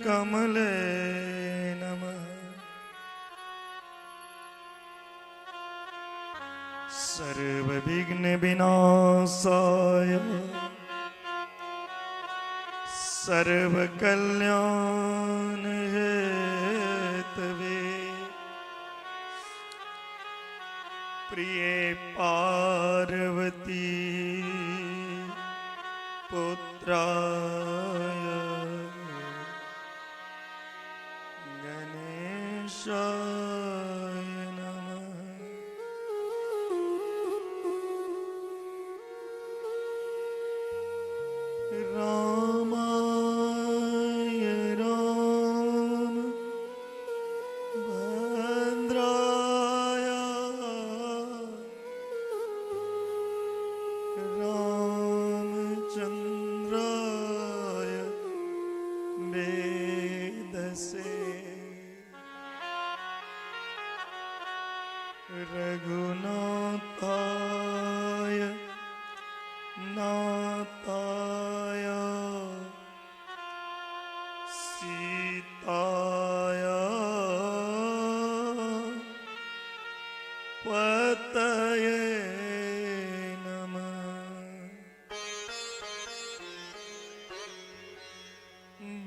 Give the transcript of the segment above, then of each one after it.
कमले नमः। सर्वविघ्न विनाशाय सर्वकल्याण हेतवे प्रिय पार्वती पुत्राय गणेशाय नमः। रामाय राम भद्राय रामचंद्राय वेदसे रघुनाथाय नाथाय सीताय पतये नमः।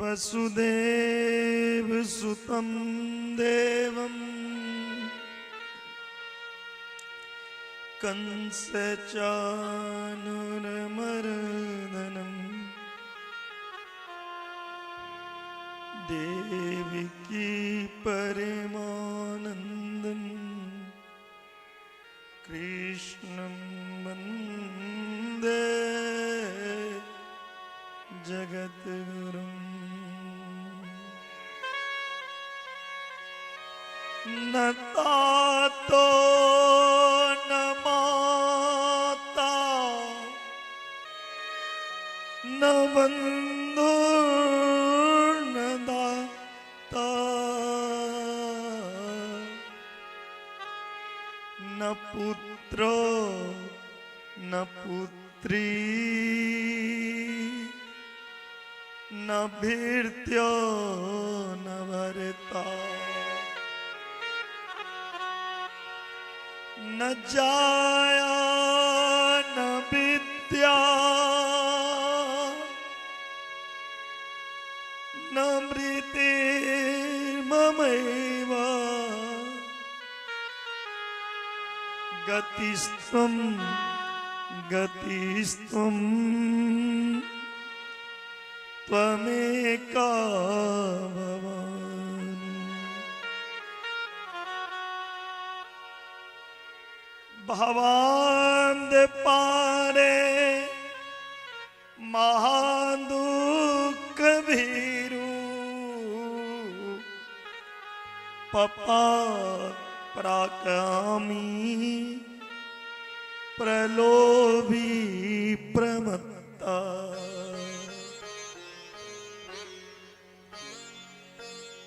वसुदेव सुतं देवं कंस चाणूरमर्दनम् देवकी परमानन्दं कृष्णं वन्दे जगद्गुरुम्। न तातो न माता न बन्धु न दाता न पुत्रो न पुत्री न भृत्यो न भर्ता न जाया न विद्या न मृतिर्ममैव गतिस्त्वं गतिस्त्वं त्वमेका भवानि। भवान्द पारे महादुःख भीरु पपा प्राकामी प्रलोभी प्रमत्ता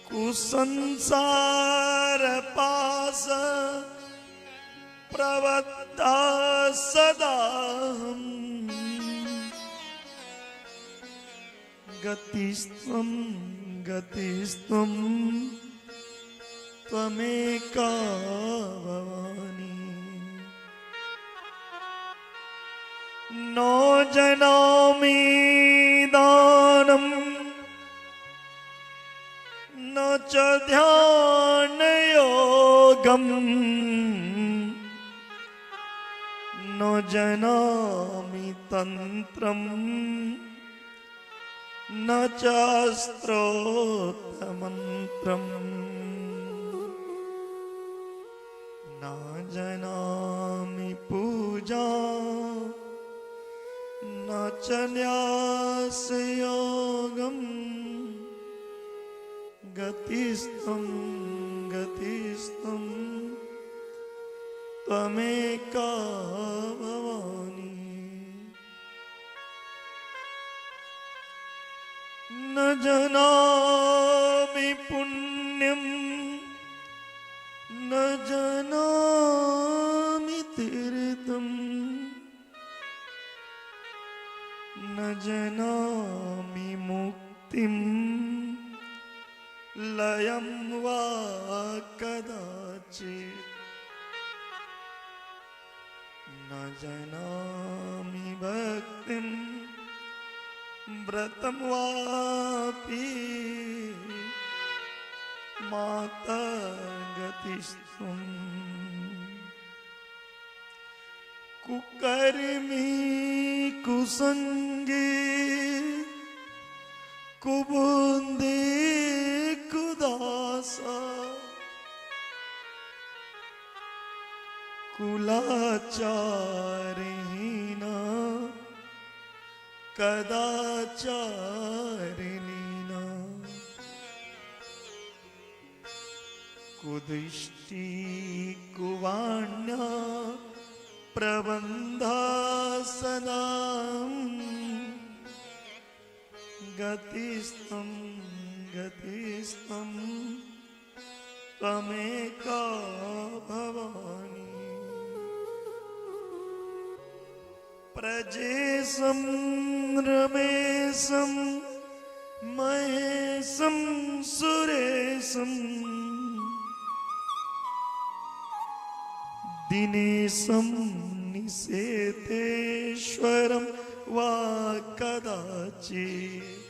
कुसंसार पास प्रवत्ता सदा गतिस्त्वं गतिस्त्वं त्वमेका भवानि। न जानामि दानं न च ध्यानयोगम् न जानामि तन्त्रं न च स्तोत्रमन्त्रम् न जानामि पूजा न च न्यासयोगम् गतिस्त्वं गतिस्त्वं त्वमेका भवानि। न जानामि पुण्यं न जानामि तीर्थं न जानामि मुक्तिं लयं वा कदाचित् न जानामि भक्तिं व्रतं वापि माता गतिस्त्वम् कुकर्मी कुसंगी कुबुंदी कुदासा कुलाचारहीना कदाचारिणीना कुदृष्टि कुवाण्या प्रबंधा सदा गतिस्तं गतिस्तं त्वमेका भवानी प्रजेशं रमेशं महेशं सुरेशं दिनेशं निषेधेश्वरं वा कदाचित्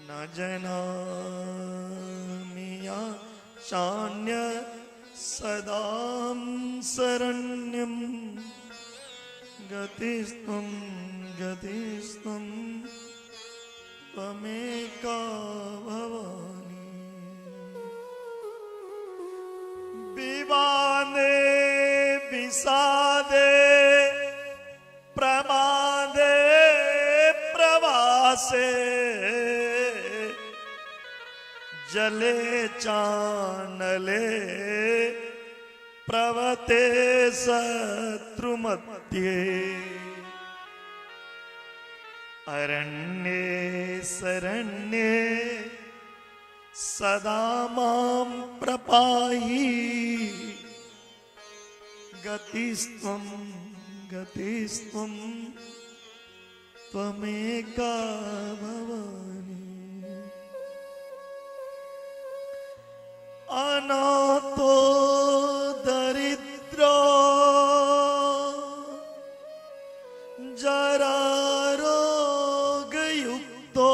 न जानामि चान्य सदां शरण्यं गतिस्त्वं गतिस्त्वं त्वमेका भवानी विवादे विषादे प्रमादे प्रवासे जले चानले प्रवते शत्रुमध्ये अरण्ये शरण्ये सदा मां प्रपाहि गतिस्त्वं गतिस्त्वं त्वमेका भवानी अनाथो दरिद्रो जरारोगयुक्तो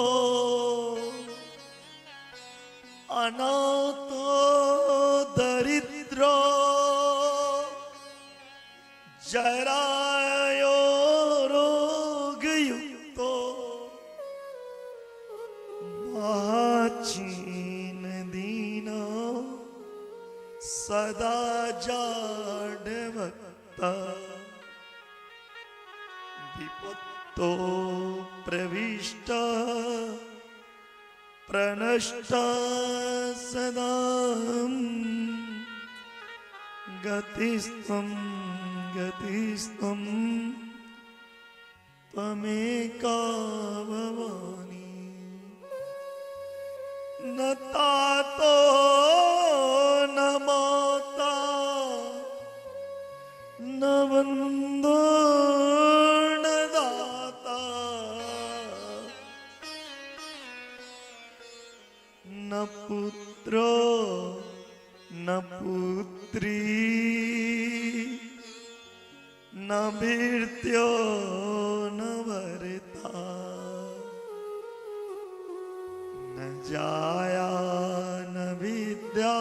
अनाथो दरिद्रो जरायो रोगयुक्तो माचीन दीना सदा जाडवक्ता विपत्तो प्रविष्टा प्रणष्टा सदा गतिस्त्वं गतिस्त्वं त्वमेका भवानी न तातो न माता न बन्धो न दाता न पुत्रो न पुत्री न भृत्यो न भर्ता न जाया न विद्या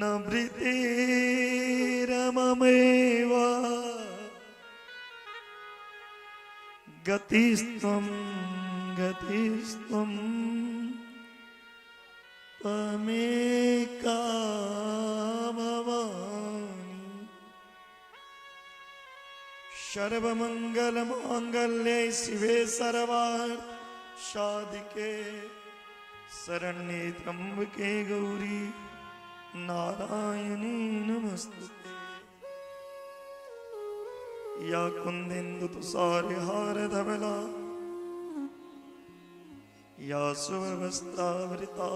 न वृत्तिरममेव गतिस्त्वं गतिस्त्वं त्वमेका भवानी सर्वमंगलमांगल्ये शिवे सर्वार्थसाधिके शरण्ये त्र्यंबके गौरी नारायणी नमस्तुते या कुंदेन्दु तुषारहार धवला या सुवस्त्रावृता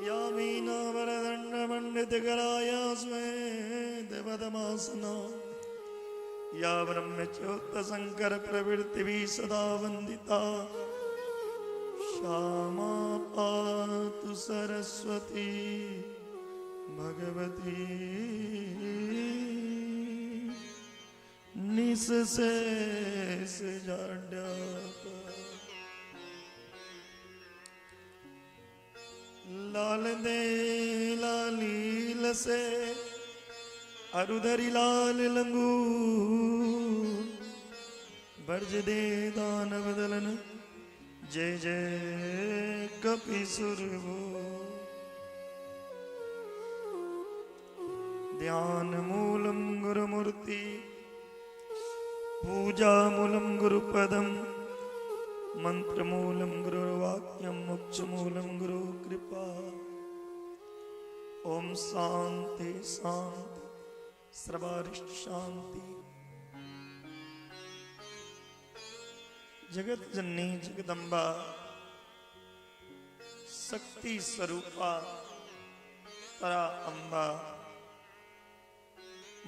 या मीना वरदंड मंडितकरा या श्वेतपद्मासना या ब्रह्मच्योत शंकर प्रवृत्ति भी सदा वंदिता श्यामा पातु सरस्वती भगवती निःशेष जाड्यापा। लाल दे लालील से अरुधरी लाल लंगूर बरज दे दानव दलन जय जय कपिसुर वो। ध्यान मूलम गुरुमूर्ति पूजा मूलम गुरुपदम मंत्र मूलम गुरुवाक्यम मोक्ष मूलम गुरु कृपा। ओम शांति शांति सर्वारिष्ट शांति। जगत जननी जगदम्बा शक्ति स्वरूपा परा अम्बा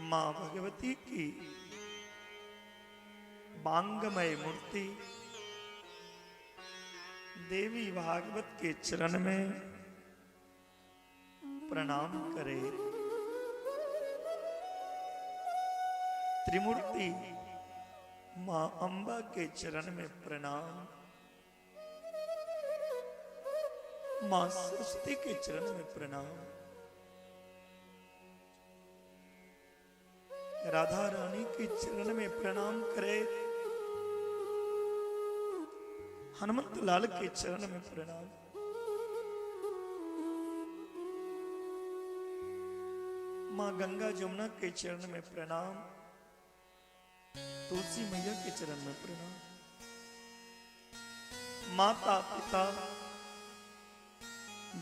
मां भगवती की बांगमय मूर्ति देवी भागवत के चरण में प्रणाम करे। त्रिमूर्ति मां अंबा के चरण में प्रणाम। मां सरस्वती के चरण में प्रणाम। राधा रानी के चरण में प्रणाम करे। हनुमत लाल के चरण में प्रणाम। मां गंगा जमुना के चरण में प्रणाम। तुलसी मैया के चरण में प्रणाम। माता पिता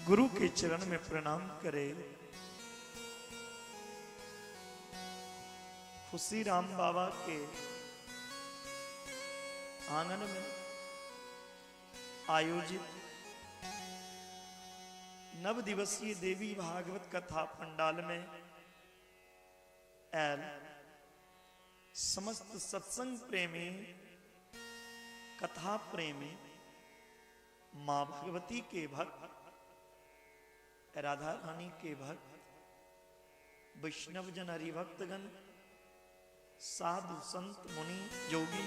गुरु के चरण में प्रणाम करे। खुशी राम बाबा के आंगन में आयोजित नव दिवसीय देवी भागवत कथा पंडाल में एल समस्त सत्संग प्रेमी कथा प्रेमी मां भगवती के भक्त राधा रानी के भक्त वैष्णव जन हरिभक्तगण साधु संत मुनि योगी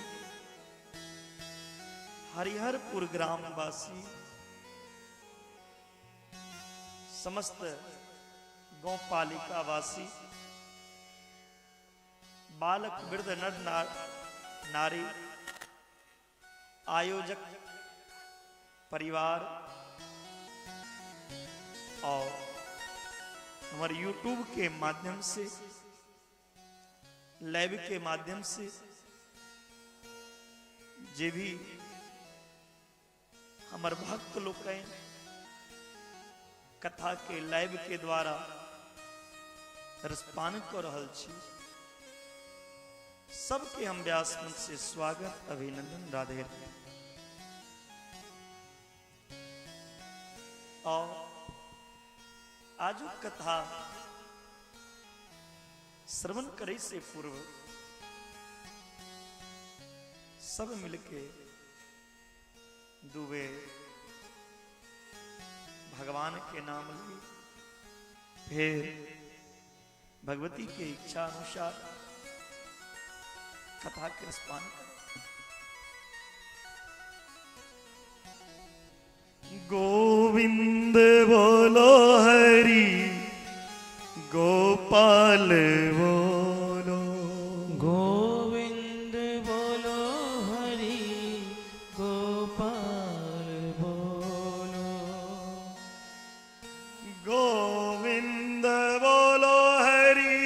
हरिहरपुर ग्रामवासी समस्त गौपालिका वासी बालक वृद्ध नर नारी आयोजक परिवार और हमारे YouTube के माध्यम से लाइव के माध्यम से जे भी हमारे भक्त लोग हैं कथा के लाइव के द्वारा रसपान कर रहल छी सबके हम व्यास मंच से स्वागत अभिनंदन राधे राधे। और आज कथा श्रवण करे से पूर्व सब मिलके दुबे भगवान के नाम लिए फिर भगवती के इच्छा अनुसार कथा के रसपान कर। गोविंद बोलो हरि गोपाल बोलो। गोविंद बोलो हरि गोपाल बोलो। गोविंद बोलो हरि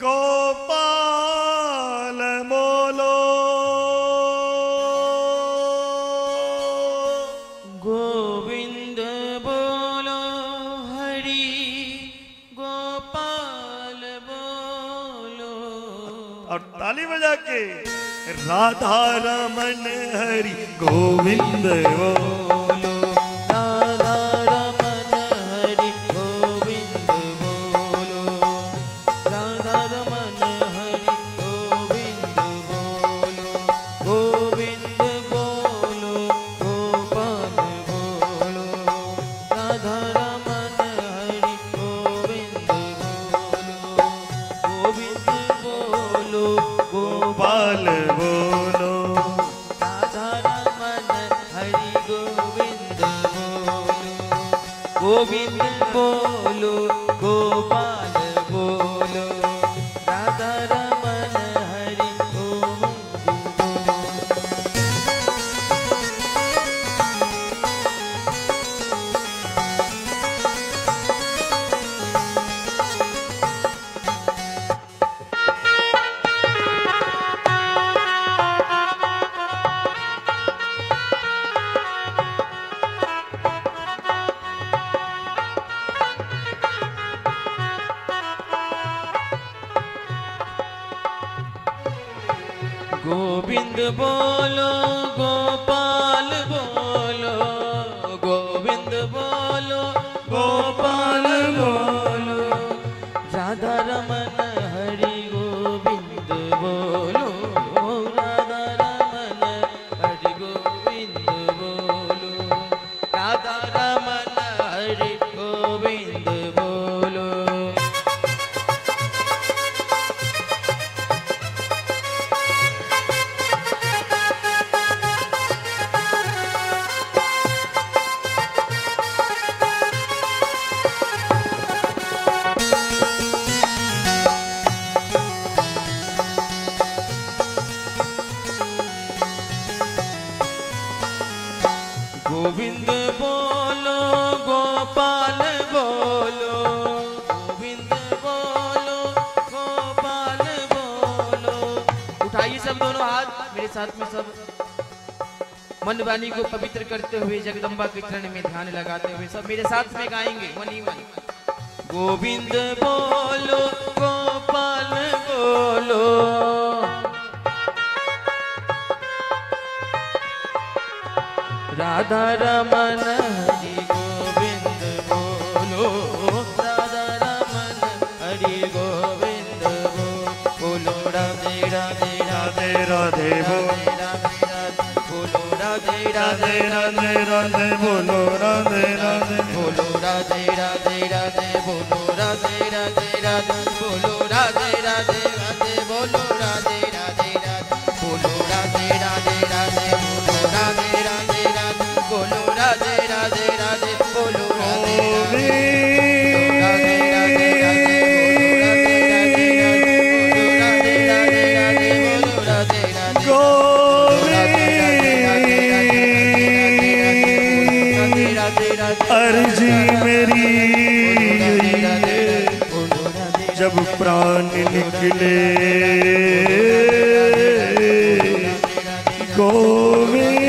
गोपाल बोलो। गोविंद बोलो हरि गोपाल बोलो। और ताली बजा के राधा रमन हरि गोविंद बोलो। राधा रमन हरि गोविंद बोलो। राधा रमन हरि गोविंद बोलो। गोविंद बोलो गोपाल गोविंद बोलो गोपाल बोलो राधा रमन हरि गोविंद गोविंद बोलो गोपाल बोलो गोविंद बोलो गोपाल बोलो राधा रमन हरि गोविंद बोलो राधा रमन हरि गोविंद बोलो राधा रमन हरि गोविंद बोलो गोविंद बोलो गोपाल बोलो गोविंद बोलो गोपाल बोलो। उठाइए सब दोनों हाथ मेरे साथ में सब मन वाणी को पवित्र करते हुए जगदम्बा के चरण में ध्यान लगाते हुए सब मेरे साथ में गाएंगे मन ही मन। गोविंद बोलो गोपाल बोलो राधा रमन हरि गोविंद बोलो राधा रमन हरि गोविंद बोलो राधे राधे राधे राधे बोलो राधे राधे राधे राधे बोलो राधे राधे बोलो राधे राधे राधे बोलो राधे राधे राधे बोलो राधे राधे राधे बोलो राधे राधे राधे बोलो राधे राधे राधे बोलो राधे राधे बोलो राधे राधे राधे बोलो राधे राधे राधे राधे बोलो राधे राधे अर्जी मेरी जब प्राण निकले गोविंद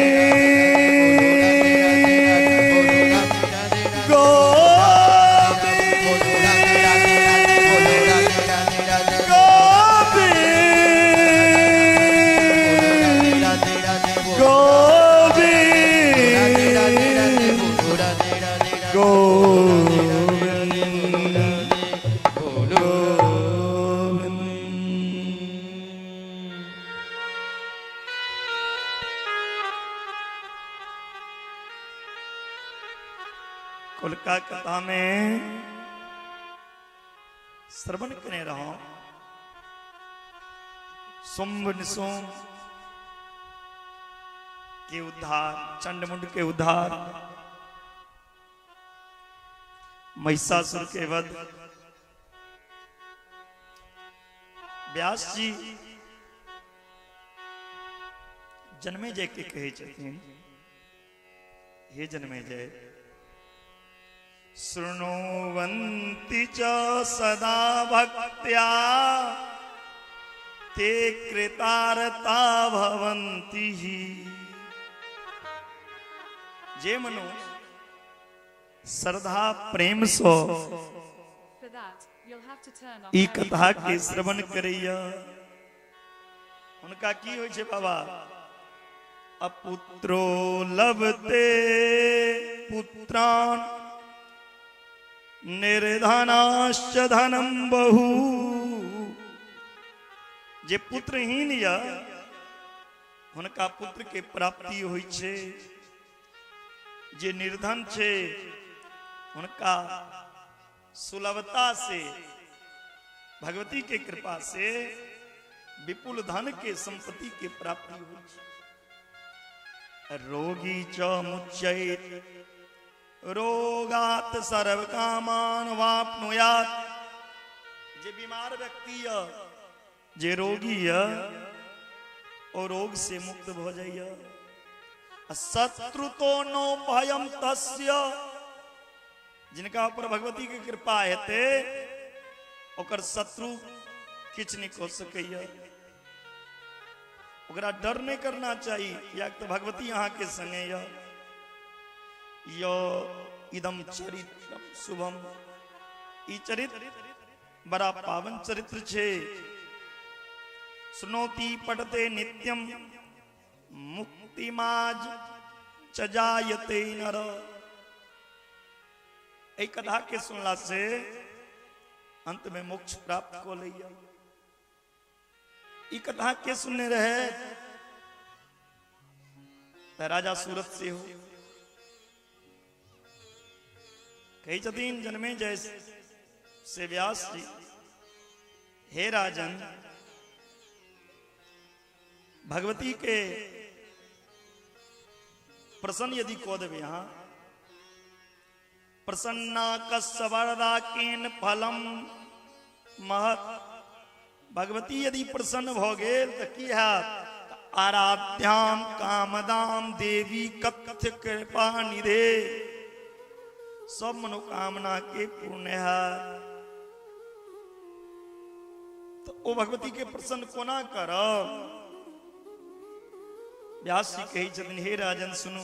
कोलकाता में श्रवण करे रहो शुंभ निशुंभ के उद्धार चंडमुंड के उद्धार महिषासुर के वध व्यास जी जन्मेजय के कहे छथिन हे जन्मेजय शृणुवन्ति च सदा भक्त्या ते कृतार्ता भवन्ति हि। जे मनु श्रद्धा प्रेम सो ई कथा के श्रवण करैया उनका की होइ छै बाबा अपुत्रो लभते पुत्रान निर्धनाश्च धनम बहु। जे पुत्रहीन या उनका पुत्र के प्राप्ति होइ छै जे निर्धन छे उनका सुलभता से भगवती के कृपा से विपुल धन के संपत्ति के प्राप्ति होइ छै। रोगी च मुच्येत रोगात सर्व कामान वापनुयात। जे बीमार व्यक्ति है, जे रोगी है, और रोग से मुक्त हो जाइए। शत्रु तो नो भयम तस्य, जिनका ऊपर भगवती की कृपा हेते ओकर शत्रु किछ नहीं हो सकैया। ओकरा डर नहीं करना चाहिए, या तो भगवती यहाँ के संगे यो इदम चरित्रम शुभम। ई चरित्र बड़ा पावन चरित्र छे। सुनोति पठते नित्यम मुक्तिमाज चजायते नर। एक कथा के सुनला से अंत में मोक्ष प्राप्त को लिया। ई कथा के सुनने रहे राजा सूरत से हो। कही जतीन जन्मे जैसे व्यास जी, हे राजन, भगवती के प्रसन्न यदि को देवे यहां प्रसन्ना कस्वरदा केन फलम महत। भगवती यदि प्रसन्न हो गेल तो की है? आराध्याम कामदाम देवी कथ्य कृपा निधे। सब मनोकामना के पूर्ण है। तो ओ भगवती के प्रसन्न कोना करो? व्यास जी कही छथिन, हे राजन सुनो।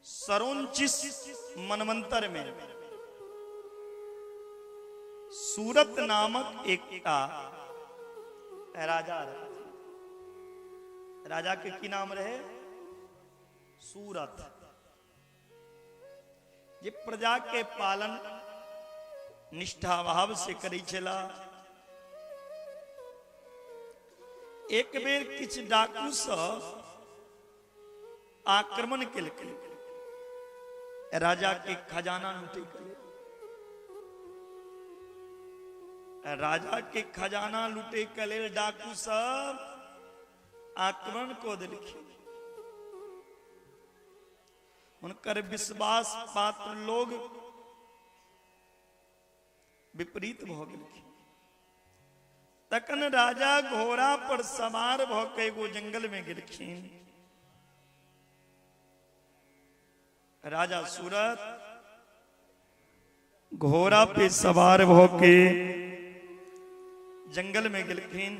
सरोंचिस मनवंतर में सूरत नामक एक राजा रहे। राजा के की नाम रहे? सूरत। ये प्रजा के पालन निष्ठा भाव से करी चला। एक बेर किछ डाकू से आक्रमण केलकै, राजा के खजाना लूटे गए। राजा के खजाना लूटे के लेल डाकू सब आक्रमण को दिलखिन। उनकर विश्वास पात्र लोग विपरीत भ गेलखिन। तखन राजा घोड़ा पर सवार भ के एगो जंगल में गेलखिन। राजा सूरत घोड़ा पे सवार भ के जंगल में गेलखिन।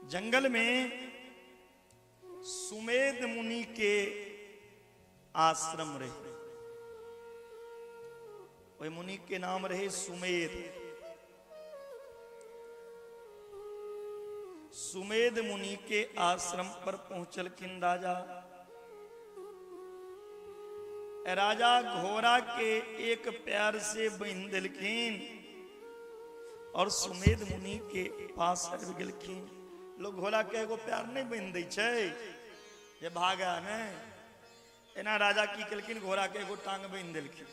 जंगल में सुमेध मुनि के आश्रम रहे। वही मुनि के नाम रहे सुमेध। सुमेध मुनि के आश्रम पर पहुंचलखिन राजा। राजा घोड़ा के एक पैर से बांध देलखिन और सुमेध मुनि के पास आबि गेलखिन। लोग घोड़ा के एगो पैर नहीं बांध दै छै जे भागा ने। एना राजा की केलखिन, घोड़ा के एगो टांग बांध देलखिन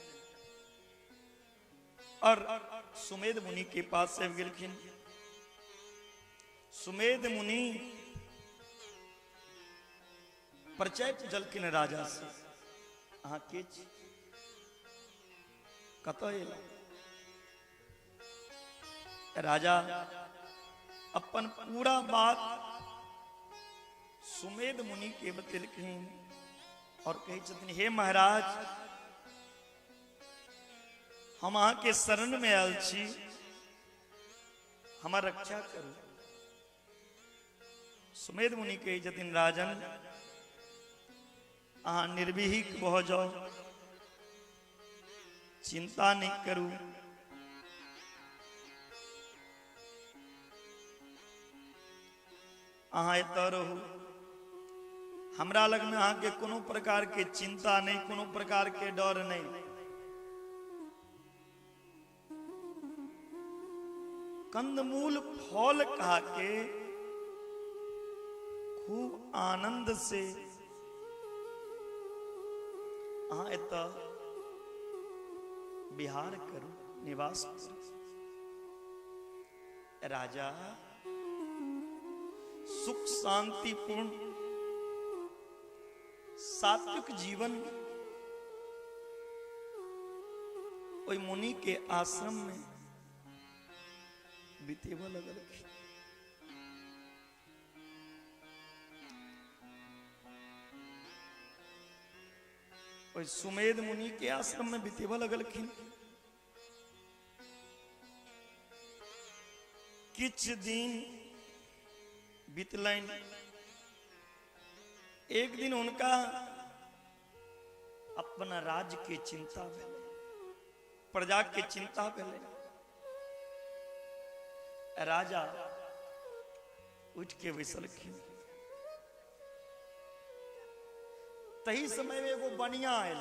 और सुमेध मुनि के पास आबि गेलखिन। सुमेध मुनि परिचय पूछलखिन राजा से, अहाँ के छी, कतऽ एलहुँ? राजा अपन पूरा बात सुमेध मुनि के बतेलखिन और कहे छथिन, हे महाराज, हम अहाँ के शरण में आयल छी, हमार रक्षा करू। सुमेध मुनि कहे छथिन, राजन अहाँ निर्भीक भ जाओ, चिंता नहीं करू। अहाँ एतऽ रहू, हमरा लग में अहाँ के कोनो प्रकार के चिंता नहीं, कोनो प्रकार के डर नहीं। कंदमूल फल खा के खूब आनंद से अहाँ एतऽ विहार करू, निवास करू। राजा सुख शांतिपूर्ण सात्विक जीवन ओई मुनि के आश्रम में बीतेवा लगल। ओई सुमेध मुनि के आश्रम में बीतेवा लगलखिन। किछ दिन बीतलन। एक दिन उनका अपना राज के चिंता भेल, प्रजा के चिंता भेल। राजा उठ के बैसलखिन। तही समय में वो बनिया आए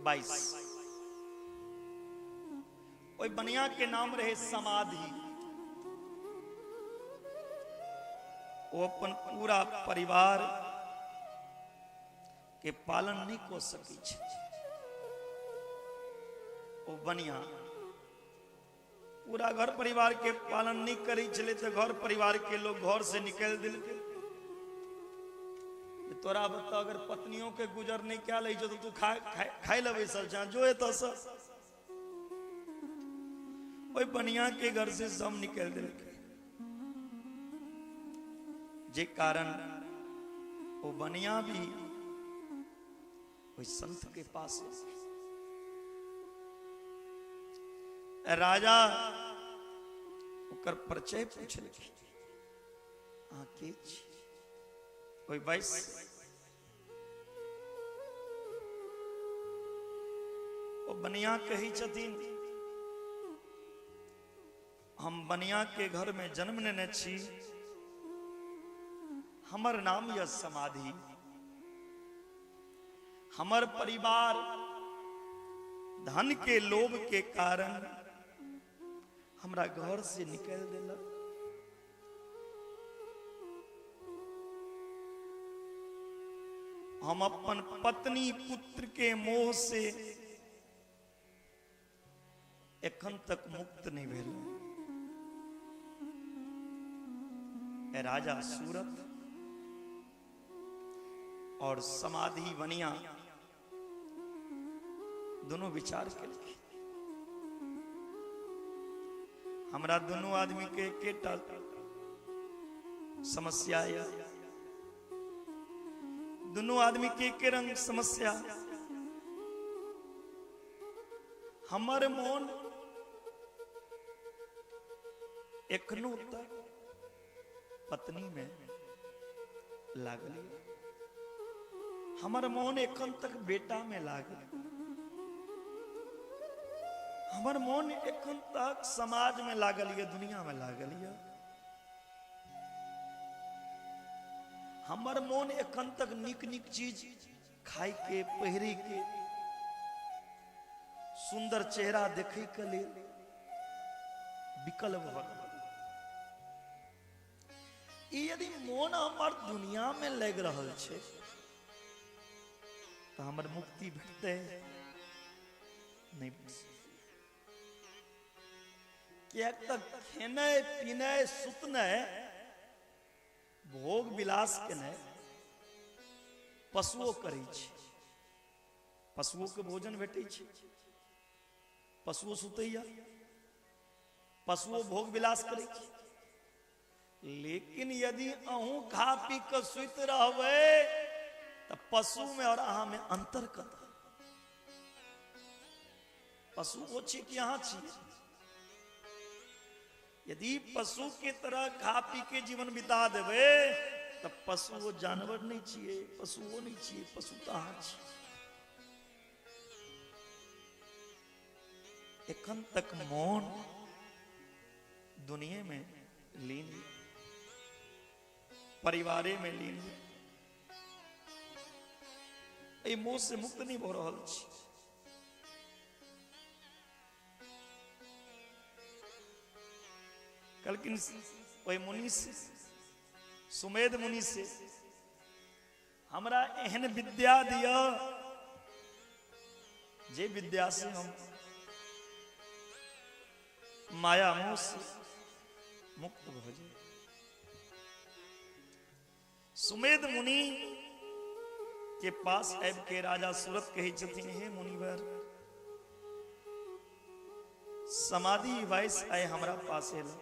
22। ओई बनिया के नाम रहे समाधि। वो अपन पूरा परिवार के पालन नहीं को सकी छे। वो बनिया पूरा घर परिवार के पालन नहीं करी चले तो घर परिवार के लोग घर से निकल दिल। तोरा बता अगर पत्नियों के गुजर नहीं क्या ले जो तो तू खाए लबे सब जहां जो है तो सब ओई बनिया के घर से सब निकल दिल। जे कारण वो बनिया भी कोई संत के पास राजा ओकर परिचय पूछल। कोई 22 वो बनिया कही छथिन हम बनिया के घर में जन्म लेने छी। हमर नाम यह समाधि। हमर परिवार धन के लोभ के कारण हमरा घर से निकल दिलक। हम अपन पत्नी पुत्र के मोह से एखन तक मुक्त नहीं भेल। राजा सूरत और समाधि बनिया दोनों विचार के लिए हमरा दोनों आदमी के एकेटा समस्या है। दोनों आदमी के एक रंग समस्या। हमर मन एखनो तक पत्नी में लागल। हमर मन एखन तक बेटा में लागल। हमर मन एखन तक समाज में लागल है, दुनिया में लागल है। हमर मन एखन तक निक निक चीज खाई के पहिरे के सुंदर चेहरा देखे के लिए विकल भर। यदि मन हमार दुनिया में लग रहल छे तो हमर मुक्ति भेटते नहीं। क्या तक खेने पीने सुतने भोग विलास के ने पशुओं करै छै। पशुओं के भोजन भेटै छै, पशुओं सुतैया, पशुओं भोग विलास करै छै। लेकिन यदि अहूँ खा पी के सुत रहबै तो पशु में और अहाँ में अंतर कत। पशु वो छी कि अहाँ छी। यदि पशु के तरह खा पी के जीवन बिता देवे तो पशु वो जानवर नहीं चाहिए, पशु वो नहीं चाहिए, पशु तो अहाँ छी। एखन तक मौन दुनिया में लीन, परिवारे में लीन, ए मोह से मुक्त नहीं हो रहल छी। कलकिन वही मुनि से, सुमेध मुनि से हमरा एहन विद्या दिया जे विद्या से हम माया मोह से मुक्त हो जाए। सुमेध मुनि के पास आबि के राजा सूरत कहै छथिन, हे मुनिवर, समाधि वाइस आए हमरा पास एला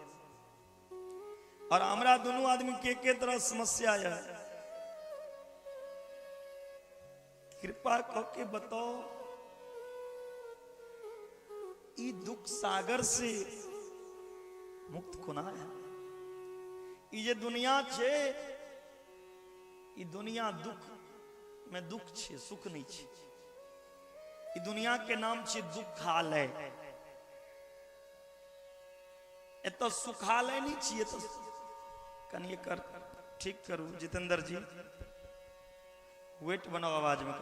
और हमरा दोनों आदमी के तरह समस्या है, कृपा करके बताओ ई दुख सागर से मुक्त कोना है। ई जे दुनिया छे, ई दुनिया दुख में दुख छे, सुख नहीं छे। ई दुनिया के नाम छे दुखालय। एतो सुखालय नहीं चाहिए। तो कनिए कर ठीक करू जितेंद्र जी, वेट बनाओ आवाज में।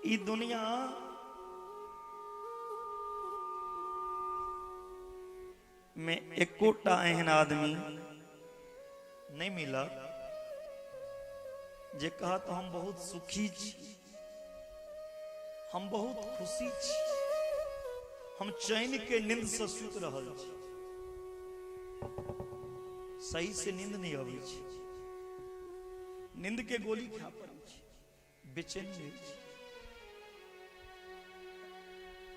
ई दुनिया में एकोटा एहन आदमी नहीं मिला जे कहा तो हम बहुत सुखी छी, हम बहुत खुशी छी, हम चैन के नींद से सुत रहल छी। सही से नींद नहीं आवे छी, नींद के गोली खा पड़े छी, बेचैन रहे छी,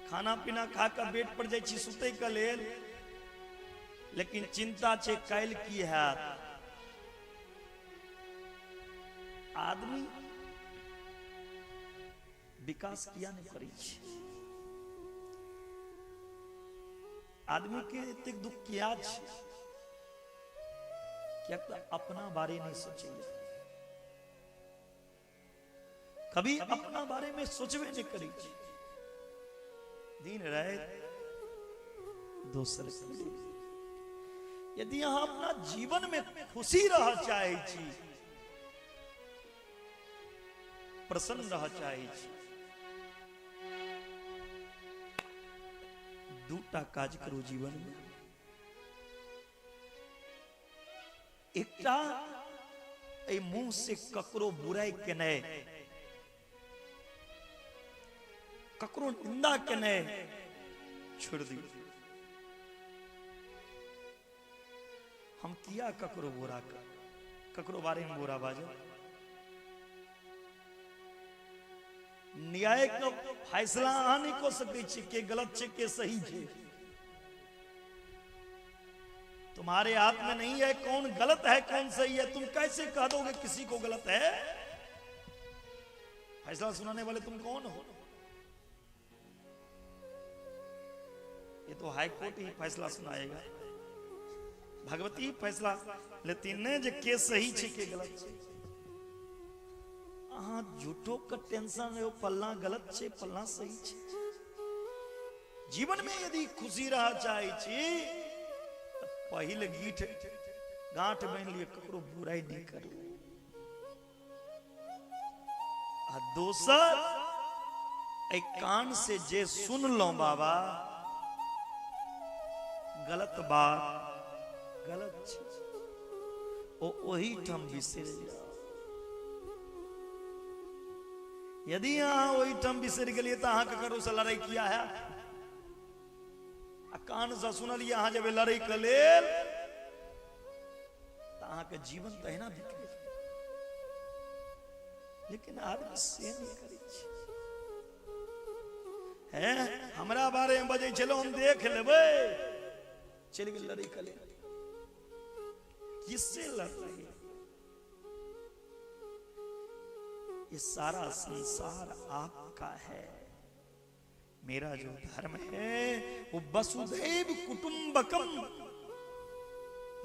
खाना पीना खा कर बेड पर जाय छी सुते के लेल, लेकिन चिंता छे काल की हैत। आदमी विकास किया नहीं करी छी, आदमी के एते दुख किया छे, क्या अपना बारे नहीं सोचेंगे, कभी अपना बारे में सोचवे नहीं करी छी। दिन रात दूसरे के। यदि यहाँ अपना जीवन में खुशी रह चाहे छी, प्रसन्न रह चाहे छी, दूटा काज करो जीवन में। एकटा ए मुंह से ककरो बुराई केने, ककरो निंदा केने छोड़ दी। हम किया ककरो बुरा कर, ककरो बारे में बुरा बाजे। न्याय का फैसला अहाँ नहीं को सके छी के गलत छे के सही छे। तुम्हारे हाथ में नहीं है कौन गलत है कौन सही है। तुम कैसे कह दोगे किसी को गलत है? फैसला सुनाने वाले तुम कौन हो? ये तो हाई कोर्ट ही फैसला सुनाएगा। भगवती फैसला लेती ने जे के सही छे के गलत छे। अहाँ झूठो का टेंशन ले, पल्ला गलत छे पल्ला सही छे। जीवन में यदि खुशी रह चाहे छी तो पहले गांठ बांध लिए, ककरो बुराई नहीं करू। आ दोसर एक कान से जे सुन लो बाबा गलत बात गलत चीज वही ठम बिसर जाओ। यदि यहाँ वही ठम बिसर गलिए तो अहाँ ककरो से लड़ाई किया है? आ कान से सुनलिए अहाँ जब लड़ाई कर लेल तो अहाँ के जीवन तहिना बीत गेल। लेकिन आदमी से नहीं करे है। हमरा बारे में बजे चलो हम देख लेबै, चल गए लड़ाई कर ले। किससे लड़ रही? ये सारा संसार आपका है। मेरा जो धर्म है वो वसुधैव कुटुंबकम।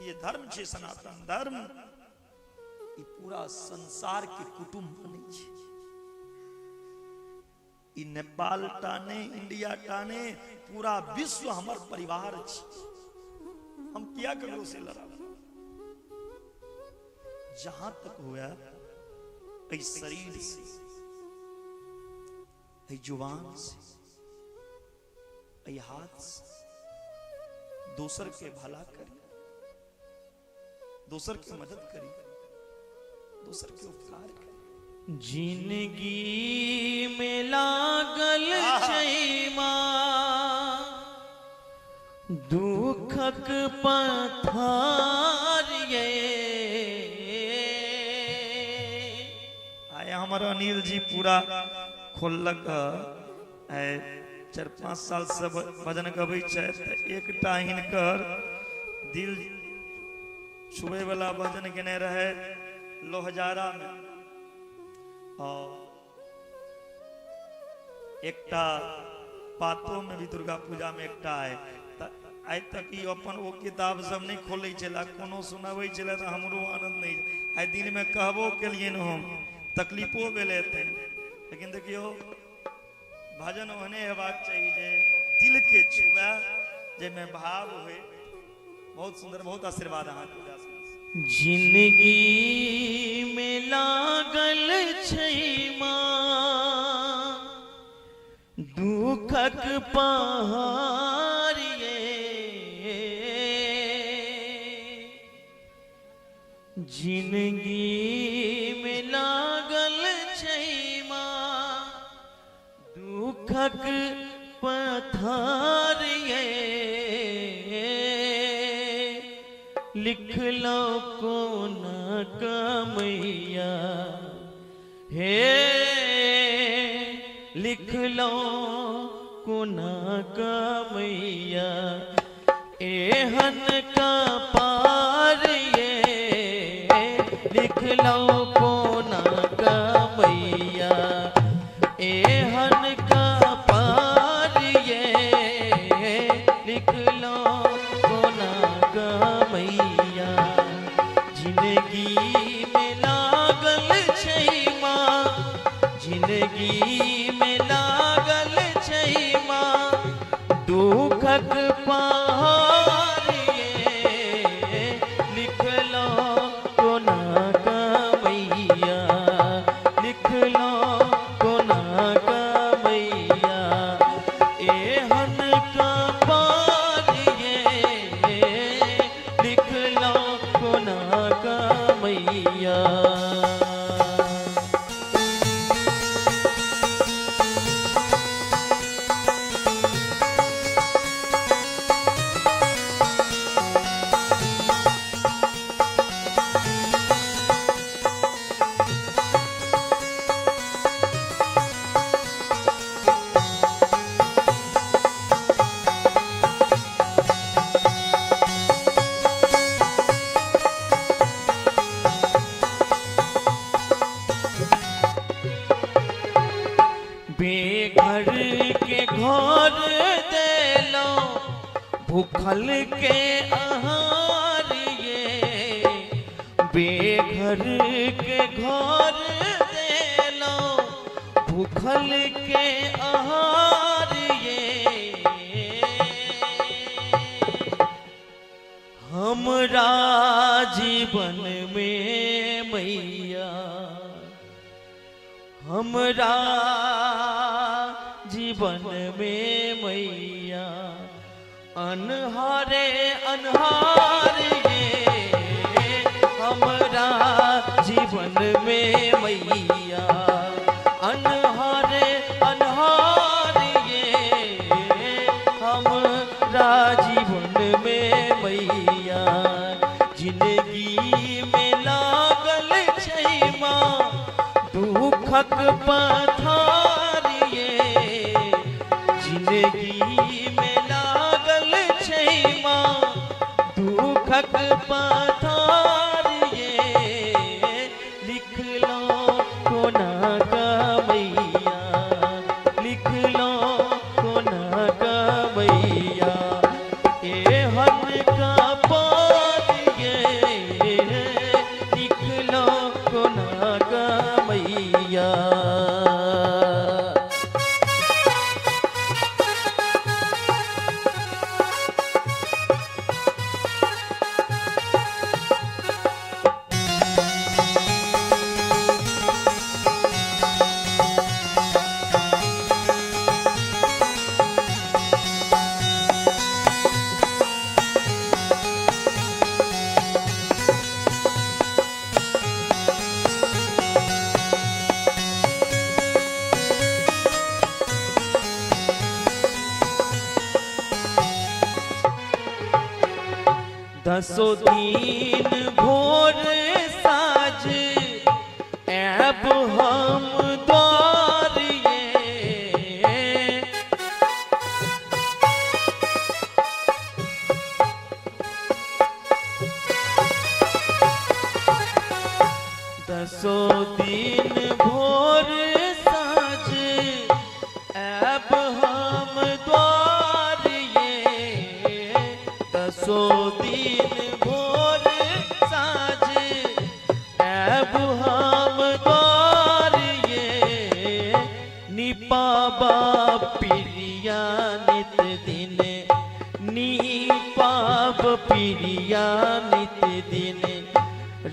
ये धर्म छे सनातन धर्म, ये पूरा संसार के कुटुंब बने छे। ये नेपाल टाने इंडिया टाने पूरा विश्व हमार परिवार छे। हम क्या करो से लड़ा? जहां तक हुआ इस शरीर से, इस जुबान से, इस हाथ से दूसर के भला करी, दूसर की मदद करी, दूसर के उपकार करी। जिंदगी में लागल छैमा दुखक पथार ये अनिल जी पूरा खोलक 4-5 साल से भजन गबै छै। एकटा हिनकर दिल छुए वाला भजन केने रहे लोहजारा में, और एकटा पातो में भी दुर्गा पूजा में एकटा है। आइ तक ई अपन वो किताब सब नहीं खोले चला, कोनो सुनावे चला तो हमरो आनंद नहीं। आइ दिन में कहबो केलिए हम, तकलीफो भेले थे, लेकिन देखियो भजन ओहने हेबाक चाहिए जे दिल के छुआ, जे में भाव हुए। बहुत सुंदर, बहुत आशीर्वाद अहाँ पूजा से। जिंदगी में लागल छै माँ दुखक पहाड़ ये, जिंदगी में लागल छै माँ दुखक पथार ये, लिख लो कोन कमैया हे, लिख लो कोन कमैया एहन का पार ये, लिख लो कोन कमैया एहन का पार ये, लिख लो कोन कमैया। जिंदगी में लागल छै माँ, जिंदगी में लागल छै माँ दुखक पहाड़ ये, लिख लो कोन कमैया, लिख लो कोन कमैया एहन का पार ये, लिख लो कोन कमैया। बेघर के घर देलो भूखल के आहार ये, बेघर के घर देलो भूखल के आहार ये, हमरा जीवन में मैया, हमरा जीवन में मैया अनहारे अनहार ये, हमरा जीवन में मैया अनहारे अनहार ये, हमरा जीवन में मैया। जिंदगी में लागल छै माँ दुखक पथार ये, जिंदगी में लागल छै माँ दुखक पथार ये, लिख लो कोन कमैया, लिख लो कोन कमैया एहन का पार ये, लिख लो कोन कमैया। दसो दिन भोर साँझ ऐब हम दसो दिन भोर साँझ ऐब हम द्वार ये, दसो दिन भोर साँझ ऐब हम द्वार ये, निपाबा प्रिया नित दिन, निपाब प्रिया नित दिन,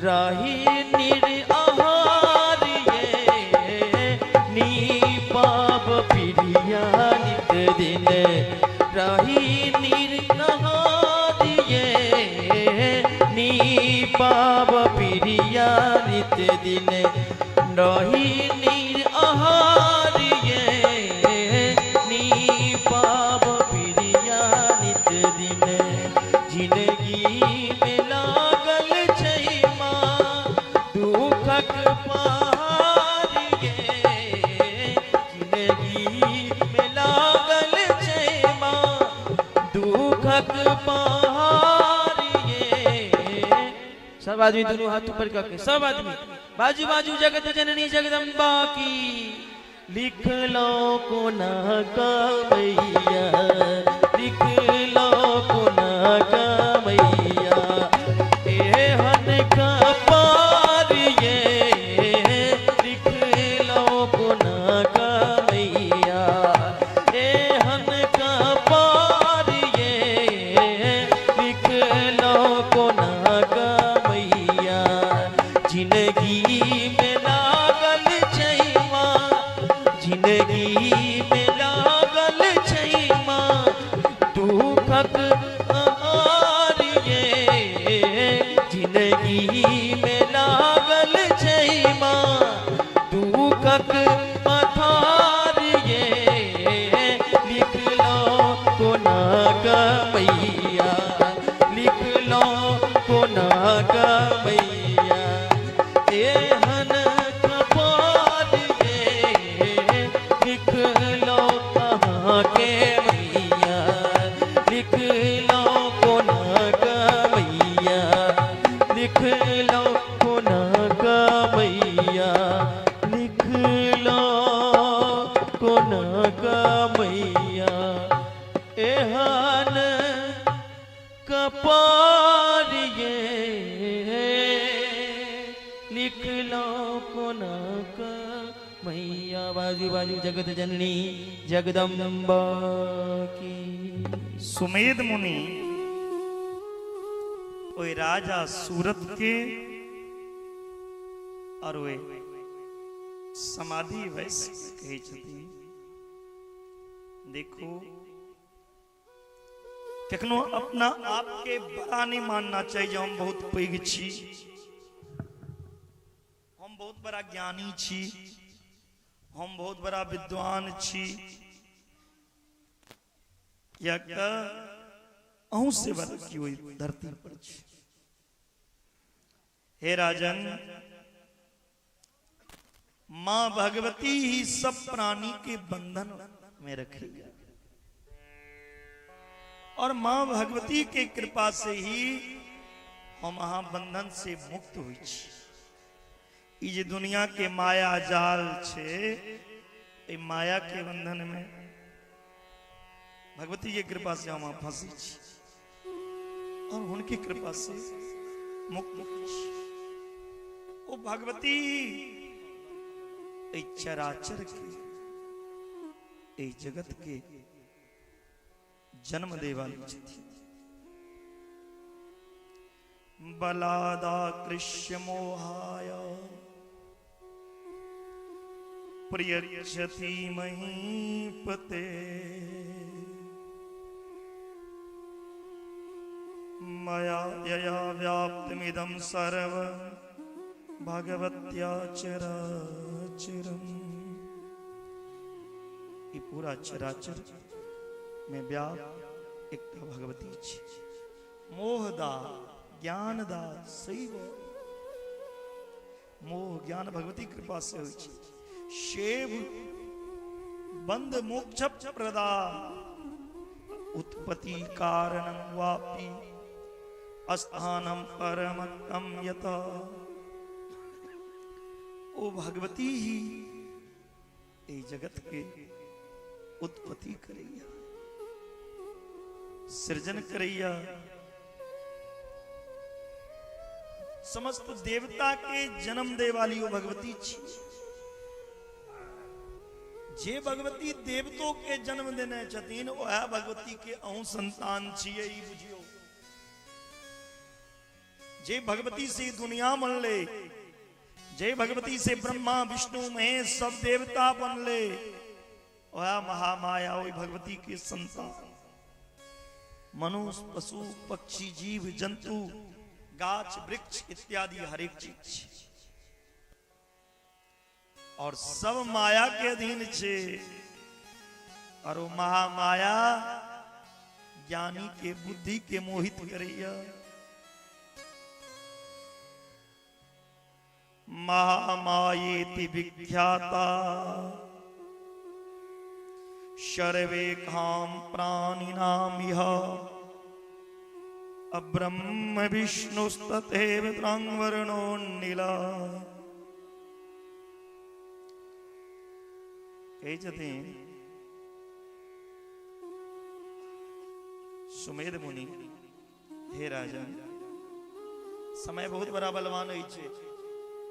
राही निराहार ये, निपाब प्रिया नित दिन, राही निराहार ये, निपाब प्रिया नित दिन, राही निराहार ये, निपाब प्रिया नित दिन, जिंदगी में लागल छै माँ दुखक पहाड़ ये, जिंदगी में लागल छै माँ दुखक पहाड़ ये। सब आदमी दोनों हाथ ऊपर करके, सब आदमी बाजू बाजू जगत जननी जगदम्बा की, लिख लो को ना मैया, लिख लो को ना मैया, एहन का पार ये, लिख लो को ना मैया, एहन का पार ये, लिख लो को ना मैया, जिंदगी में लागल छै माँ, जिंदगी में लागल छै माँ दुखक आहार ये, जिंदगी में लागल छै माँ दुखक पथार ये, लिख लो को ना मैया, लिख लो को ना मैया, एहन कपार ये, लिख लो कहाँ के मैया, लिख लो को ना मैया, लिख लो को ना मैया, लिख लो को ना मैया, एहन कपार ये, लिख लो को ना मैया। बाजू बाजू जगत जननी जगदम्बा की। सुमेध मुनि ओए राजा सूरत के और वे समाधि वैसे कहे छथि, देखो कखनो अपना आप के बड़ा नहीं मानना चाहिए, हम बहुत पैघ छी, हम बहुत बड़ा ज्ञानी छी, हम बहुत बड़ा विद्वान छी, या अहू से बड़ा क्यों धरती पर छी। हे राजन, मां भगवती ही सब प्राणी के बंधन में रखेगी, और मां भगवती के कृपा से ही हम बंधन से मुक्त हुई छी। ई जे दुनिया के माया जाल छे, ए माया के बंधन में भगवती के कृपा से हम फंसी छी, और उनकी कृपा से मुक्त छी। ओ भगवती ए चराचर के, ए जगत के जन्म देवाली छथि। बलादा कृष्य मोहाय प्रियच्छति महीपते, मया यया व्याप्तमिदं सर्व भगवत्या चराचरम्। ये पूरा चराचर में व्याप्त एक भगवती छी। मोहदा ज्ञानदा सैव, मोह ज्ञान भगवती कृपा से होई छी। शेव बंध मोक्ष प्रदा, उत्पत्ति कारणं वापि अस्थानं परमं यत। ओ भगवती ही ए जगत के उत्पत्ति करैया, सृजन करैया, समस्त देवता के जन्म दे वाली ओ भगवती छी। जे भगवती देवतो के जन्म देने छथिन वह भगवती के अहू संतान छिए ई बुझियो। जे भगवती से दुनिया बनले, जे भगवती से ब्रह्मा विष्णु महेश सब देवता बनले, वह महामाया वही भगवती के संतान। मनुष्य पशु पक्षी जीव जंतु गाछ वृक्ष इत्यादि हर एक चीज और सब माया के अधीन छे। और वो महामाया ज्ञानी के बुद्धि के मोहित करैया। महामायेति विख्याता सर्वे काम प्राणिनाम इह अब्रह्म विष्णुस्तथैव त्रांगवर्णो नीला। कहते सुमेध मुनि, हे राजा समय बहुत बड़ा बलवान है छे।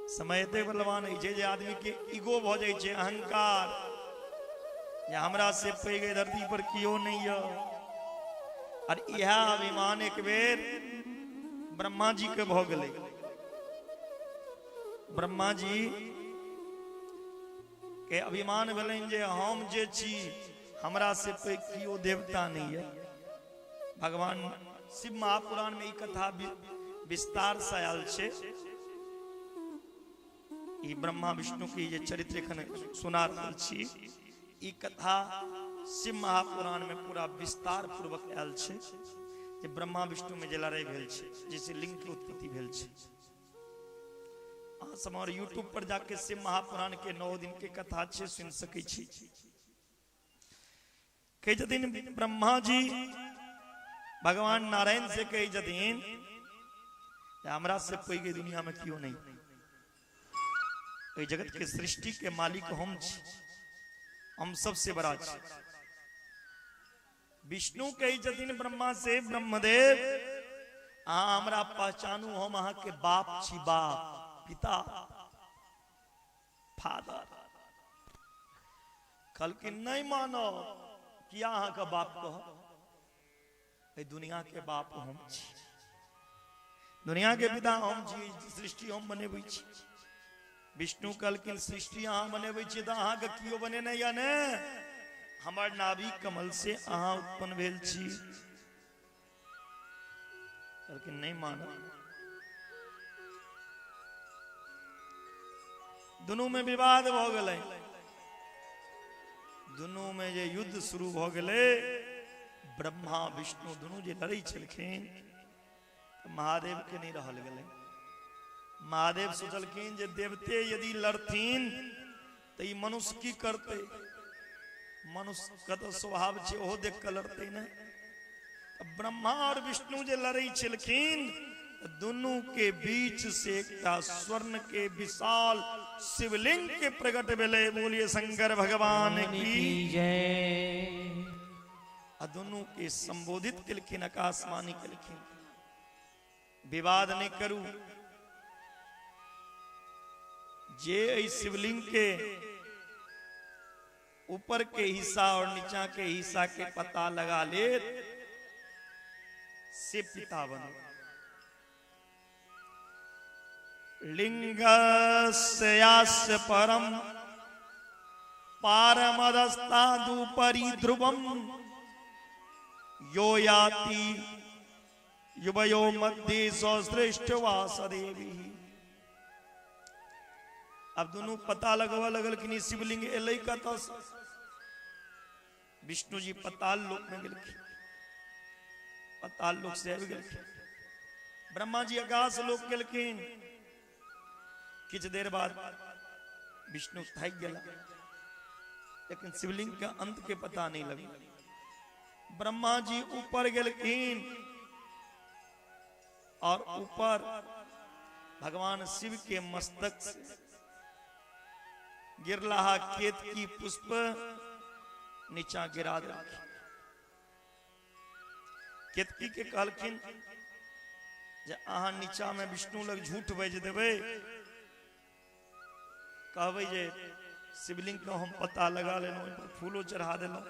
समय एते बलवान है छे जे आदमी के ईगो भ जाय छे, अहंकार, या हमरा से पैघ धरती पर कियो नहीं है। और यह अभिमान एक बेर ब्रह्मा जी के भ गेलै। ब्रह्मा जी के अभिमान भेलनि जे हम जे छी हमरा से पैघ कियो देवता नहीं है। भगवान शिव महापुराण में ई कथा विस्तार से आयल छे। ई ब्रह्मा विष्णु की जे चरित्र एखन सुना रहल छी, ई कथा शिव महापुराण में पूरा विस्तार पूर्वक आयल छे। जे ब्रह्मा विष्णु में जे लड़ाई भेल छे, जैसे लिंग के उत्पत्ति भेल छे। अहाँ सब यूट्यूब पर जाके शिव महापुराण के 9 दिन के कथा छे सुन सकै छी। कहे जतिन ब्रह्मा जी भगवान नारायण से कहे जतिन हमरा से पैघ दुनिया में क्यों नहीं। जगत के सृष्टि के मालिक हम छी, हम सबसे बड़ा छी। विष्णु कही जतिन ब्रह्मा से, ब्रह्मदेव अहाँ हमरा पहचानू, हम अहाँ के बाप छी, बाप पिता फादर। कहलखिन नहीं मानो, किया अहाँ का बाप कह, दुनिया के बाप हम छी, दुनिया के पिता हम छी, सृष्टि हम बनेबै छी। विष्णु कहलखिन सृष्टि अहाँ बनेबै छी तऽ अहाँ के कियो बनेने या ने, हमर नाभि कमल से अहाँ उत्पन्न भेल छी। कहलखिन नहीं मानो। दुनू में विवाद भ गेलै। दुनू में जे युद्ध शुरू भ गेलै, ब्रह्मा विष्णु दुनू जे लड़ै छलखिन, महादेव के नहीं रहल गेलै। महादेव सोचलखिन जे देवते यदि लड़थिन तो ई मनुष्य की करते, मनुष्य का तो स्वभाव छे ओहो देख के लड़ते न। ब्रह्मा और विष्णु जे लड़ै छलखिन, दोनों के बीच से एकटा स्वर्ण के विशाल शिवलिंग के प्रकट भेलै। बोलिए शंकर भगवान की जय। दोनों के संबोधित केलखिन, आकाशवाणी केलखिन, विवाद नहीं करू। जे शिवलिंग के ऊपर के हिस्सा और नीचा के हिस्सा के पता लगा ले से पिता बने। लिंगस्यास्य परम पारमदस्तादुपरि ध्रुवम यो याति युवयो मध्ये सौश्रेष्ठ वासदेवी। अब दोनों पता लगवा लगल कि शिवलिंग एलै कतऽ से। विष्णु जी पताल लोक में गेलखिन, पताल लोक से आबि गेलखिन। ब्रह्मा जी आकाश लोक गेलखिन। किछ देर बाद विष्णु थाकि गेला, लेकिन शिवलिंग के अंत के पता नहीं लगा। ब्रह्मा जी ऊपर गेलखिन और ऊपर भगवान शिव के मस्तक से गिरलाहा केत की पुष्प नीचा गिरा दे। केतकी के कहलखिन जे अहाँ नीचा में विष्णु लग झूठ बाजि देबै, कहबै जे शिवलिंग का हम पता लगा लेलहुं, ओहि पर फूलो चढ़ा देलहुं,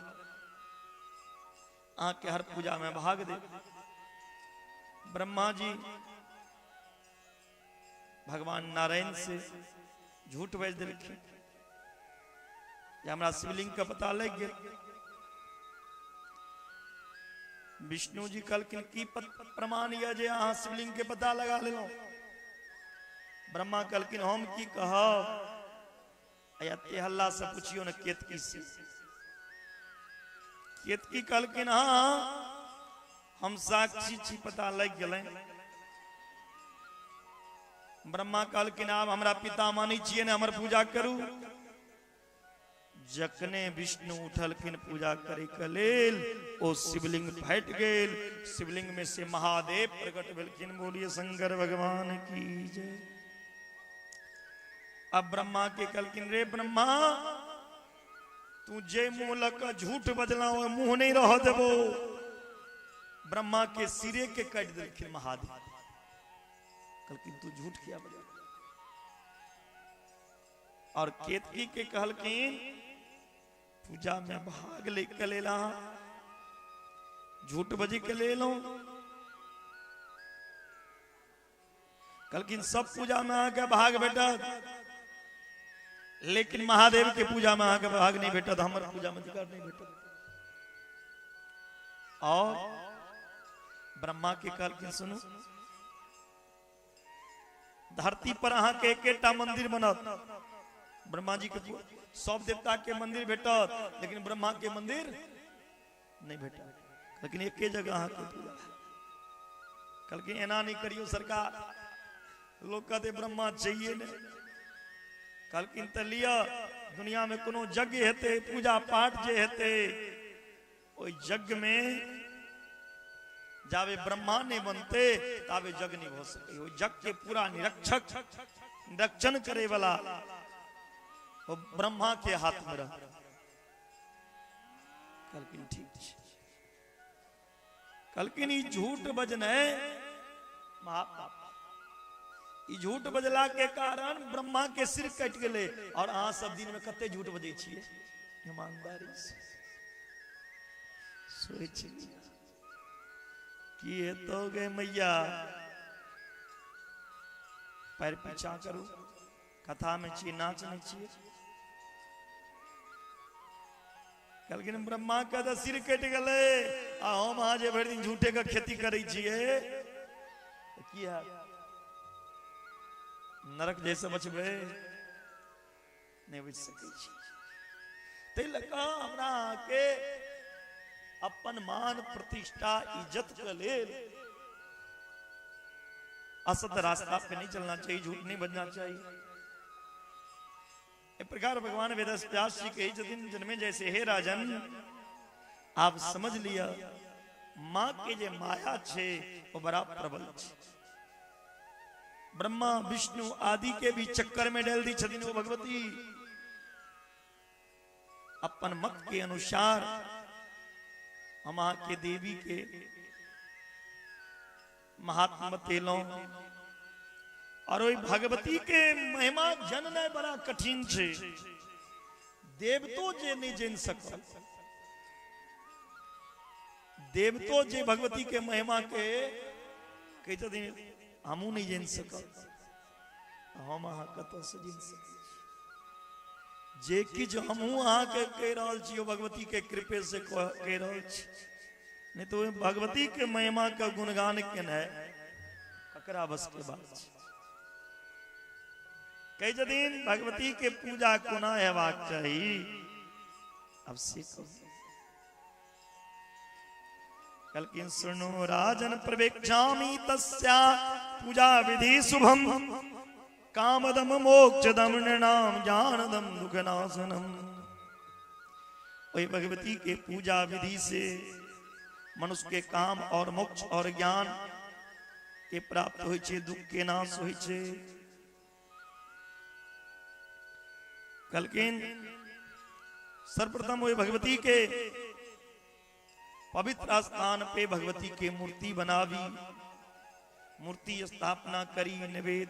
अहाँ के हर पूजा में भाग दे। ब्रह्मा जी भगवान नारायण से झूठ बाजि देलखिन जे हमरा शिवलिंग का पता लग गया। विष्णु जी कहलखिन की प्रमाण यह जे अहाँ शिवलिंग के पता लगा लेलहुं। ब्रह्मा कहलखिन हम की कहब, ते हल्ला से पूछियो न केतकी से। केतकी कहलखिन हाँ हम साक्षी छी, पता लग गए। ब्रह्मा कहलखिन आब हमरा पिता मानी छिए ने, हमर पूजा करू। जखने विष्णु उठलखिन पूजा करे के लेल ओ शिवलिंग फट गेल। शिवलिंग में से महादेव प्रकट भेलखिन। बोलिए शंकर भगवान की जय। अब ब्रह्मा के कहलखिन रे ब्रह्मा, तू जे मुंह लग झूठ बजला वो मुंह नहीं रह देबो। ब्रह्मा के सिरे के काट देलखिन महादेव। कहलखिन तू झूठ किया बजा। और केतकी के कहलखिन पूजा में भाग लेके लेला, झूठ बजी के ले लो। कहलखिन सब पूजा में आके भाग बेटा, लेकिन महादेव के पूजा में आके भाग नहीं बेटा, हमारे पूजा में अधिकार नहीं बेटा। और ब्रह्मा के कहलखिन सुनो, धरती पर अहाँ के एकेटा मंदिर बनत। ब्रह्मा जी के सब देवता के मंदिर भेटत, लेकिन ब्रह्मा के मंदिर नहीं भेटत। लेकिन एक जगह अहाँ के पूजा। कहलखिन एना नहीं करियो सरकार, लोग कहते ब्रह्मा चाहिए ने। कहलखिन त लिया, दुनिया में कोनो यज्ञ हेते, पूजा पाठ जे हेते, ओई यज्ञ में जावे ब्रह्मा नहीं बनते तावे यज्ञ नहीं हो सके। वो यज्ञ के पूरा निरक्षण करे वाला वो ब्रह्मा के हाथ में रह। कहलखिन ठीक है। कहलखिन ई झूठ बजने महापाप, ई झूठ बजला के कारण ब्रह्मा के सिर कट गए। और अहाँ सब दिन में कते झूठ बजे छिए ईमानदारी से सोच लिया कि ये तो गए मैया। पैर पीछा करू, कथा में छिए, नाच नहीं छिए। कहलखिन ब्रह्मा का तो सिर कट गए, हम आज भर दिन झूठे का खेती करे छिए, किया नरक जैसे बचबे नहीं बच सके। ते लगा हमरा के अपन मान प्रतिष्ठा इज्जत के लेल असत रास्ता पे नहीं चलना चाहिए, झूठ नहीं बजना चाहिए। इस प्रकार भगवान वेदव्यास व्यास जी के दिन जन्मे जैसे हे राजन, आप समझ लिया मां के जे माया छे वो बड़ा प्रबल छे। ब्रह्मा विष्णु आदि के भी चक्कर में डाल दी छथिन वो भगवती। अपन मत के अनुसार हम के देवी के महात्मा तेलो, और वही भगवती के महिमा जनना बड़ा कठिन छे। देवतो जे नहीं जान सकल, देवतो जे भगवती के महिमा के कहते दिन हमू नहीं जान सकल, हम अहाँ कत से जान सक। जे किछ हमू अहाँ के कह रहल छी भगवती के कृपे से कह रहल छी, नहीं तो भगवती के महिमा का गुणगान केना ककरा बस के बात। कई दिन भगवती के पूजा कोना हेबाक चाही, अब से कहलखिन सुनो राजन प्रवेक्षामि तस्या पूजा विधि शुभम, कामदम मोक्षदम नृणाम जानदम दुखनाशनम। वही भगवती के पूजा विधि से मनुष्य के काम और मोक्ष और ज्ञान के प्राप्त होय छे, दुख के नाश होय छे। कलकिन सर्वप्रथम वो भगवती के पवित्र स्थान पे भगवती के मूर्ति बनावी, मूर्ति स्थापना करी, निवेद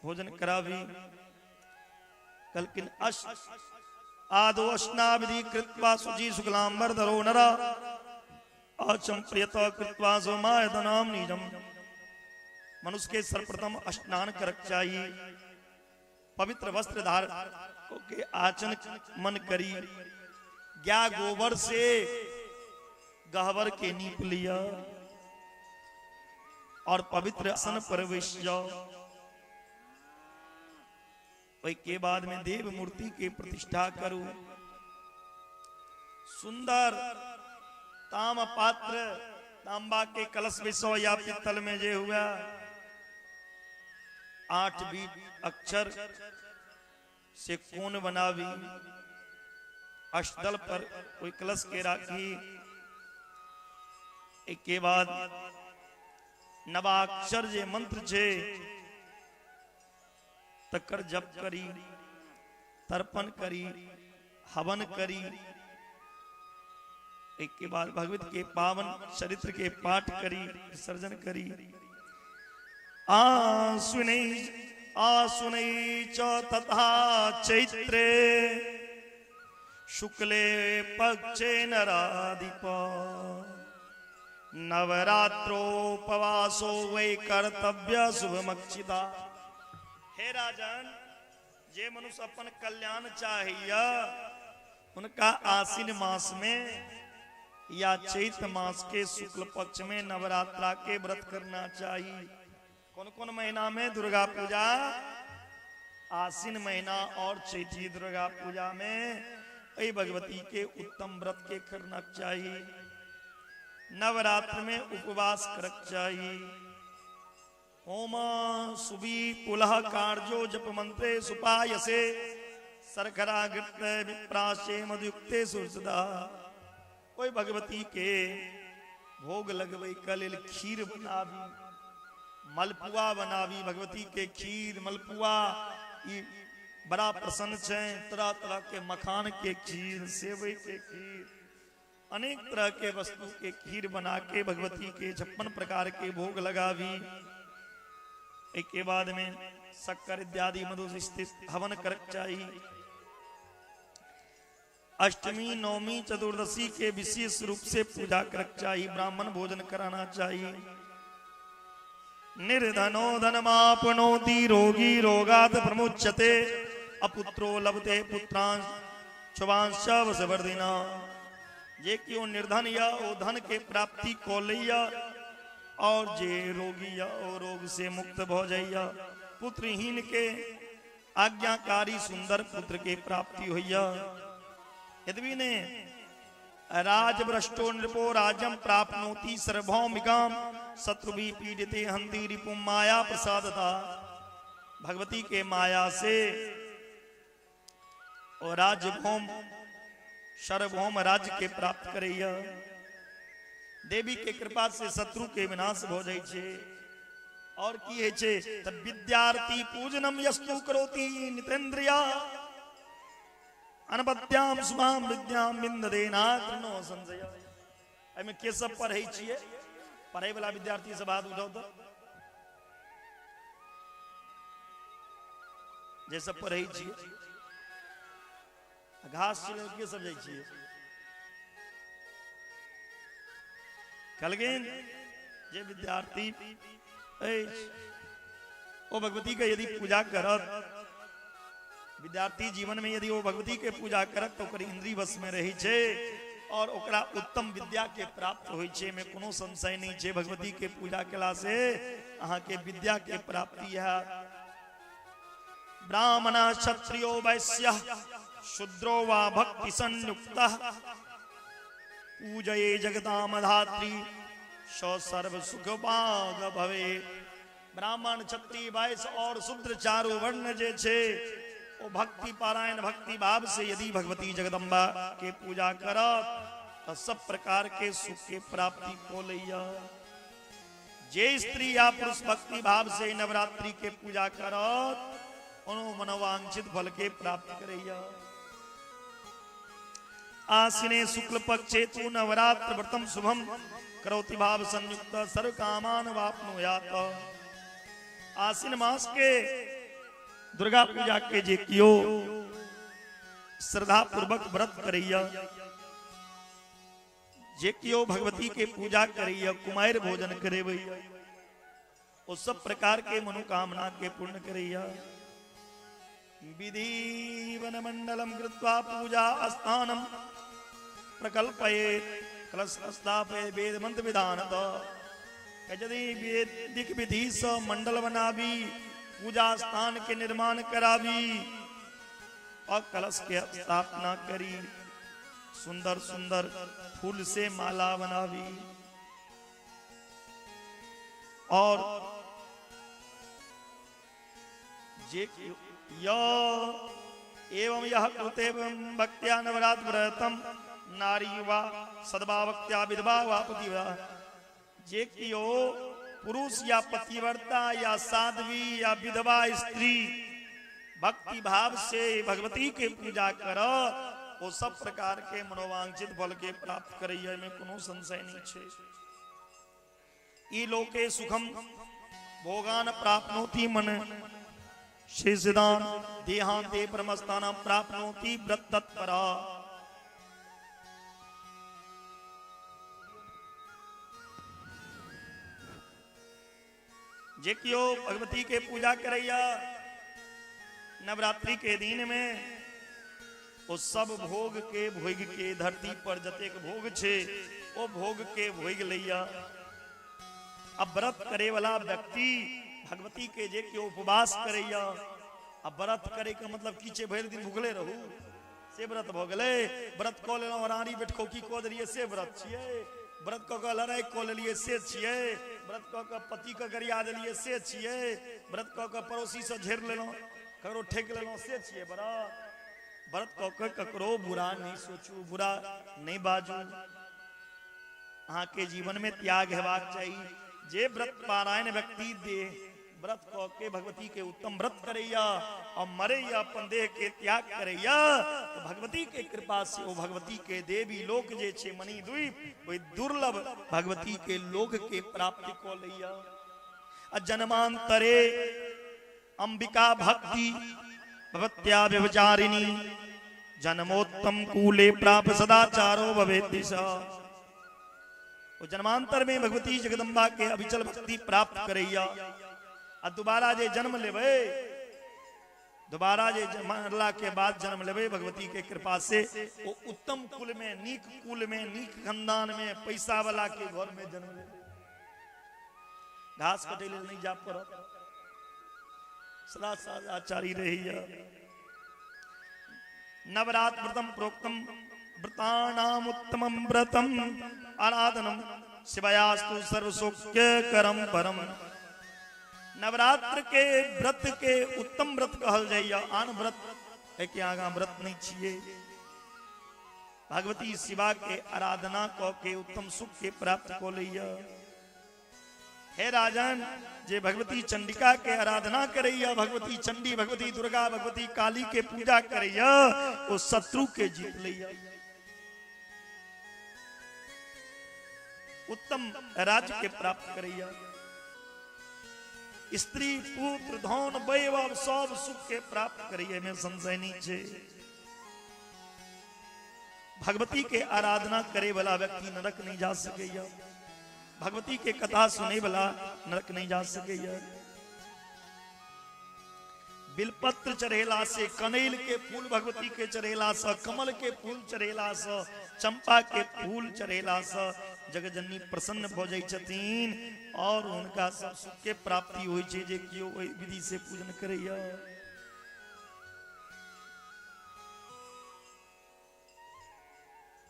भोजन करावी। कलकिन आदो स्नाविधि कृत्वा शुचि शुक्लांबरधरो नरा आचम प्रियत कृत्वा सोमायतनाम नीजम। मनुष्य के सर्वप्रथम स्नान कर चाहिए, पवित्र वस्त्र धार के आचन मन करी, ज्ञा गोबर से गहवर के नीप लिया और पवित्र आसन पर बैठ जाओ। वही के बाद में देव मूर्ति की प्रतिष्ठा करो। सुंदर ताम पात्र तांबा के कलश विषो या पित्तल में जे हुआ 8 बीट अक्षर से कोन बनावी, अष्टदल पर कोई कलश के राखी। एक के बाद नवाक्षर जे मंत्र छे तकर जप करी, तर्पण करी, हवन करी। एक के बाद भगवत के पावन चरित्र के पाठ करी, विसर्जन करी। आसुनै च तथा चैत्रे शुक्ले पक्षे नराधिपा नवरात्रोपवासो वै कर्तव्य शुभमक्षिता। हे राजन, जे मनुष्य अपन कल्याण चाहिए उनका आश्विन मास में या चैत्र मास के शुक्ल पक्ष में नवरात्रा के व्रत करना चाहिए। कौन कौन महीना में? दुर्गा पूजा, आश्विन महीना और चैत्री दुर्गा पूजा में ऐ भगवती के उत्तम व्रत के करना चाहिए। नवरात्र में उपवास कर चाहिए। ओम सुबी पुलह कार्यो जप मंत्रे सुपायसे सरखरा गृत विप्राशे मधुयुक्ते सुरसदा। कोई भगवती के भोग लगवे कलिल खीर बनावी, मलपुआ बनावी। भगवती के खीर मलपुआ ये बड़ा प्रसन्न छे। तरह तरह के मखान के खीर, सेवई के खीर, अनेक तरह के वस्तु के खीर बना के भगवती के 56 प्रकार के भोग लगावी। एक के बाद में शक्कर इत्यादि मधु स्थित हवन कर चाहिए। अष्टमी, नवमी, चतुर्दशी के विशेष रूप से पूजा कर चाहिए। ब्राह्मण भोजन कराना चाहिए। निर्धनो धनमापनोति रोगी रोगात् प्रमुच्यते अपुत्रो लभते पुत्रांश शुभांश वसवर्धिना। ये क्यों निर्धन या ओ धन के प्राप्ति को लैया और जे रोगी या ओ रोग से मुक्त हो जाइया। पुत्रहीन के आज्ञाकारी सुंदर पुत्र के प्राप्ति होइया। यद्वी ने राजभ्रष्टो नृपो राजम प्राप्नोति सर्वभौमिकाम शत्रुभी पीड़िते हंति रिपुम माया प्रसादता। भगवती के माया से और राजभौम सर्वभौम राज्य के प्राप्त करैया। देवी के कृपा से शत्रु के विनाश हो जाय छे। और की है छे तब विद्यार्थी पूजनम यस्तु करोति नितेन्द्रिया अनपत्याम सुमाम विद्याम बिंददेना कृनो संजय। एमे के सब पढ़ै छियै? पढ़ै वाला विद्यार्थी सब हाथ उठाओ तो। जे सब पढ़ै छियै घास छिलै के सब जाइ छियै? कलगिन जे विद्यार्थी ओ भगवती के यदि पूजा करत, विद्यार्थी जीवन में यदि वो भगवती के पूजा करत तो ओकर इंद्रिय वश में रही छे और ओकरा उत्तम विद्या के प्राप्त होई छे। में कोनो संशय नहीं छे। भगवती के पूजा केला से अहाँ के विद्या के प्राप्ति है। ब्राह्मण क्षत्रियो वैश्य शूद्रो वा भक्ति संयुक्तः पूजये जगदाम धात्री स सर्व सुख भाग भवे। ब्राह्मण, क्षत्रिय, वैश्य और शूद्र चारों वर्ण जे छे वो भक्ति पारायण भक्ति भाव से यदि भगवती जगदम्बा के पूजा करत तो सब प्रकार के सुख के प्राप्ति को लैया। जे स्त्री या पुरुष भक्ति भाव से नवरात्रि के पूजा करत मनोवांछित फल के प्राप्त करैया। आसिने शुक्ल पक्षे तु नवरात्र व्रतम शुभम करोति भाव संयुक्त सर्व कामान वाप्नुयात। आसिन मास के दुर्गा पूजा के जे कियो श्रद्धा पूर्वक व्रत करैया, जे कियो भगवती के पूजा करैया, कुमार भोजन करे भैया, उस सब प्रकार के मनोकामना के पूर्ण करैया। विधि वन मंडलम कृत्वा पूजा स्थानम प्रकल्पयेत् कलश स्थापयेत् वेद मंत्र विधानत। यदि वैदिक विधि से मंडल बनावी, पूजा स्थान के निर्माण करावी और कलश के स्थापना करी, सुंदर सुंदर फूल से माला बनावी और जे एवं यह कृते भक्त्या नवरात्र व्रतम नारी वा सदवा भक्त्या विधवा वा पतिवा। जे कियो पुरुष या पतिव्रता या साध्वी या विधवा स्त्री भक्ति भाव से भगवती के पूजा कर, वो सब प्रकार के मनोवांछित फल के प्राप्त करैया में कोनो संशय नहीं छे। ई लोके सुखम भोगान प्राप्नोति मन शेषदान देहांते परमस्थानं प्राप्नोति व्रत तत्परा। जे कियो भगवती के पूजा करैया नवरात्रि के दिन में, वो सब भोग के भोग के धरती पर जतेक भोग छे वो भोग के भोग लैया। अब व्रत करे वाला व्यक्ति भगवती के जे के उपवास करैया, अब व्रत करे का मतलब कीचे भर दिन भूखले रहू से व्रत भ गेलै। व्रत क लेलहुँ रानी बैठकोकी क देलियै से व्रत छियै, व्रत क के लड़ाई क लेलियै से छियै, व्रत क के पति के गरिया देलियै से छियै, व्रत क के पड़ोसी से झेर लेलहुँ, ककरो ठेक लेलहुँ से छियै व्रत। व्रत क के ककरो बुरा नहीं सोचू, बुरा नहीं बाजू। अहाँ के जीवन में त्याग हेबाक चाहिए। जे व्रत पारायण व्यक्ति दे व्रत क के भगवती के उत्तम व्रत करैया और मरैया, अपन देह के त्याग करैया, तो भगवती के कृपा से वो भगवती के देवी लोक जे छे मणि द्वीप, वही दुर्लभ भगवती के लोक के प्राप्ति को लैया। जन्मांतरे अंबिका भक्ति भगवत्या व्यभिचारिणी जन्मोत्तम कूले प्राप सदाचारो भवेत् दिशा। वो जन्मांतर में भगवती जगदम्बा के अविचल भक्ति प्राप्त करैया और दोबारा जे जन्म लेवे, दोबारा जे मरला के बाद जन्म लेवे भगवती के कृपा से, वो उत्तम कुल में, नीक खानदान में, पैसा वाला के घर में जन्म लेवे। घास कटे नहीं जा पर सदा सदाचारी रहिया। नवरात्र व्रतम प्रोक्तम व्रतानाम उत्तमम व्रतम आराधनम शिवायास्तु सर्वसौख्य करम परम। नवरात्र के व्रत के उत्तम व्रत कहल जाइया। आन व्रत के आगा व्रत नहीं छिए। भगवती शिवा के आराधना क के उत्तम सुख के प्राप्त को लैया। हे राजन, जे भगवती चंडिका के आराधना करैया, भगवती चंडी, भगवती दुर्गा, भगवती काली के पूजा करैया, वो शत्रु के जीत लैया। उत्तम राज्य के प्राप्त करैया। स्त्री पुत्र धन वैभव सब सुख के प्राप्त करिए में संशय नहीं छे। भगवती के आराधना करे वाला व्यक्ति नरक नहीं जा सकेया। भगवती के कथा सुने वाला नरक नहीं जा सकेया। बिलपत्र चढ़ेला से, कनैल के फूल भगवती के चढ़ेला से, कमल के फूल चढ़ेला से, चंपा के फूल चढ़ेला से जगजननी प्रसन्न भ जाई छथिन और उनका सब सुख के प्राप्ति होई छे जे कियो ओई विधि से पूजन करैया।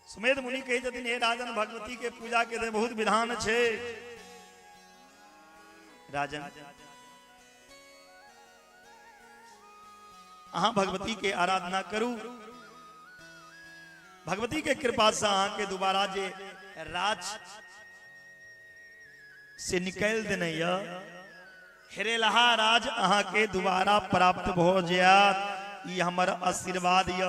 सुमेध मुनि कहे छथिन, हे राजन, भगवती के पूजा के बहुत विधान छे। राजन, अहाँ भगवती के आराधना करू, भगवती के कृपा से अहाँ के दोबारा जे राज से निकल देने हेरेलहा राज अहाँ के दोबारा प्राप्त हो जात। ये हमर आशीर्वाद य,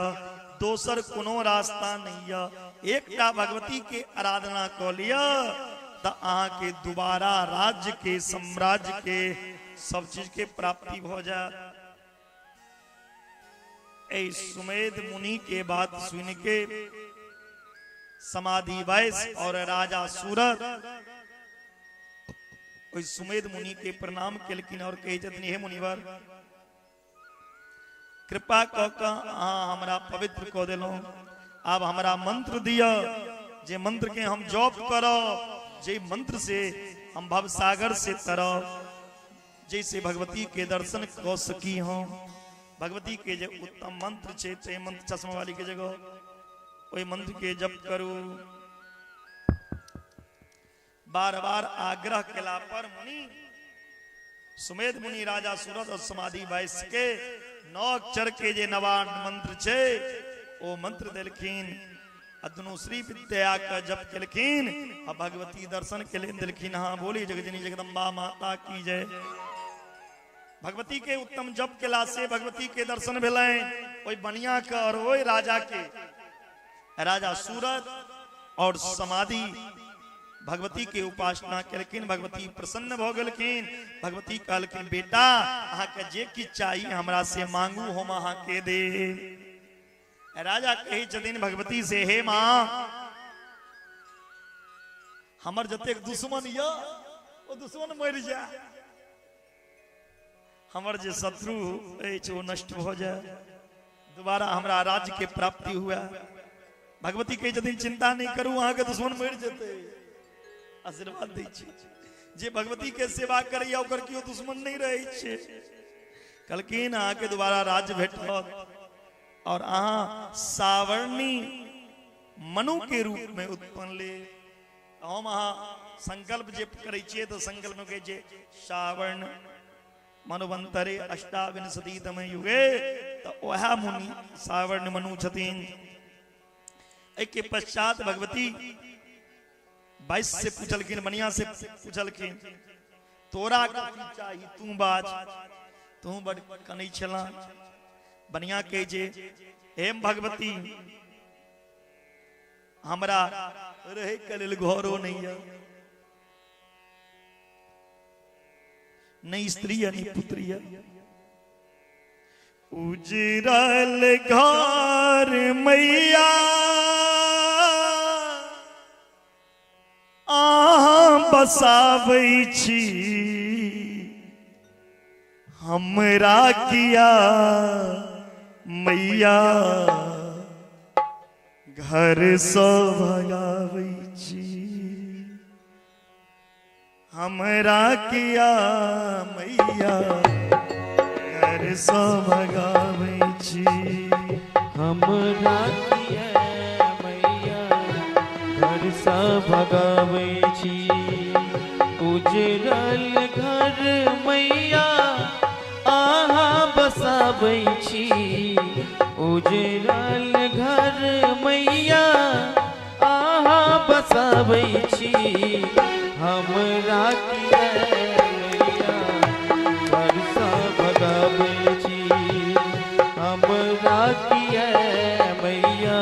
दोसर कोनो रास्ता नहीं य। एकटा भगवती के आराधना क लिया तो अहाँ के दोबारा राज्य के, साम्राज्य के, सब चीज के प्राप्ति हो जाए। ऐ सुमेध मुनि के बात सुन के समाधि वैश्य और राजा सूरत ओई सुमेध मुनि के प्रणाम केलकिन और कहे छथिन, हे मुनिवर कृपा क के अहाँ हमरा पवित्र क देलहुं। आब हमरा मंत्र दिया, जे मंत्र के हम जप करब, जे मंत्र से हम भव सागर से तरब, जैसे भगवती के दर्शन क सकी हम। भगवती के जो उत्तम मंत्र छे, ते मंत्र चश्मा वाली के जगह ओई मंत्र के जप करू। बार बार आग्रह केला पर मुनि सुमेध मुनि राजा सूरत और समाधि वैश्य के 9 अक्षर के जे नवान मंत्र छे ओ मंत्र देलखिन। अदनुश्री विद्या का जप केलखिन और भगवती दर्शन के लिए दिलखिन। हाँ बोली जगजनी जगदम्बा माता की जय। भगवती के उत्तम जप केला से भगवती के दर्शन भेलें। ओई बनिया के और ओई राजा के, राजा सूरत और समाधि भगवती के उपासना केलखिन। भगवती प्रसन्न भ गेलखिन। भगवती कहलखिन, बेटा अहाँ के जे किछ चाहिए हमरा से मांगू, हम अहाँ के दे। राजा कहे छथिन भगवती से, हे मां हमर जतेक दुश्मन य ओ दुश्मन मर जाए, हमर जे शत्रु अछि ओ नष्ट हो जाए, दोबारा हमरा राज्य के प्राप्ति हुआ। भगवती कहे छथिन, चिंता नहीं करू, अहाँ के दुश्मन मर जेतै। आशीर्वाद दै छी। जे भगवती के सेवा करैया ओकर कियो दुश्मन नहीं रहे छे। कहलखिन अहाँ के दोबारा राज्य भेटत और अहाँ सावर्णी मनु के रूप में उत्पन्न ले। हम अहाँ संकल्प जे करे छिए तो संकल्प के जे सावर्ण मनुवंतरे अष्टाविंशतितम युगे तो वह मुनि सावर्ण मनु छथिन। एक के पश्चात भगवती 22 से पूछलखिन, बनिया से पूछलखिन, तोरा की चाहिए तू बाज, तू बड़ कनै छला। बनिया के जे, हे भगवती हमरा रहे के लेल घरो नहीं है, नहीं स्त्री है नहीं पुत्री है। उजरल घर मैया अहाँ बसाबै छी, हमरा किया मैया घर सँ भगाबै छी, हमरा किया मैया घर सँ भगाबै छी, हमरा किया मैया घर सँ भगाबै छी। उजरल घर मैया अहाँ बसाबै छी, उजरल घर मैया अहाँ बसाबै छी, हमरा किया मैया घर सँ भगाबै छी, हमरा किया मैया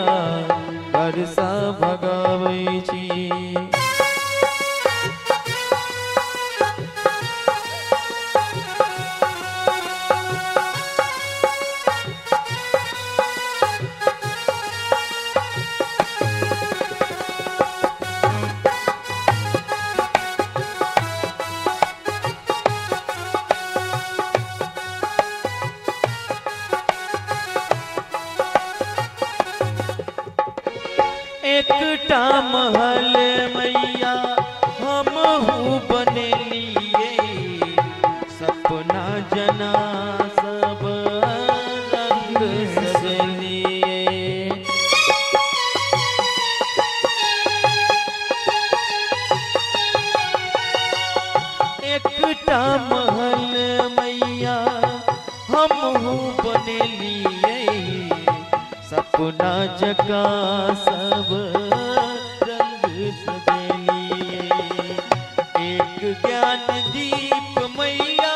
घर सँ भगाबै छी। एकटा महल मैया हमहू बनेलिए, सपना जना सब रंग सजलिए। एकटा महल मैया हमहू बनेलिए, सपना जगा सब रंग सजलिए। एक ज्ञान दीप मैया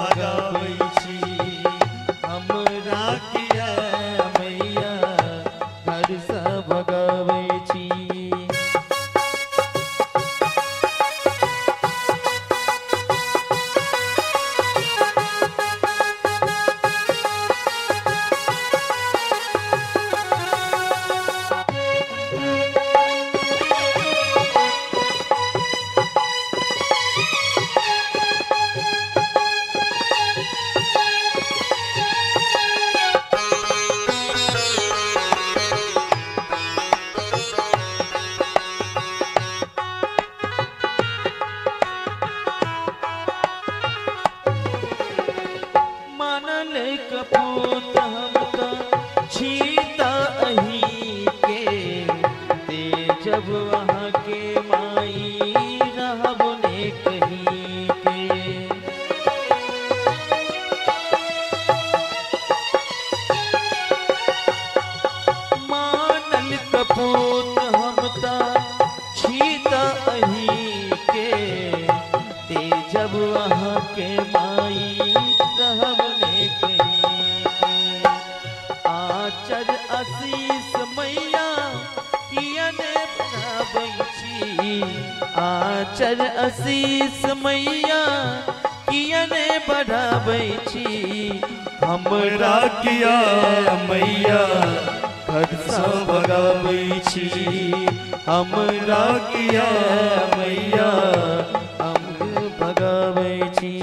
भगाबै छी हमरा किया मैया घर से भगाबै छी। मानल कपूत हम तो छीता अही के दे जब वहाँ के माई रहब ने कहीं के। मानल कपूत हम तो छीता अही के दे जब वहाँ के माई रहब ने कहीं के। आचर आशीष मैया कियने बनाबै छी आचर आशीष मैया कियने बढ़ाबै छी हमरा किया मैया घर से भगाबै छी हमरा किया मैया हम भगाबै छी।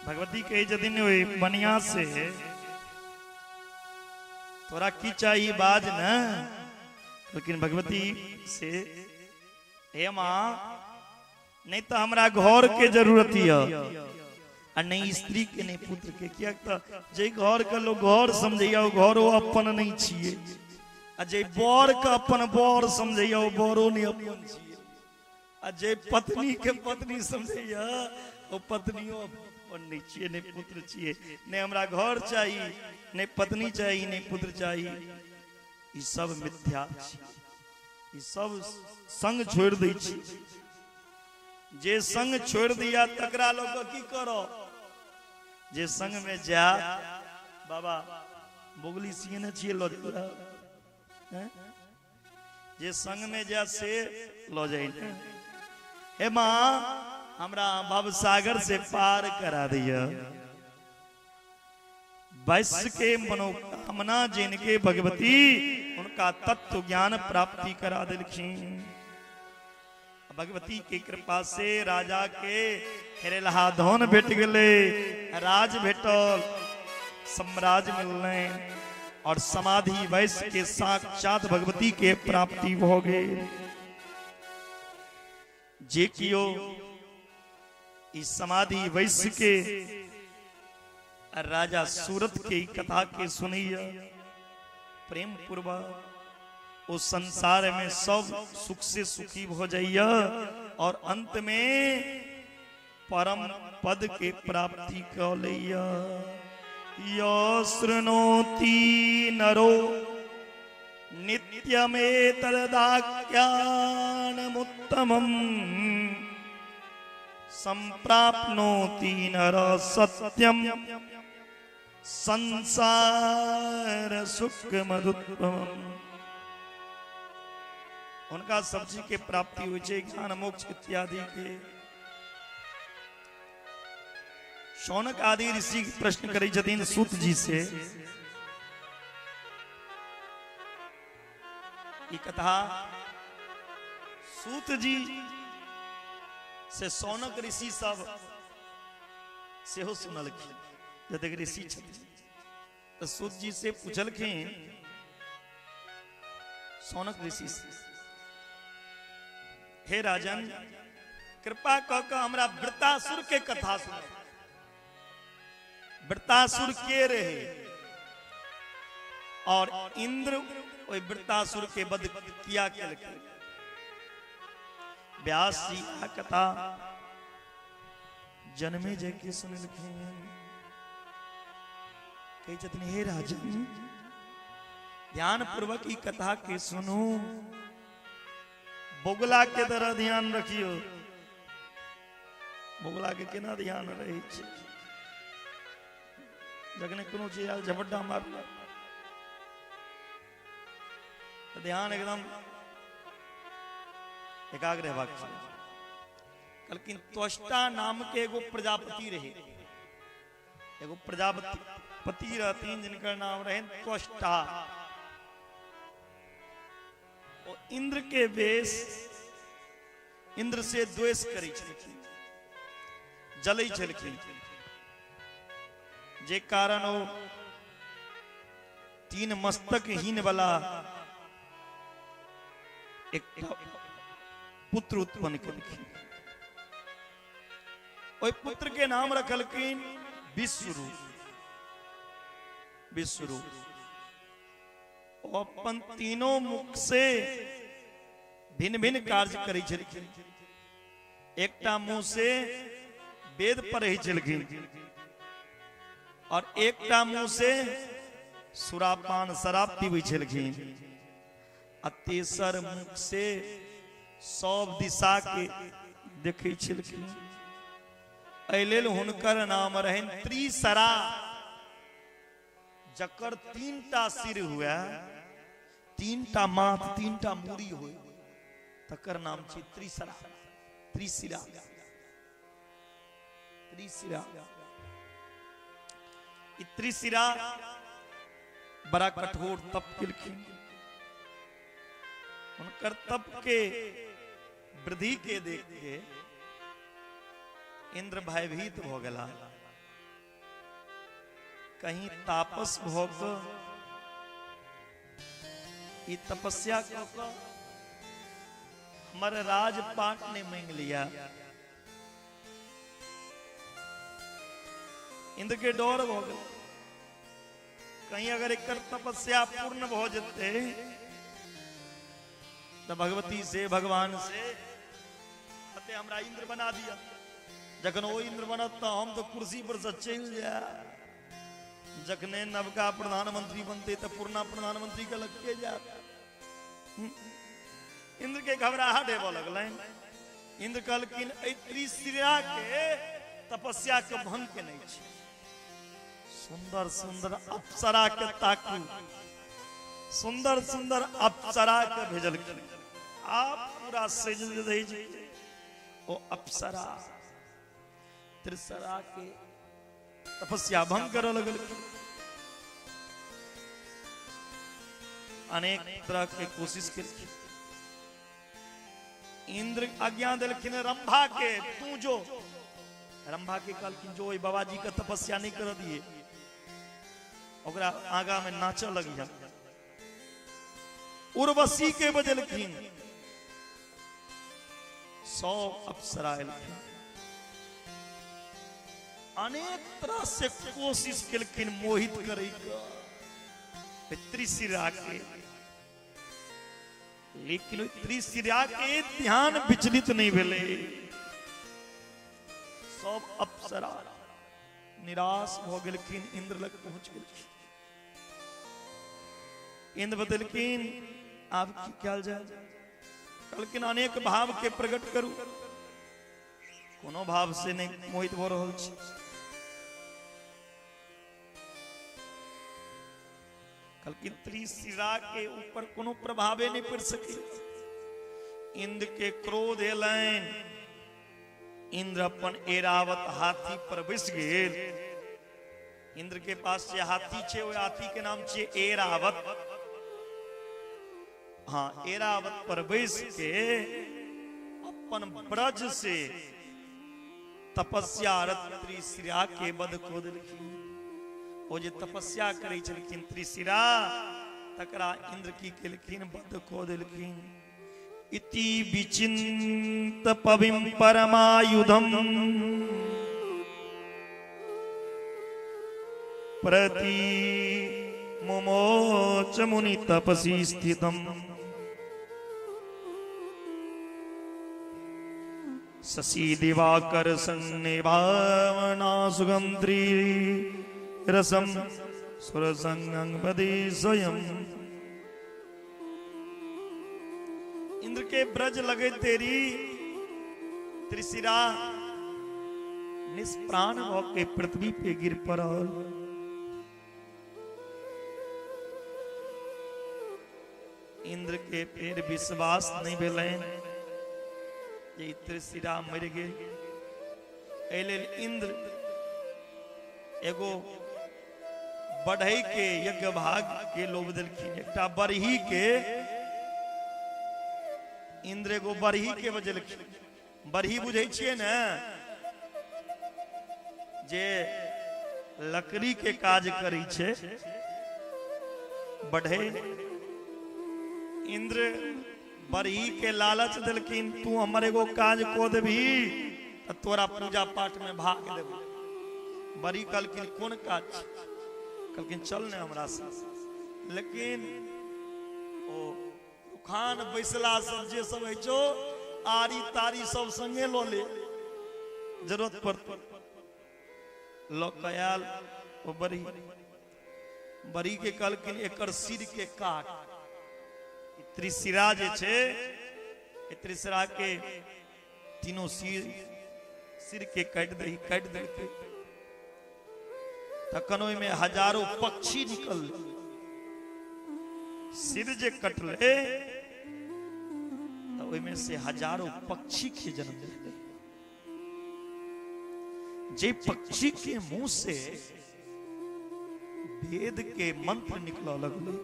भगवती कही जदिन बनिया से तोरा की चाहिए बाज न, लेकिन भगवती से हे माँ नहीं तो हमरा घर के जरूरत है और नहीं स्त्री के नहीं पुत्र के। क्या जे घर के लोग घर समझैया वो घरो अपन नहीं छिए आ जे बर के अपन बर समझैया वो बरो नहीं अपन छिए आ जे पत्नी के पत्नी समझैया वो पत्नियों अपन नहीं छिए नहीं पुत्र छिए। नहीं हमरा घर चाहिए नहीं पत्नी चाहिए नहीं पुत्र चाहिए, ये सब मिथ्या छिए, ये सब संग छोड़ दै छी। जे संग छोड़ दिया तकरा लोग की करो, जे संग में जा बाबा बोगली सिए न छिए लो जे संग में जा से लो जाए। हे माँ हमरा भव सागर से पार करा दिया, वैश्य के मनोकामना जिनके भगवती उनका तत्व ज्ञान प्राप्ति करा दिलखिन। भगवती की कृपा से राजा के हेरेलहा धन भेट गले, राज भेटल, साम्राज्य मिलने और समाधि वैश्य के साक्षात भगवती के प्राप्ति हो गए। जे कियो इस समाधि वैश्य के राजा सूरत के कथा के सुनिया प्रेम पूर्वक उस संसार में सब सुख से सुखी हो जाइया और अंत में परम पद के प्राप्ति कर लिया। यो शृणोति नरो नित्यमेतदाख्यानमुत्तमम् संप्राप्नोति नर सत्यम संसार सुख मधुत्तमम्। उनका सब्जी के प्राप्ति हो ज्ञान मोक्ष इत्यादि के। शौनक आदि ऋषि प्रश्न करे जतीन सूत जी से ये कथा सूत जी से शौनक ऋषि सब सेहो सुनलखिन जतेक ऋषि छथिन। तो सूत जी से पूछलखिन शौनक ऋषि से, हे राजन कृपा क के हमरा वृत्तासुर के कथा सुनाओ। वृत्तासुर के रहे और इंद्र ओई वृत्तासुर के वध किया केलकै। व्यास जी आ कथा जन्मे जय के सुनलखिन। कही जतन हे राजन ध्यान पूर्वक ई कथा के सुनो, बोगला के तरह ध्यान रखियो। बोगला के केना ध्यान रहे छै, जगने कोनो चीज आल झपट्टा मारला तो ध्यान एकदम एकाग्र हेबाक चाही। लेकिन त्वष्टा नाम के एगो प्रजापति रहे, एगो प्रजापति रहतीन जिनकर नाम रहे त्वष्टा। और इंद्र के वेश, इंद्र से द्वेष करै छलखिन, जलै छलखिन, जे कारण ओ तीन मस्तकहीन वाला एक पुत्र उत्पन्न केलखिन। ओई पुत्र के नाम रखलखिन विश्वरूप। विश्वरूप अपन तीनों मुख से भिन्न भिन्न कार्य करै छलखिन। एकटा मुंह से वेद पढ़ै छलखिन और एकटा मुंह से सुरापान शराब पीबै छलखिन। आ तेसर मुख से सब दिशा के देखै छलखिन। एहि लेल हुनकर नाम रहन त्रिसरा। जकर तीनटा सिर हुए, तीनटा माथ, तीनटा मूड़ी हो, तकर नाम छै त्रिसरा, त्रिशिरा, त्रिशिरा। त्रिशिरा बड़ा कठोर तप केलखिन। उनकर तप के वृद्धि के देख के इंद्र भयभीत भ गेला। कहीं तापस भ क ई तपस्या क क हमर राजपाट ने मांग लिया। इंद्र के डर भ गेल, कहीं अगर एक तपस्या पूर्ण हो जते तो भगवती से भगवान से अते हमरा इंद्र बना दिया। जखन वो इंद्र बनत तो हम तो कुर्सी पर से चल जाए। जखने नवका प्रधानमंत्री बनते तो पुरना प्रधानमंत्री के लग के जाता। इंद्र के घबराहट हेबे लगलन। इंद्र कहलखिन ए त्रिशिरा के तपस्या के भंग के नहीं छै। सुंदर सुंदर अप्सरा के ताकू, सुंदर सुंदर अप्सरा के भेजलखिन। आप पूरा सज दे ओ अप्सरा त्रिसरा के तपस्या भंग करे लगलखिन। अनेक तरह के कोशिश केलखिन। इंद्र आज्ञा दिलखिन रंभा के, तू जो। रंभा के कहलखिन जो बाबा जी का तपस्या नहीं कर दिए, ओकरा आगा में नाच लगी जा। उर्वशी के बजलखिन। 100 अप्सरा एलखिन। अनेक तरह से कोशिश केलखिन मोहित करे के त्रिशिरा के, लेकिन त्रिशिरा के ध्यान विचलित नहीं भेले। सब अप्सरा निराश हो गेलखिन, इंद्र लग पहुंच गेलखिन। इंद्र बदलखिन आप की क्या जाए। कहलखिन अनेक भाव के प्रकट करू, कोनो भाव से नहीं मोहित भ रहल छी। कहलखिन त्रिशिरा के ऊपर कोनो प्रभावे नहीं पड़ सके। इंद्र के क्रोध एलैन। इंद्र अपन एरावत हाथी पर बैस गेल। इंद्र के पास जे हाथी छे वो हाथी के नाम छे एरावत। हाँ, एरावत पर बैस के अपन ब्रज से तपस्यारत त्रिशिरा के वध को देलखिन। ओ जे तपस्या करै छलखिन त्रिशिरा, तकरा इंद्र की केलखिन वध को देलखिन। इति विचिंत पविम परमायुधम प्रति मुमोच मुनि तपसी स्थितम। शशि दिवाकर सन्निभावना सुगंध्री रसम सुरसंगं बदे स्वयं। इंद्र के ब्रज लगे तेरी त्रिशिरा निष्प्राण होके पृथ्वी पे गिर पड़ा। इंद्र के फिर विश्वास नहीं भेलन जे त्रिशिरा मर गेल। एले इंद्र एगो बढ़ई के यज्ञ भाग के लोभ देलखिन। एकटा बरही के इंद्र एगो बरही के बजेलखिन। बरही बुझे छिए ने, जे लकड़ी के काज करी छे बढ़े। इंद्र बरही के लालच देलखिन, तू हमर एगो काज को देबी तो तोरा पूजा पाठ में भाग देबी। बरही कहलखिन कोन काज? कहलखिन चल ने हमरा साथ। लेकिन ओ खान बैसला सब जे सब है जो आरी तारी सब संगे लो ले, जरूरत पर लो कयाल। ओ बरही के कहलखिन एकर सिर के काट। त्रिशिरा जे छे, त्रिशिरा के तीनों सिर के काट दे। तखन ओय में हजारों पक्षी निकल। सिर जे कटले तो ओय में से हजारों पक्षी के जन्म दिले। जे पक्षी के मुंह से वेद के मंत्र निकला लगले।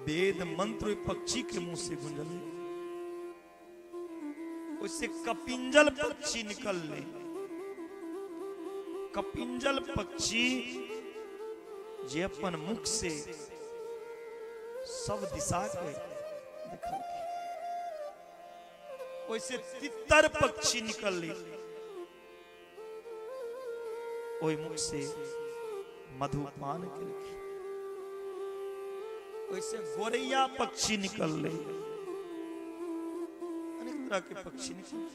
वेद मंत्र पक्षी के मुंह से गुंजले। उससे कपिंजल पक्षी निकलले। कपिंजल पक्षी जे अपन मुख से सब दिशा के दिखा। वैसे तितर पक्षी निकलले। ओई मुख से मधुपान के। वैसे गोरैया पक्षी निकलले। अनेक तरह के पक्षी निकले।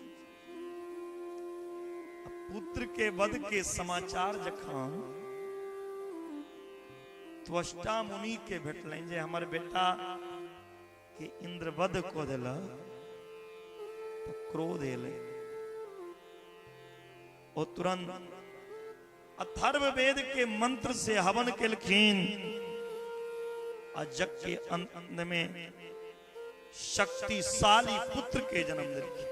पुत्र के वध के समाचार जखन त्वष्टा मुनि के भेटलनि जे हमर बेटा के इंद्र वध को देला, तो क्रोध एले। ओ तुरंत अथर्व वेद के मंत्र से हवन केलखिन। जग के अंत में शक्तिशाली पुत्र के जन्म दिलखिन।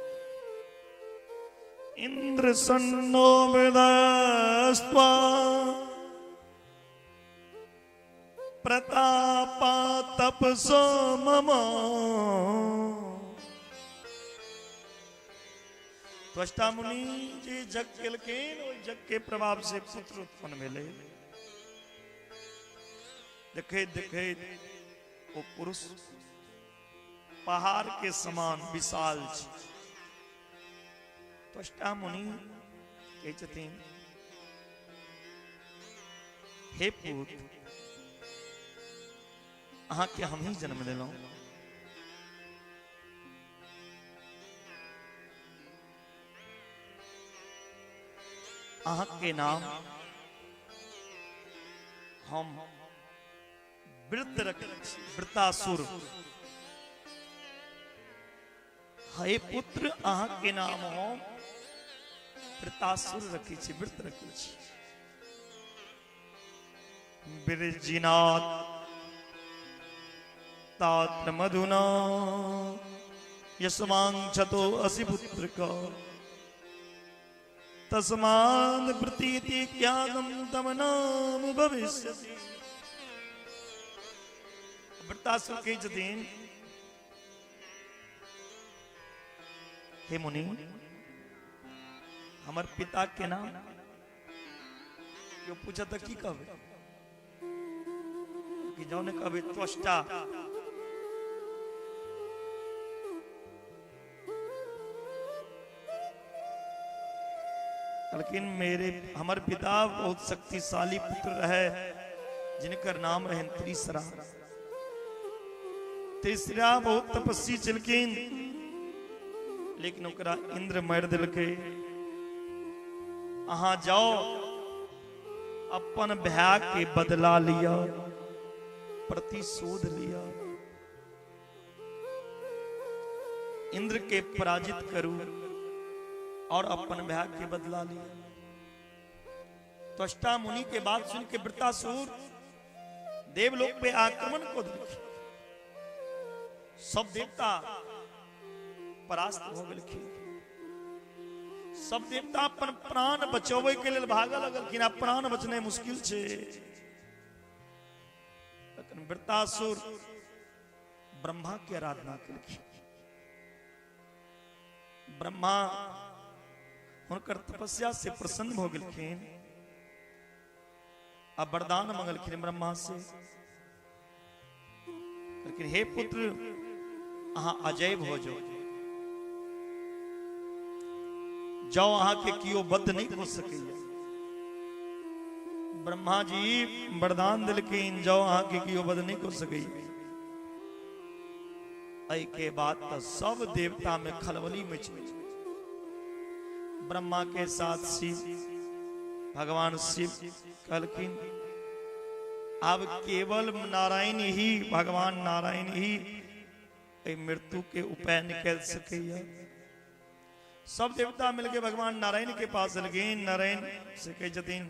इंद्र सन्नो विदस्त्वा प्रतापा तपसो मम। त्वष्टा मुनि जे जग केलखिन, ओइ जग के प्रभाव से पुत्र उत्पन्न भेले। देखे देखे वो पुरुष पहाड़ के समान विशाल छे। त्वष्टा मुनि कहै छथिन, हे पुत्र, अहाँ के हम ही जन्म देलौं। अहाँ के नाम हम वृत्त रखे, वृत्तासुर। हे पुत्र, अहाँ के नाम हम वृत्तासुर रखे छी, वृत्त रखे छी। विरजिनाथ तात्र मधुना यस्वांक्षतो असि पुत्रका तस्माद् प्रतीति ज्ञानं तव नाम भविष्यति। वृत्तासुर के जतीन हे मुनि हमार पिता के नाम जो पूछा था की कहे कि जो ने कहे त्वष्टा। लेकिन हमार पिता बहुत शक्तिशाली पुत्र रहे जिनकर नाम रहे त्रिसरा। तीसरा बहुत तपस्वी चलकिन लेकिन ओकरा इंद्र मार दिल के। अहाँ जाओ अपन भाई के बदला लिया प्रतिशोध लिया इंद्र के पराजित करूं और अपन भाई के बदला लिया। त्वष्टा मुनि के बात सुन के वृत्तासुर देवलोक पे आक्रमण को देखी। सब देवता परास्त हो गए। सब देवता अपन प्राण बचावे के लिए भागा लगल। प्राण बचने मुश्किल छे। लेकिन वृत्तासुर ब्रह्मा की आराधना केलखिन। ब्रह्मा उनकर तपस्या से प्रसन्न हो गए। अब वरदान मंगलखिन ब्रह्मा से। लेकिन हे पुत्र अहाँ अजैब हो जाओ अहाँ के कियो बद्ध नहीं हो सके। ब्रह्मा जी वरदान दिलखिन जाओ अहाँ के कियो बद्ध नहीं हो सके। आई के बाद तो सब देवता में खलबली मच गई। ब्रह्मा के साथ शिव भगवान शिव कहलखिन अब केवल नारायण ही भगवान नारायण ही मृत्यु के उपाय निकल सके। सब देवता मिलके भगवान नारायण के पास लगे। नारायण से कह जतीन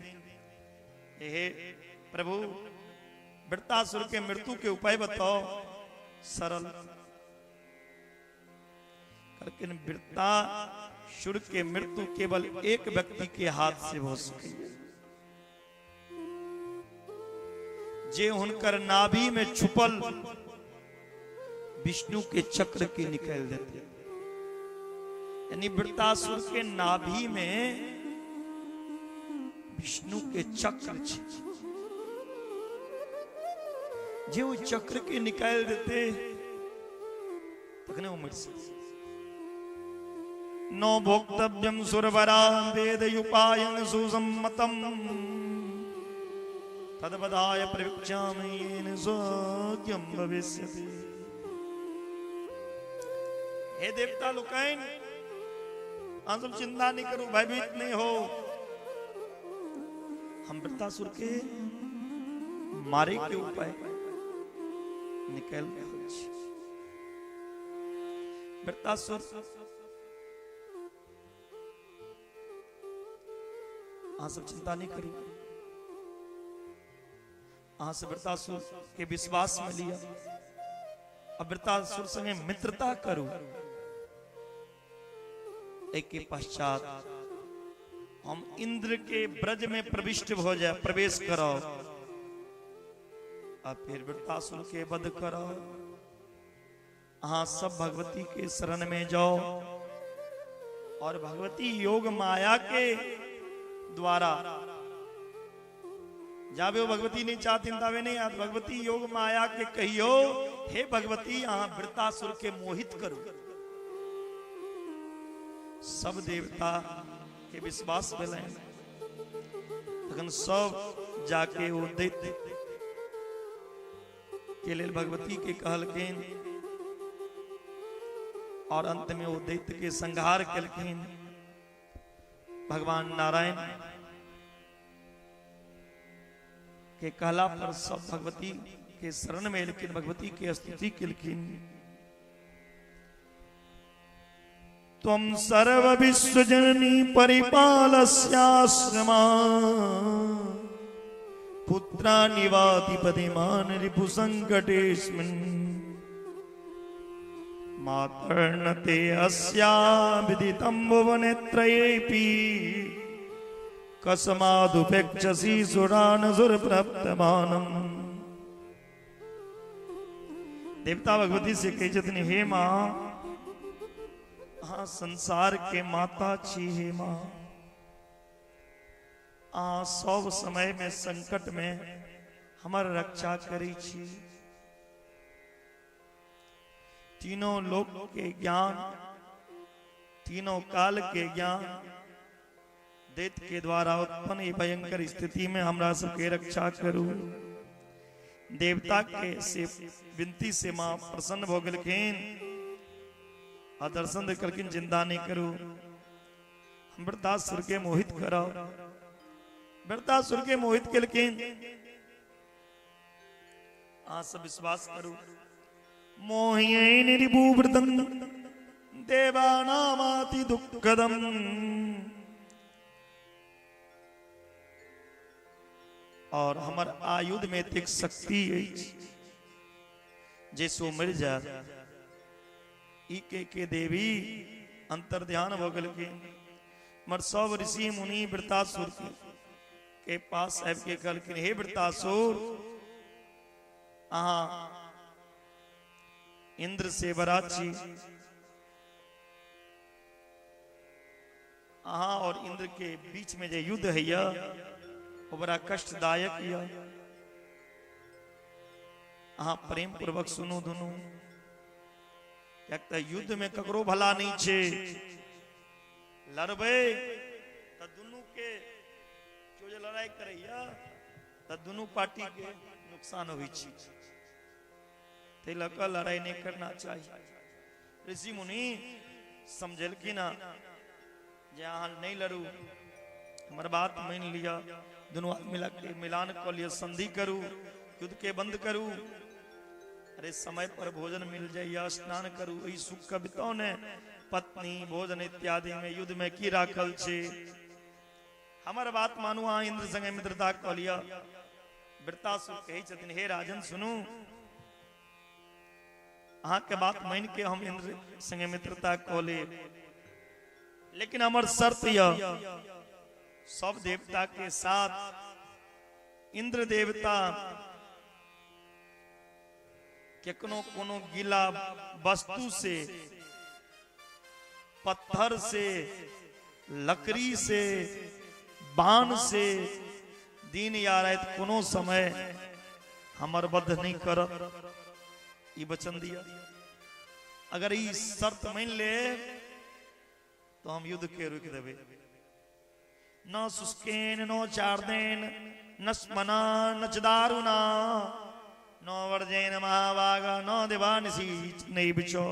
हे प्रभु वृत्तासुर के मृत्यु के उपाय बताओ सरल। लेकिन वृत्तासुर के मृत्यु केवल एक व्यक्ति के हाथ से हो सके जे हुनकर नाभि में छुपल विष्णु के चक्र के निकाल देते। यानी वृत्तासुर के नाभि में विष्णु के चक्र जे वो चक्र के निकाल देते तखने उमर से नो भोक्तव्यम सुरवरा वेद युपायन सुसम्मतम तदवदाय प्रविक्षामि येन स्वज्ञं भविष्यति। हे देवता लोकैन आप सब चिंता नहीं करो भयभीत नहीं हो। हम वृत्तासुर के मारे के उपाय निकल वृत्तासुर आप सब चिंता नहीं करी। आप से वृत्तासुर के विश्वास में लिया। अब वृत्तासुर संगे मित्रता करूं। एक के पश्चात हम इंद्र के ब्रज में प्रविष्ट हो जाए प्रवेश करो। अब फिर वृत्तासुर के वध करो। हाँ सब भगवती के शरण में जाओ और भगवती योग माया के द्वारा जावे वो भगवती नहीं चाहती तावे नहीं आज भगवती योग माया के कहियो हे भगवती यहाँ वृत्तासुर के मोहित करो। सब देवता के विश्वास मिले लेकिन सब जाके वो दैत्य के लिए भगवती के कहलखिन और अंत में वो दैत्य के संहार कलखिन। भगवान नारायण के कहला पर सब भगवती के शरण में लेकिन भगवती के स्तुति कलखिन। त्वं सर्व विश्व जननी परिपालस्याश्रमा पुत्रा निवाति पदिमान रिपु संकटेस्मिन् मातर्नते अस्या विदितं भुवनेत्रयेऽपि कस्मादुपेक्षसि सुरानसुरप्रप्तमानम्। देवता भगवती से कही जतनी, हे मां, हाँ संसार के माता छी हे मां, सब समय में संकट में हमार रक्षा करी छी। तीनों लोक के ज्ञान, तीनों काल के ज्ञान दैत के द्वारा उत्पन्न ये भयंकर स्थिति में हमरा सबके रक्षा करू। देवता के से विनती से मां प्रसन्न हो गलखिन और दर्शन दे करकिन जिंदा नहीं करू। हम वृतासुर के मोहित कराओ। वृतासुर के मोहित कलखिन, सब विश्वास करू। मोहियेन रिपुवृतं देवानामाति दुःखदम्। और हमर आयुध में तिक शक्ति जैसो मर जा के देवी अंतर ध्यान हो गल के मर सब ऋषि मुनि वृतासुर के पास आब के कहलखिन, हे वृतासुर, अहाँ इंद्र से बराची, अहाँ और इंद्र के बीच में जो युद्ध है वो बड़ा कष्टदायक है। अहाँ प्रेम पूर्वक सुनो दुनू। युद्ध में ककरो भला नहीं छे, लड़बे तो दुनू के क्यों जे लड़ाई करैया तो दुनू पार्टी के नुकसान होई छी, ते लका लड़ाई नहीं करना चाहिए। ऋषि मुनि समझल की ना, जहां नहीं लड़ू, हमार बात मान लिया, दोनों मिला के मिलान कर लिया, संधि करू, युद्ध के बंद करू। अरे समय पर भोजन मिल जाइए, स्नान करू, यही सुख का बिताओ ने। पत्नी भोजन इत्यादि में युद्ध में की राखल छे। हमार बात मानू, आ इंद्र संगे मित्रता कर लिया। वृतासुर कही छथिन, हे राजन सुनू, अहाँ के बात मान के हम इंद्र संगे मित्रता कर ले, लेकिन हमार शर्त यह, सब देवता के साथ इंद्र देवता के कोनो गीला वस्तु से, पत्थर से, लकड़ी से, बाण से दिन या रात कोनो समय हमर वध नहीं करत, ये वचन दिया। अगर ये शर्त मान ले तो हम युद्ध के रोक देवे। न शुष्केन नो चार्देन न स्मना न दारुणा न वर्जेन महाभागा न देवानिसी नहीं बिचो।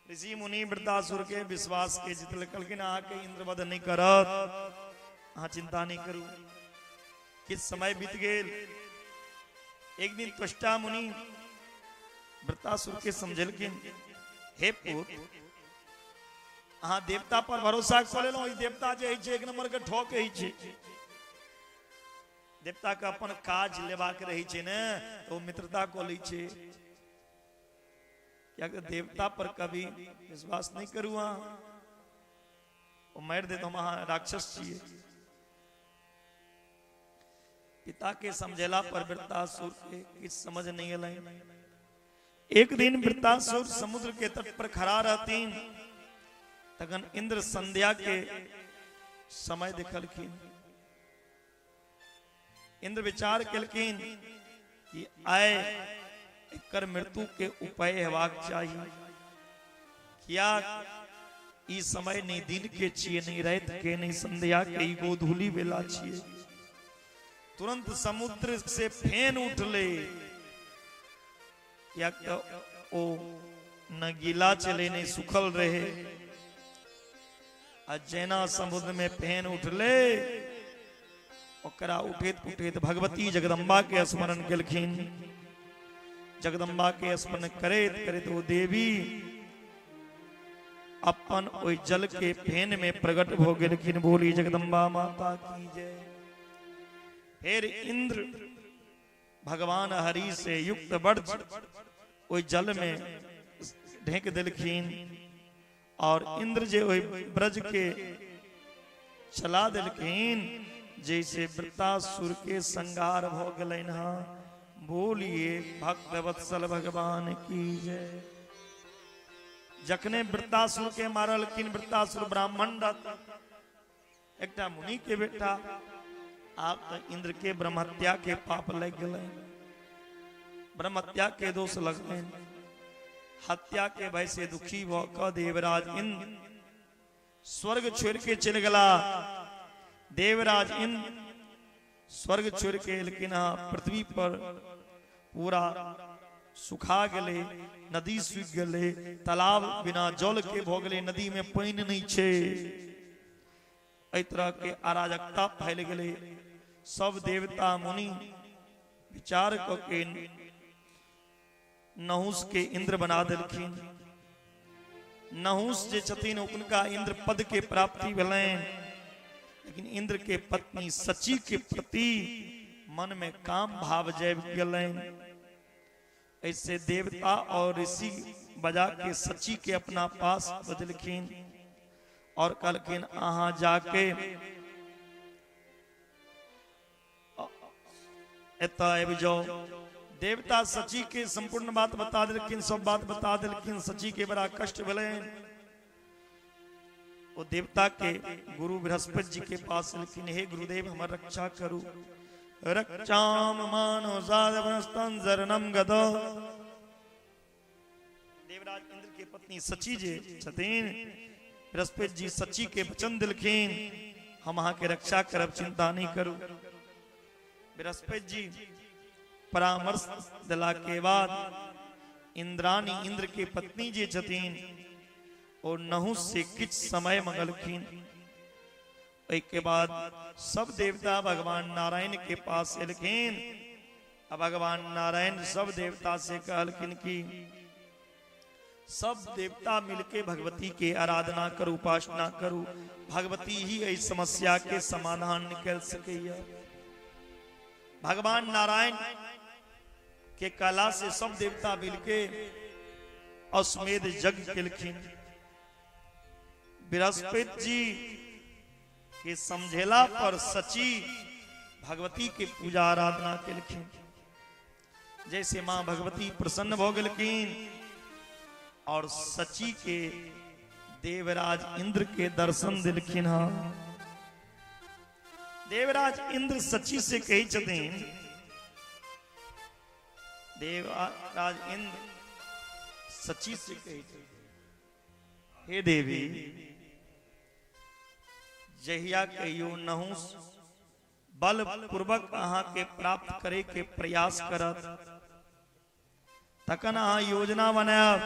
ऋषि मुनि वृतासुर के विश्वास के जितल कलकिन, आके इंद्रवध नहीं करत, हाँ चिंता नहीं करू। किस समय बीत गेल। एक दिन त्वष्टा मुनि वृतासुर के समझल के, हे पुत्र, हाँ देवता पर भरोसा कर लो। देवता जे एक नंबर के ठोक है, देवता का अपन काज लेवा के रही छे ने, तो मित्रता को ली छे। क्या देवता पर कभी विश्वास नहीं करू, वो मार दे तो हम राक्षस छिए। पिता के समझेला पर वृतासुर के किस समझ नहीं अल। एक दिन वृतासुर समुद्र के तट पर खड़ा रहती, तगन इंद्र संध्या के समय देखलखिन। इंद्र विचार कलखिन कि आए एकर मृत्यु के उपाय हेबाक चाहिए। क्या ई समय नहीं दिन के छिए, नहीं रात के, नहीं संध्या के, ई गोधूली बेला छिए। तुरंत समुद्र से फेन उठले, या तो ओ न गीला चले नहीं सुखल रहे। जैना समुद्र में फेन उठले, ओकरा उठेत उठेत भगवती जगदम्बा के स्मरण कलखिन। जगदम्बा के स्मरण करेत करेत वो देवी अपन ओई जल के फेन में प्रकट हो गेलखिन। बोली जगदम्बा माता की जय। फिर इंद्र भगवान हरि से युक्त वज्र ओई जल में ढेक दिलखिन और इंद्र जे ओहि ब्रज के चला दिलखिन जैसे वृत्तासुर के संगार हो गलन हा। बोलिए भक्त वत्सल भगवान की जय। जखने वृत्तासुर के मारलखिन, वृत्तासुर ब्राह्मण एक मुनि के बेटा, आप तो इंद्र के ब्रह्महत्या के पाप लग गए, ब्रह्महत्या के दोष लग गए। हत्या के भय से दुखी भ क देवराज इंद्र स्वर्ग छोड़ के चल गला। देवराज इंद्र स्वर्ग छोड़ के लेकिन पृथ्वी पर पूरा सुखा गले, नदी सूख गले, तालाब बिना जल के भ गले, नदी में पानी नहीं छे। एहि तरह के अराजकता फैल गले। सब देवता मुनि विचार के नहुस के इंद्र बना दिलखिन। नहुस जे छथिन उनका इंद्र पद के प्राप्ति भेलैन, लेकिन इंद्र के पत्नी सची के प्रति मन में काम भाव जैव गेलैन। ऐसे देवता और ऋषि बजा के सची के अपना पास बदलखिन और कहलखिन अहाँ जाके एता आबि जाओ। देवता सची के संपूर्ण बात बता दिलखिन, सब बात बता दिलखिन। सची के बड़ा कष्ट भेलैन। वो देवता के गुरु बृहस्पति जी के पास लेकिन हे गुरुदेव हमर रक्षा करू। रक्षाम मानो जादवनस्तन जरनम गद। देवराज इंद्र के पत्नी सची जे छथिन, बृहस्पति जी सची के वचन दिलखिन हम अहाँ के रक्षा करब, चिंता नहीं करू। बृहस्पति जी परामर्श दिला के बाद इंद्रानी इंद्र के पत्नी जे छथिन और नहुस से किछ समय मंगलखिन। के बाद सब देवता भगवान नारायण के पास एलखिन। अब भगवान नारायण सब देवता से कहलखिन कि सब देवता मिलके भगवती के आराधना करू, उपासना करू। भगवती ही इस समस्या के समाधान निकल सके। भगवान नारायण के कला से सब देवता मिलके अश्वमेध यज्ञ केलखिन। बृहस्पति जी के समझेला पर सची भगवती के पूजा आराधना केलखिन। जैसे मां भगवती प्रसन्न हो गेलखिन और सची के देवराज इंद्र के दर्शन दिलखिन। देवराज इंद्र सची से कही छथिन, देवराज इंद्र सची से कही छथिन, हे देवी जहिया कहियो नहुस बल पूर्वक अहाँ के प्राप्त करे के प्रयास करत, तखन अहाँ योजना बनायब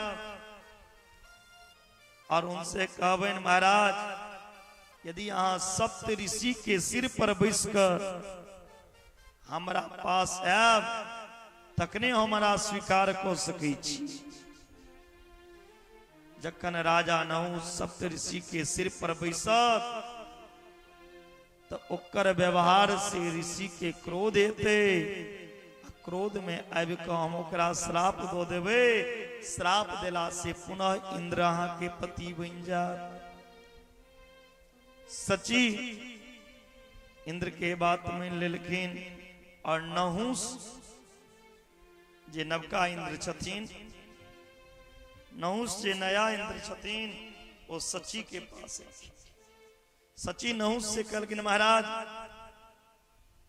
और उनसे कहबन महाराज यदि अहाँ सप्त ऋषि के सिर पर बैस कर हमरा पास आयब तखने हमारा स्वीकार कर सकै छी। जखन राजा नहुस सप्त ऋषि के सिर पर बैसत तो ओकर व्यवहार से ऋषि के क्रोध हेते। क्रोध में आबि के हम ओकरा श्राप दो देवे। श्राप देला से पुनः इंद्र अहाँ के पति बन जात। सची इंद्र के बात में लेलखिन और नहुस जे नवका इंद्र छथिन, नहुस जे नया इंद्र छथिन वो सची के पास है। सची नहुस से कहलखिन महाराज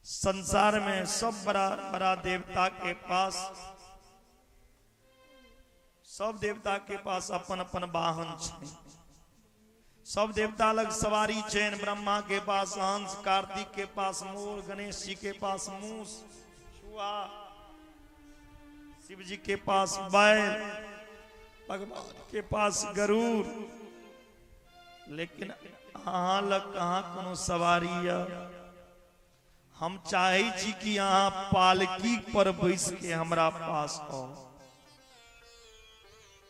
संसार में सब बड़ा बड़ा देवता के पास, सब देवता के पास अपन अपन वाहन छे। सब देवता अलग सवारी चैन। ब्रह्मा के पास हंस, कार्तिक के पास मोर, गणेश जी के पास मूस, चूहा, शिव जी के पास बैल, भगवान के पास गरुड़। लेकिन अहाँ लग कहाँ कोनो सवारी है। हम चाहे छी कि अहाँ पालकी पर बैस के हमरा पास आओ।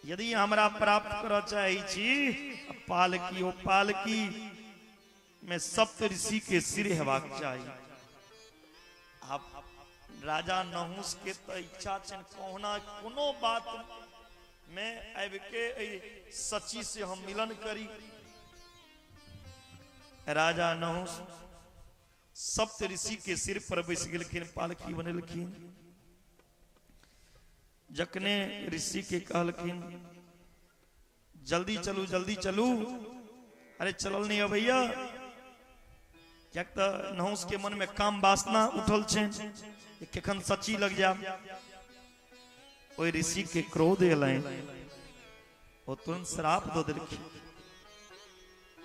यदि हमरा प्राप्त कर चाहे छी पालकी, ओ पालकी में सप्त ऋषि के सिर हेबाक चाहिए। आप राजा नहुस के तो इच्छा छन कहुना कोनो बात मैं अब के सची से हम मिलन करी। राजा नहुस सप्त ऋषि के सिर पर बैस गेलखिन, पालकी बनेलखिन। जखने ऋषि के कहलखिन जल्दी चलू जल्दी चलू, अरे चलल नहीं है भैया, क्या तो नहुस के मन में काम वासना उठल छे, केखन सची लग जा। ओई ऋषि के क्रोध एलैन, वो तुरंत श्राप दो देलखिन,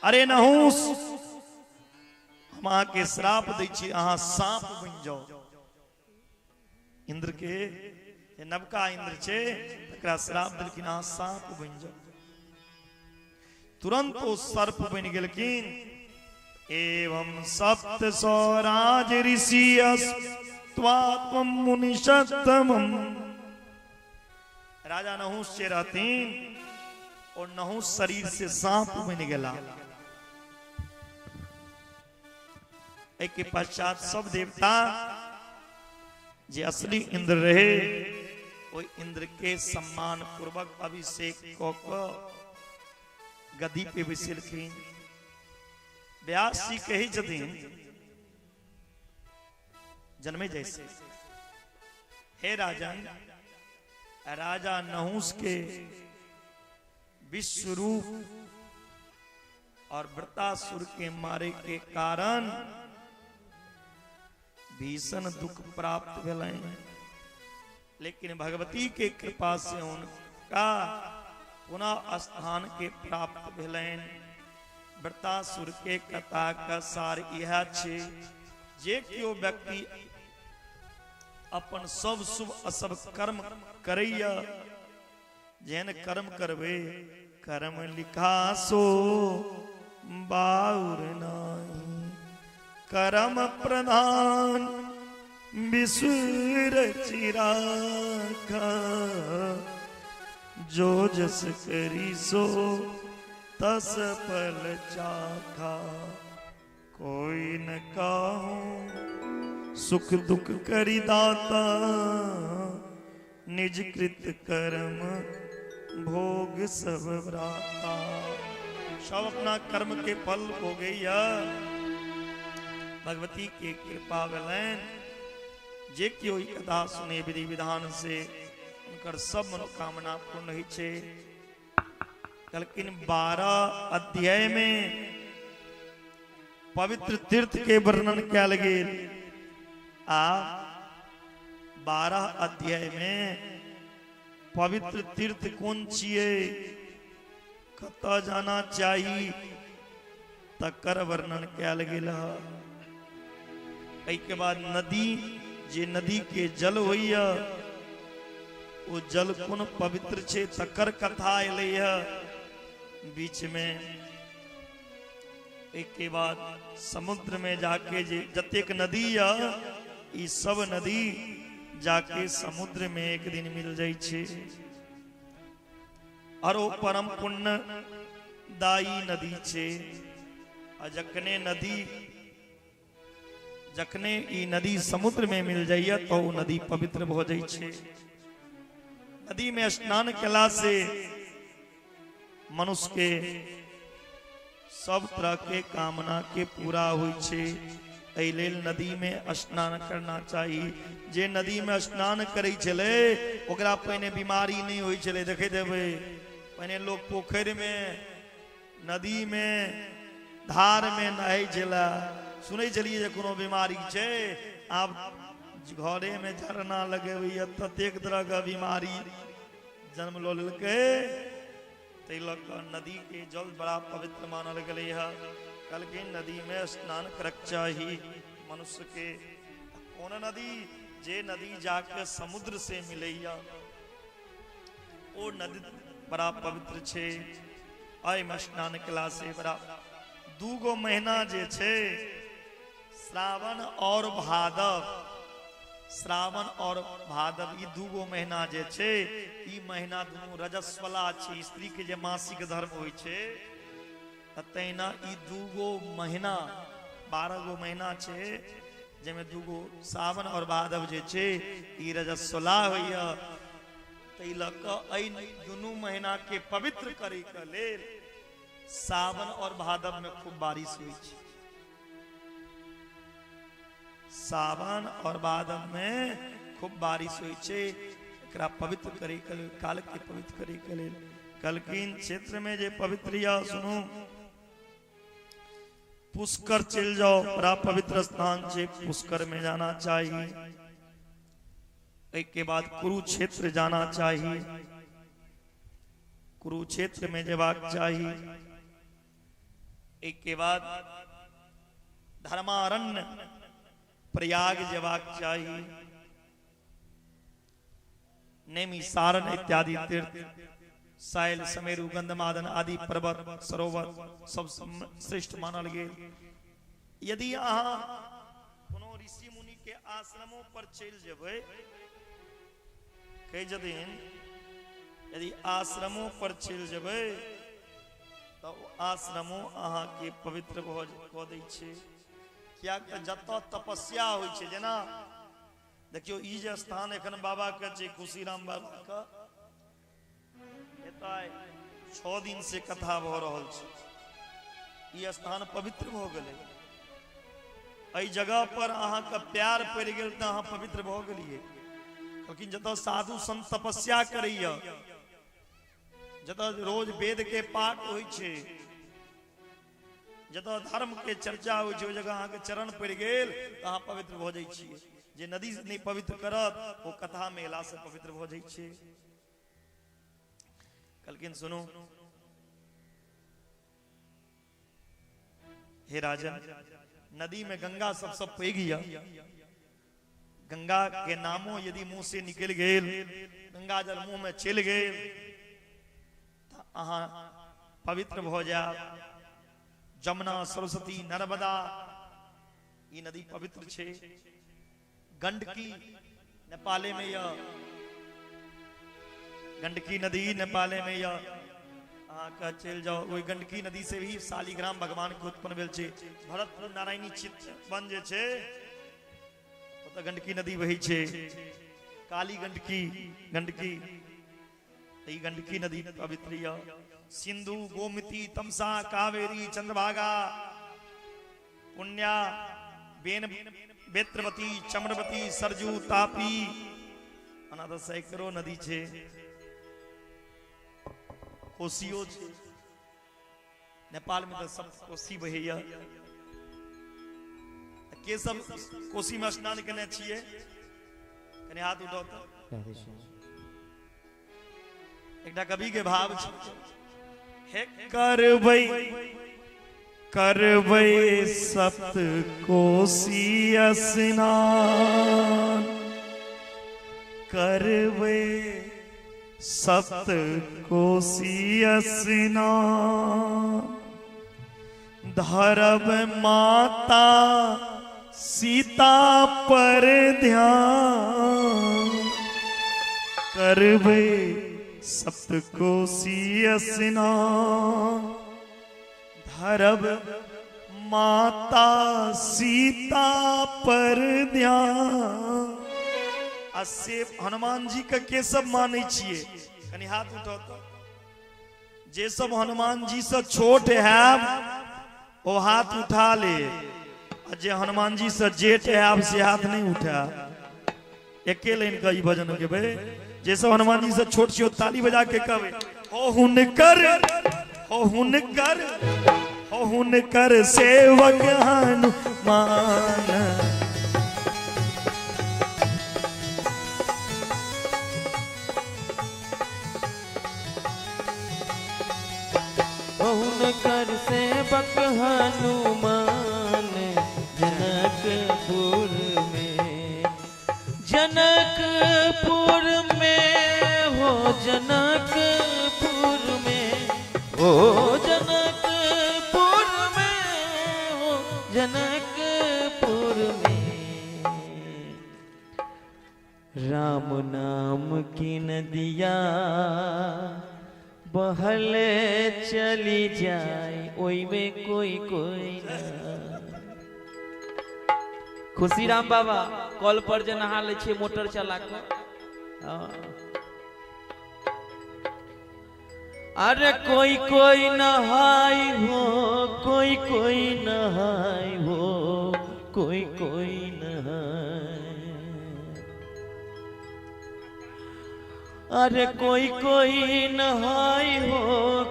अरे नहुस हम अहाँ के श्राप दै छी, अहाँ सांप बन जाओ। इंद्र के नवका इंद्र छे तकरा श्राप देलखिन, अहाँ सांप बन जाओ। तुरंत वो सर्प बन गेलखिन। एवं सप्त सौराज ऋषि अस्त्वात्म मुनिषत्तमम्। राजा नहुस से रहतीन और नहुस शरीर से सांप बन गेला। एक के पश्चात सब देवता जे असली इंद्र रहे वो इंद्र के सम्मान पूर्वक अभिषेक को गद्दी पे बैसलखिन। व्यास जी कही छथिन जन्मे जैसे, हे राजन, राजा नहुस के विश्व रूप और वृतासुर के मारे के कारण भीषण दुख प्राप्त भेलैन, लेकिन भगवती के कृपा से उनका पुनः स्थान के प्राप्त भेलैन। वृतासुर के कथा का सार यह छे, जे कियो व्यक्ति अपन सब शुभ अशुभ कर्म करैया, जेहन कर्म करबे कर्म लिखा सो बाउर नाई। कर्म प्रधान विसुर चिराखा, जो जस करी सो तस फल चाखा। कोई न काहू सुख दुख करी दाता, निज कृत कर्म भोग सब व्राता। सब अपना कर्म के फल हो गई। भगवती के कृपा भेलैन, जे कियो कथा सुने विधि विधान से उनकर सब मनोकामना पूर्ण होइ छे। लेकिन 12 अध्याय में पवित्र तीर्थ के वर्णन कयल गेल। आ 12 अध्याय में पवित्र तीर्थ कौन छिए, कतऽ जाना चाही, तकर वर्णन कयल गेल। के बाद नदी, जे नदी के जल होइया वो जल कोन पवित्र छे तकर कथा एलैया बीच में। एक के बाद समुद्र में जाके जे जतेक नदी या ई सब नदी जाके समुद्र में एक दिन मिल जाई छे। और वो परम पुण्य दायी नदी छे। आ जखने ई नदी समुद्र में मिल जाइए तो वो नदी पवित्र हो जाई छे। नदी में स्नान कला से मनुष्य के सब तरह के कामना के पूरा हुई छे। एहि लेल नदी में स्नान करना चाहिए। जे नदी में स्नान करे छले ओकरा पहने बीमारी नहीं हुई छले। देखे देवे पहने लोग पोखर में, नदी में, धार में नहाय छला, सुनै छलिए जे कोनो बीमारी छे। आब घरे में झरना लगे हुई ततेक तरह का बीमारी जन्म लो लेलकै। तै लऽ कऽ नदी के जल बड़ा पवित्र मानल गेलै है। कल के नदी में स्नान करक चाही मनुष्य के। कौन नदी? जे नदी जाके समुद्र से मिलैया वो नदी बड़ा पवित्र छे। अय में स्नान कला से बड़ा 2 महीना जे छे, श्रावण और भादव, श्रावण और भादव ई 2 महीना जे छे, ई महीना दुनू रजस्वला छे। स्त्री के जे मासिक धर्म होय छे तहिना ई 2 महीना 12 महीना छे, जेमे 2 सावन और भादव जे छे ई रजस्वला होइया। तै लक दुनू महीना के पवित्र करे के लेल सावन और भादव में खूब बारिश हुई है। सावन और भादव में खूब बारिश हुई है। एकरा पवित्र करे के लेल, काल के पवित्र करे के लेल कलकिन क्षेत्र में जे पवित्र या सुनो पुष्कर चल जाओ, बड़ा पवित्र स्थान से पुष्कर में जाना चाहिए। एक के बाद कुरुक्षेत्र जाना चाहिए, कुरुक्षेत्र में जवाक चाहिए। एक के बाद धर्मारण्य प्रयाग जवाक चाहिए। नेमी सारण इत्यादि तीर्थ, साइल समेरु गंधमादन आदि पर्वत सरोवर सब श्रेष्ठ मानल गए। यदि अहाँ कोनो ऋषि मुनि के आश्रमों पर चल जेबै, कई जदिन यदि आश्रमों पर चल जेबै तो आश्रमों अहाँ के पवित्र कऽ दै छै। किया जतऽ तपस्या होइ छै, जेना देखियो ई जे स्थान एखन बाबा के छै खुशीराम बाबा का, 6 दिन से कथा भ रहल छै। ई स्थान पवित्र भ गेलै। एहि जगह पर अहाँ के प्यार पड़ि गेल तऽ अहाँ पवित्र भ गेलियै। लेकिन जतऽ साधु संत तपस्या करैया, जतऽ रोज वेद के पाठ होइ छै, जतऽ धर्म के चर्चा होइ छै, ओहि जगह अहाँ के चरण पड़ि गेल तऽ अहाँ पवित्र भ जाइ छियै। जे नदी नहीं पवित्र करत वो कथा में एला से पवित्र भ जाइ छै। कलकिन सुनो हे राजन, नदी में गंगा सबसे पैघ या। गंगा के नामों यदि मुंह से निकल गेल, गंगा जल मुंह में चल गेल तो अहाँ पवित्र भ जायब। जमुना सरस्वती नर्मदा ई नदी पवित्र छे। गंडकी नेपाले में या, गंडकी नदी नेपाले में या, अहाँ का चल जाओ। वही गंडकी नदी से भी शालिग्राम भगवान के उत्पन्न भेल छे। भरतपुर नारायणी चित्र बन जे छे तो गंडकी नदी वही छे। काली गंडकी गंडकी ई गंडकी नदी पवित्र या। सिंधु गोमती तमसा कावेरी चंद्रभागा पुण्या बेन बेत्रवती चम्रवती सरजू तापी अनाथ सैकड़ों नदी छे। कोसियो छे। नेपाल में तो सब कोसी बहैया। के सब कोसी में स्नान करने छिए? कने हाथ उठाओ तो। एकटा कवि के भाव छे, हे करबै करबै सप्त कोसी स्नान, करबै सप्त कोसी स्नान, धरब माता सीता पर ध्यान, करबै सप्त कोसी स्नान, धरब माता सीता पर ध्यान। असे हनुमान जी के सब माने छिए? कनी हाथ उठाओ तो। जे सब हनुमान जी से छोट है वो हाथ उठा ले, और जे हनुमान जी से जेठ है से हाथ नहीं उठा। एके लाइन का भजन के भाई, जे सब हनुमान जी से छोट छियो ताली बजा के कहबे, हो हुनकर हो हुनकर हो हुनकर सेवक हनुमान, हुनकर सेवक हनुमान, जनकपुर में जनकपुर में हो जनकपुर में हो जनकपुर में हो जनकपुर में, राम नाम की नदिया बहले चली जाए, ओई में कोई कोई ना। खुशीराम बाबा कल पर जे नहा ले छे मोटर चला के, अरे कोई कोई नहाई हो, कोई कोई नहाई हो, कोई कोई नहाई। अरे कोई कोई नहाई हो,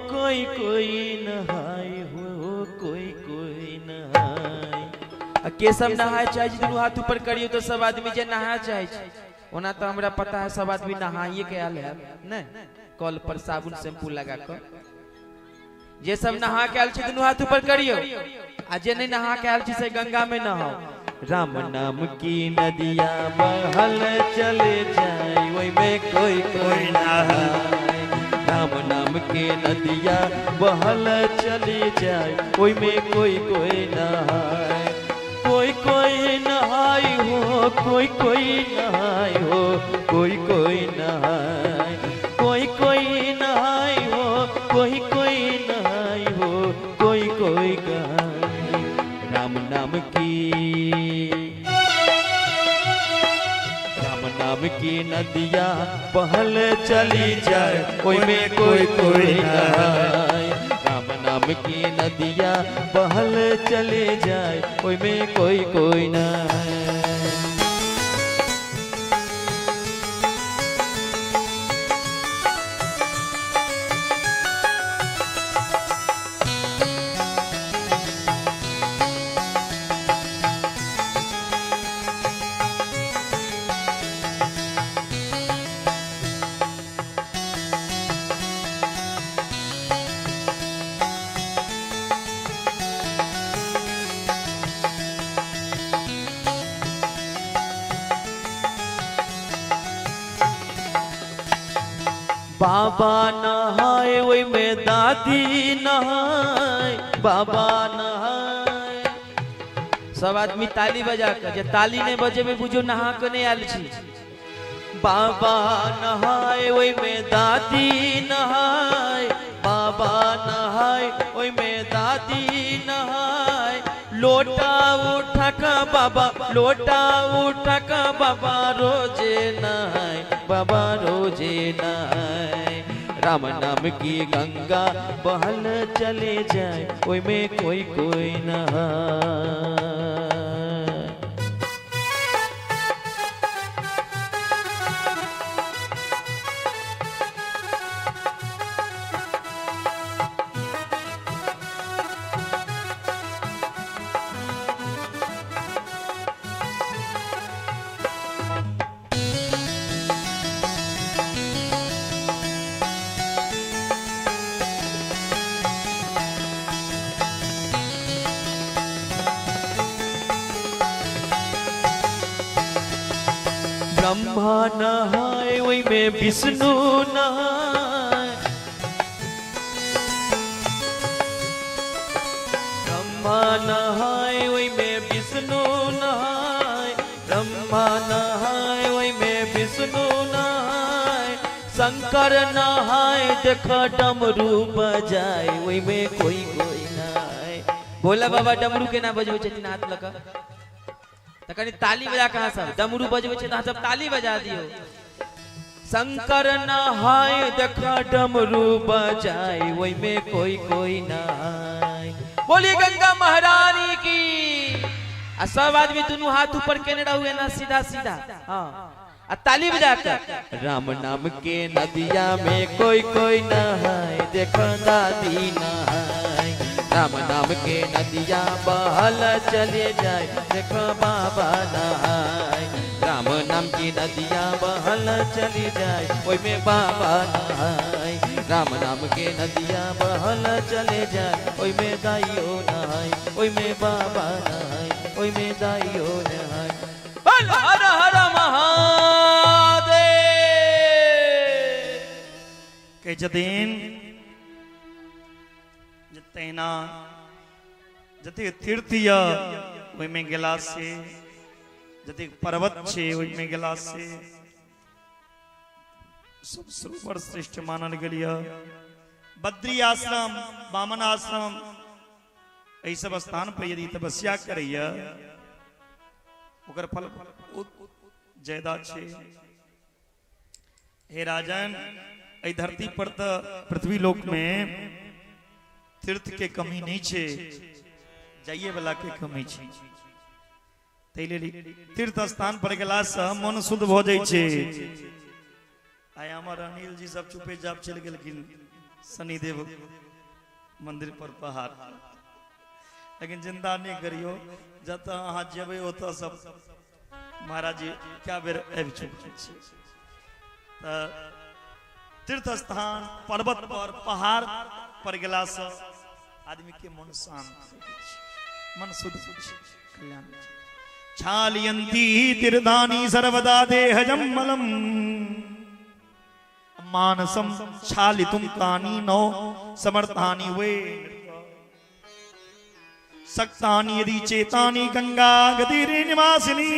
कोई कोई नहाई हो, कोई कोई नहाई। के सब नहाय चाहे दोनों हाथ ऊपर करियो तो सब आदमी जे नहाय चाहे। ओना तो हमरा पता है सब आदमी नहाइए के आल है न, कल पर साबुन शैम्पू लगा कर। जे सब नहा के आल दोनों हाथ ऊपर करियो, आ जे नहीं नहा के आल से गंगा में नहाओ। राम नाम की नदिया बहल चले जाए, वही में कोई कोई नहाए। राम नाम के नदिया बहल चले जाए, वही में कोई कोई नहाए। कोई कोई नहाई हो, कोई कोई नहाई हो, कोई कोई नहाए। कोई कोई नहाई हो, कोई कोई नहाई हो, कोई कोई नहाए। राम नाम की नदिया बहल चली जाए, कोई में कोई कोई नहाए। राम नाम की नदिया बहल चले जाए, कोई में कोई कोई नहाए। बाबा नहाए वही में दादी नहाए, बाबा नहाए। सब आदमी ताली बजा कर, जे ताली नहीं बजे में बुझो नहा के नहीं आल छी। बाबा नहाए वही में दादी नहाए, बाबा नहाए वही में दादी नहाए। लोटा उठा का बाबा, लोटा उठा का बाबा रोजे नहाए, बाबा रोजे नहाए। राम नाम की गंगा बहल चले जाए, कोई में कोई कोई नहाए। ब्रह्मा नहाए वही में विष्णु नहाए, ब्रह्मा नहाए वही में विष्णु नहाए। ब्रह्मा नहाए वही में विष्णु नहाए। शंकर नहाए देखा डमरू बजाए, वही में कोई कोई नहाए। बोला बाबा डमरू के ना बजबे छथिन, हाथ लगा तकनी ताली बजा कहाँ सब डमरू बजबे छे तो सब ताली बजा दियो। शंकर नहाए देखा डमरू बजाए, वही में कोई कोई नहाए। बोलिए गंगा महारानी की। आ सब आदमी दोनों हाथ ऊपर केने रहुए ना सीधा सीधा, हाँ आ ताली बजा कर। राम नाम के नदिया में कोई कोई नहाए, देखो दादी नहाए। राम नाम के नदिया बहल चले जाए, देखो बाबा नहाए। राम नाम की नदिया बहल चली जाए, ओई में बाबा नहाए। राम नाम के नदिया बहल चले जाए, ओई में दाइयो नहाए, ओई में बाबा नहाए, ओई में दाइयो नहाए। हर हर महादेव। के जतीन जतेना जते तीर्थिया वही में गिलास से, जते पर्वत छे वही में गिलास से सब सरोवर श्रेष्ठ मानल गलिया। बद्री आश्रम, वामन आश्रम, यही सब स्थान पर यदि तपस्या करैया ओकर फल ज्यादा छे। हे राजन, एहि धरती पर तो पृथ्वी लोक में तीर्थ के कमी नहीं छे, जाइए वाला के कमी छे। तीर्थ स्थान पर गेला से मन शुद्ध भ जाय छे। आय हमर अनिल जी सब चुपे जाप चल गेलखिन शनिदेव मंदिर पर पहाड़, लेकिन चिंता नहीं करियो, जत अहाँ जेबे ओत सब महाराज जी क्या बेर आबि चुके छी। तीर्थ स्थान पर्वत पर पहाड़ पर गेला से आदमी के मन शांत, मन शुद्ध, कल्याण। छालयन्ती तीर्थानि सर्वदा देहजं मलम् मानसं छालितुं तानि नो समर्थानि वे सक्तानि यदि चेतानि गंगा गतिरे निवासिनी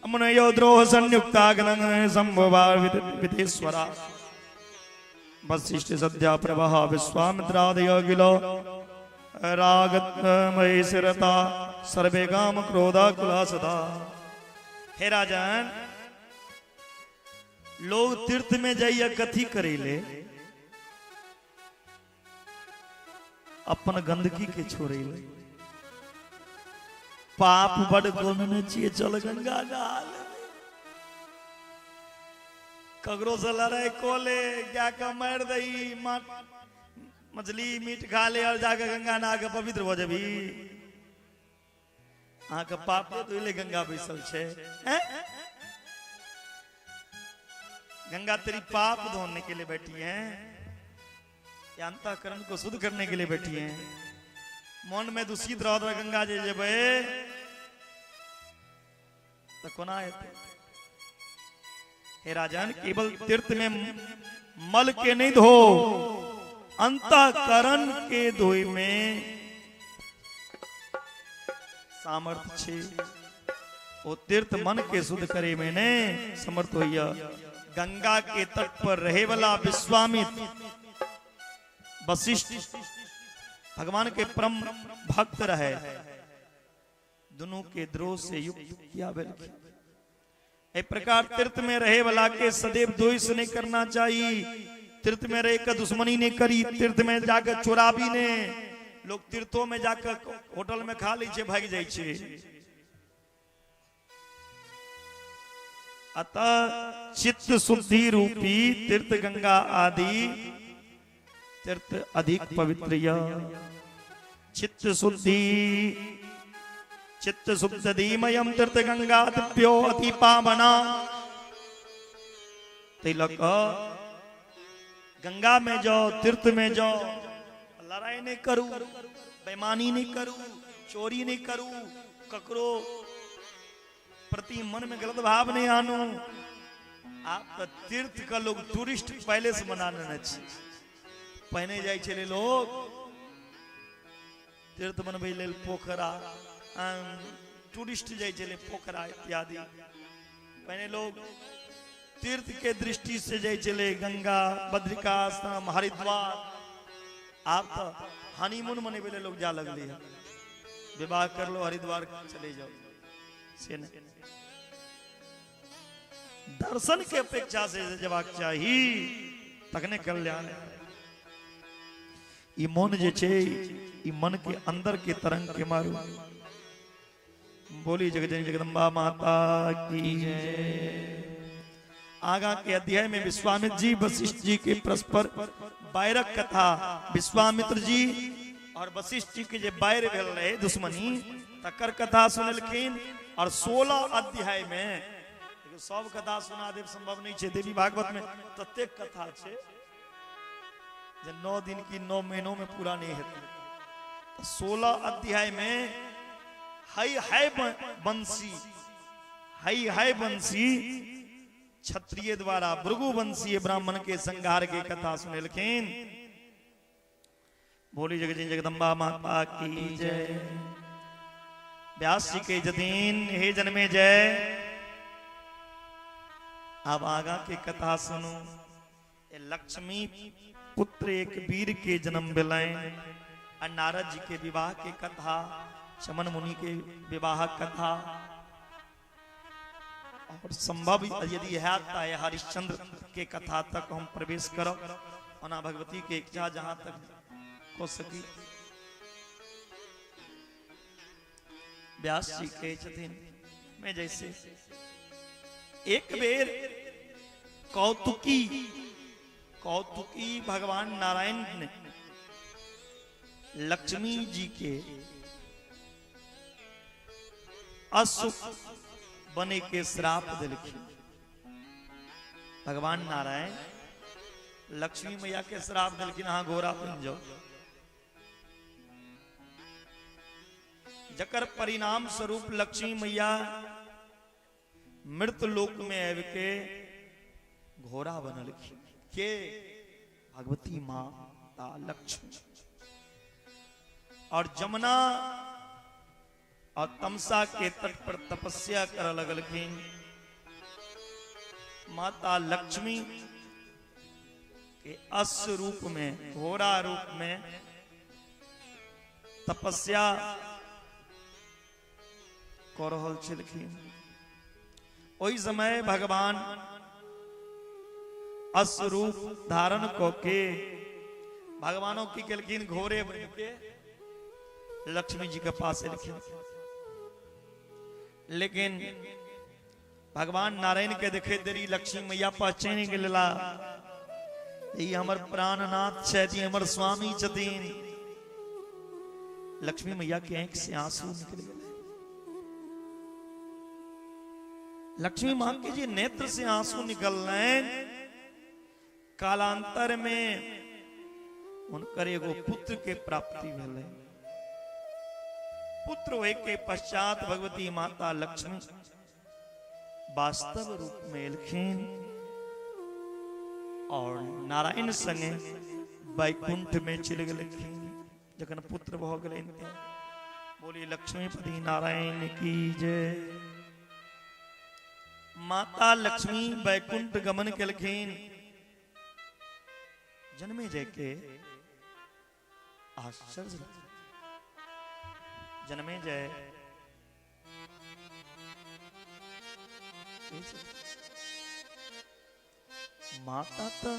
मुनयो द्रोह संयुक्ता गणन संभवा विदेश्वरा वशिष्ठ सद्या प्रवाह विश्वामित्रादय गिलो रागतमय सिरता सर्वे काम क्रोधा कुला सदा। हे राजन, लोग तीर्थ में जाइए कथी करेले? अपन गंदगी के छोड़ेले। पाप बड़ गोन चाहिए, चल गंगा डाल। कगरो से लड़ाई को ले, क्या का मार दई, मछली मीट खा ले और जाकर गंगा नहा के पवित्र हो जाबी। अहाँ के पाप तो ले गंगा बैसल छे। गंगा तेरी पाप धोने के लिए बैठी है, या अंतःकरण को शुद्ध करने के लिए बैठी है। मन में दूषित रहो तो गंगा जी जेबे तो कोना हेते। हे राजन, केवल तीर्थ में मल के नहीं धो, अंतःकरण के धोई में सामर्थ्य छे। वो तीर्थ मन के शुद्ध करे में ने समर्थ होइया। गंगा के तट पर रहे वाला विश्वामित्र वशिष्ठ भगवान के परम भक्त रहे, दोनों के द्रोह से युक्त किया बल्कि एक प्रकार तीर्थ में रहे वाला के सदैव द्वेष नहीं करना चाहिए। तीर्थ में रह कर दुश्मनी नहीं करी, तीर्थ में जाकर चोराबी ने। लोग तीर्थों में जाकर होटल में खा ली भाग जाए छे। अतः चित्त शुद्धि रूपी तीर्थ गंगा आदि तीर्थ अधिक पवित्र। चित्त शुद्धि चित्त शुद्धमयम तीर्थ गंगा दिव्यो अति पावना। तिलक गंगा में जाओ, तीर्थ में जाओ, लड़ाई नहीं करू, बेईमानी नहीं करू, चोरी नहीं करू, ककरो प्रति मन में गलत भाव नहीं आनू। आप तीर्थ का लोग टूरिस्ट पैलेस बनाने पहने जाए चले लोग तीर्थ बनबे लेल पोखरा, टूरिस्ट जाए चले पोखरा इत्यादि पहने लोग तीर्थ के दृष्टि से जाए चले गंगा, बद्रिकाश्रम, हरिद्वार। आप तो हनीमून मने वाले लोग जा लगले है, विवाह कर लो हरिद्वार चले जाओ से नहीं। दर्शन के अपेक्षा से जवाब चाहिए तकने कल्याण। ये मन जे छे, ये मन के अंदर के तरंग के मारू। बोली जगजननी जगदम्बा माता की जय। आगा के अध्याय में विश्वामित्र जी वशिष्ठ जी के परस्पर बैरक कथा, विश्वामित्र जी और वशिष्ठ जी के जे बैर भेल रहे दुश्मनी, तकर कथा सुनलखिन। और 16 अध्याय में सब कथा सुना देव संभव नहीं छे। देवी भागवत में ततेक कथा छे जे 9 दिन की 9 महीनों में पूरा नहीं हेतु। 16 अध्याय में हाय बंसी, हाय बंसी क्षत्रिय द्वारा भृगु वंशीय ब्राह्मण के संहार के कथा सुनेलखिन। बोली जगजननी जगदम्बा माता की जय। व्यास जी के जतीन हे जन्मे जय। अब आगा के कथा सुनो। लक्ष्मी पुत्र एक वीर के जन्म भेलैन। नारद जी के विवाह के कथा, चमन मुनि के विवाह कथा। और संभव यदि है हरिश्चंद्र के कथा तक हम प्रवेश करब ओना भगवती के इच्छा जहां तक हो सकी। व्यास जी कहे छथिन मैं जैसे एक बेर कौतुकी भगवान नारायण ने लक्ष्मी जी के असुख बने के श्राप दिलखिन। भगवान नारायण लक्ष्मी मैया के श्राप दिलखिन हाँ घोड़ा बन जाओ, जकर परिणाम स्वरूप लक्ष्मी मैया मृत लोक में आव के घोड़ा बनलखिन। के भगवती माता लक्ष्मी और जमुना और तमसा के तट पर तपस्या कर लगलखिन। माता लक्ष्मी के अश्व रूप में घोड़ा रूप में तपस्या कर रहल छलखिन। ओई समय भगवान अश्व रूप धारण को के भगवानों की केलखिन घोड़े बन के लक्ष्मी जी के पास एलखिन। लेकिन भगवान नारायण के देखे देरी लक्ष्मी मैया पहचान गेला ये हमर प्राणनाथ छथि, हमर स्वामी छथिन। लक्ष्मी मैया के आंख से आंसू निकल गए। लक्ष्मी मां के जी नेत्र से आंसू निकल रहे। कालांतर में उनकर एगो पुत्र के प्राप्ति भेल। पुत्र होए के पश्चात भगवती माता लक्ष्मी वास्तव रूप में एलखिन और नारायण संगे वैकुंठ में चल गेलखिन। जखन पुत्र भ गेल बोली लक्ष्मीपति नारायण की जय। माता लक्ष्मी वैकुंठ गमन केलखिन। जन्मे जय के आश्चर्य जन्मे जय माता तो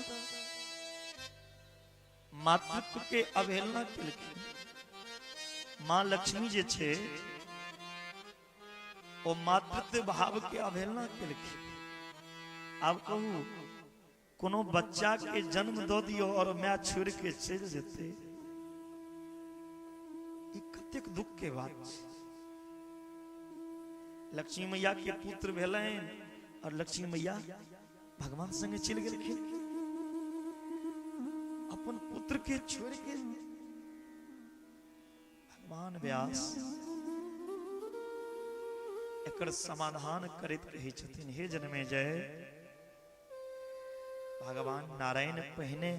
मातृत्व के अवहेलना केलखिन। मां लक्ष्मी जे छे ओ मातृत्व भाव के अवहेलना केलखिन। आब कहू कोनो बच्चा के जन्म दो दियो और मैं छोड़ के चल जेते, कतेक दुख के बात। लक्ष्मी मैया के पुत्र भेलन और लक्ष्मी मैया भगवान संगे चल गेलखिन। अपन पुत्र के छोड़ के भगवान व्यास एकर समाधान करैत कहे छथिन हे जन्मे जय। भगवान नारायण पहने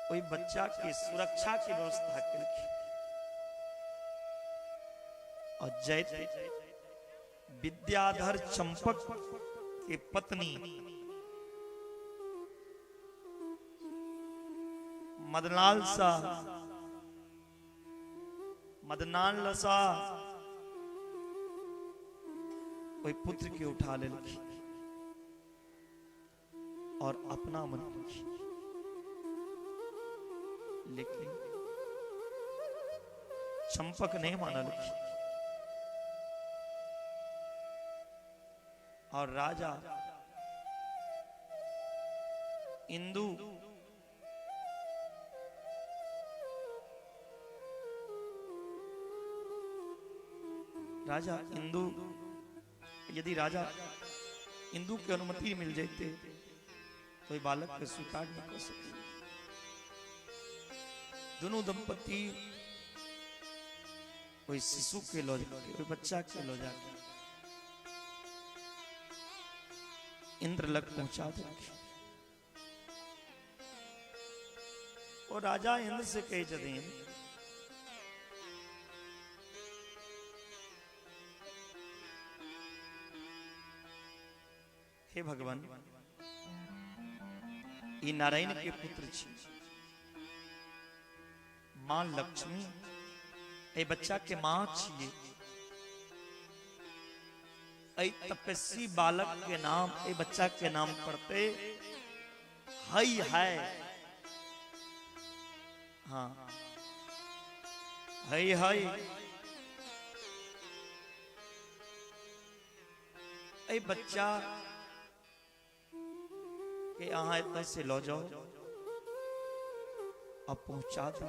कोई बच्चा के सुरक्षा की व्यवस्था केलखिन और जैत विद्याधर चंपक के पत्नी मदनाल सा कोई पुत्र के उठा लेलखिन और अपना मन रखी। लेकिन चंपक नहीं मानलखिन और राजा इंदु यदि राजा इंदु की अनुमति मिल जाते तो ये बालक के स्वीकार न कर सके। दोनों दंपति कोई शिशु के लो जाके कोई बच्चा के लो जाके इंद्र लग पहुंचा दे। और राजा इंद्र से कहे जदीन हे भगवान ये नारायण के पुत्र छी, मां लक्ष्मी ए बच्चा के मां छिए। ऐ तपस्वी बालक के नाम, ए बच्चा के नाम पढ़ते हई है। हाँ हई हई ए बच्चा के यहाँ इतना से लो जाओ और पहुंचा दो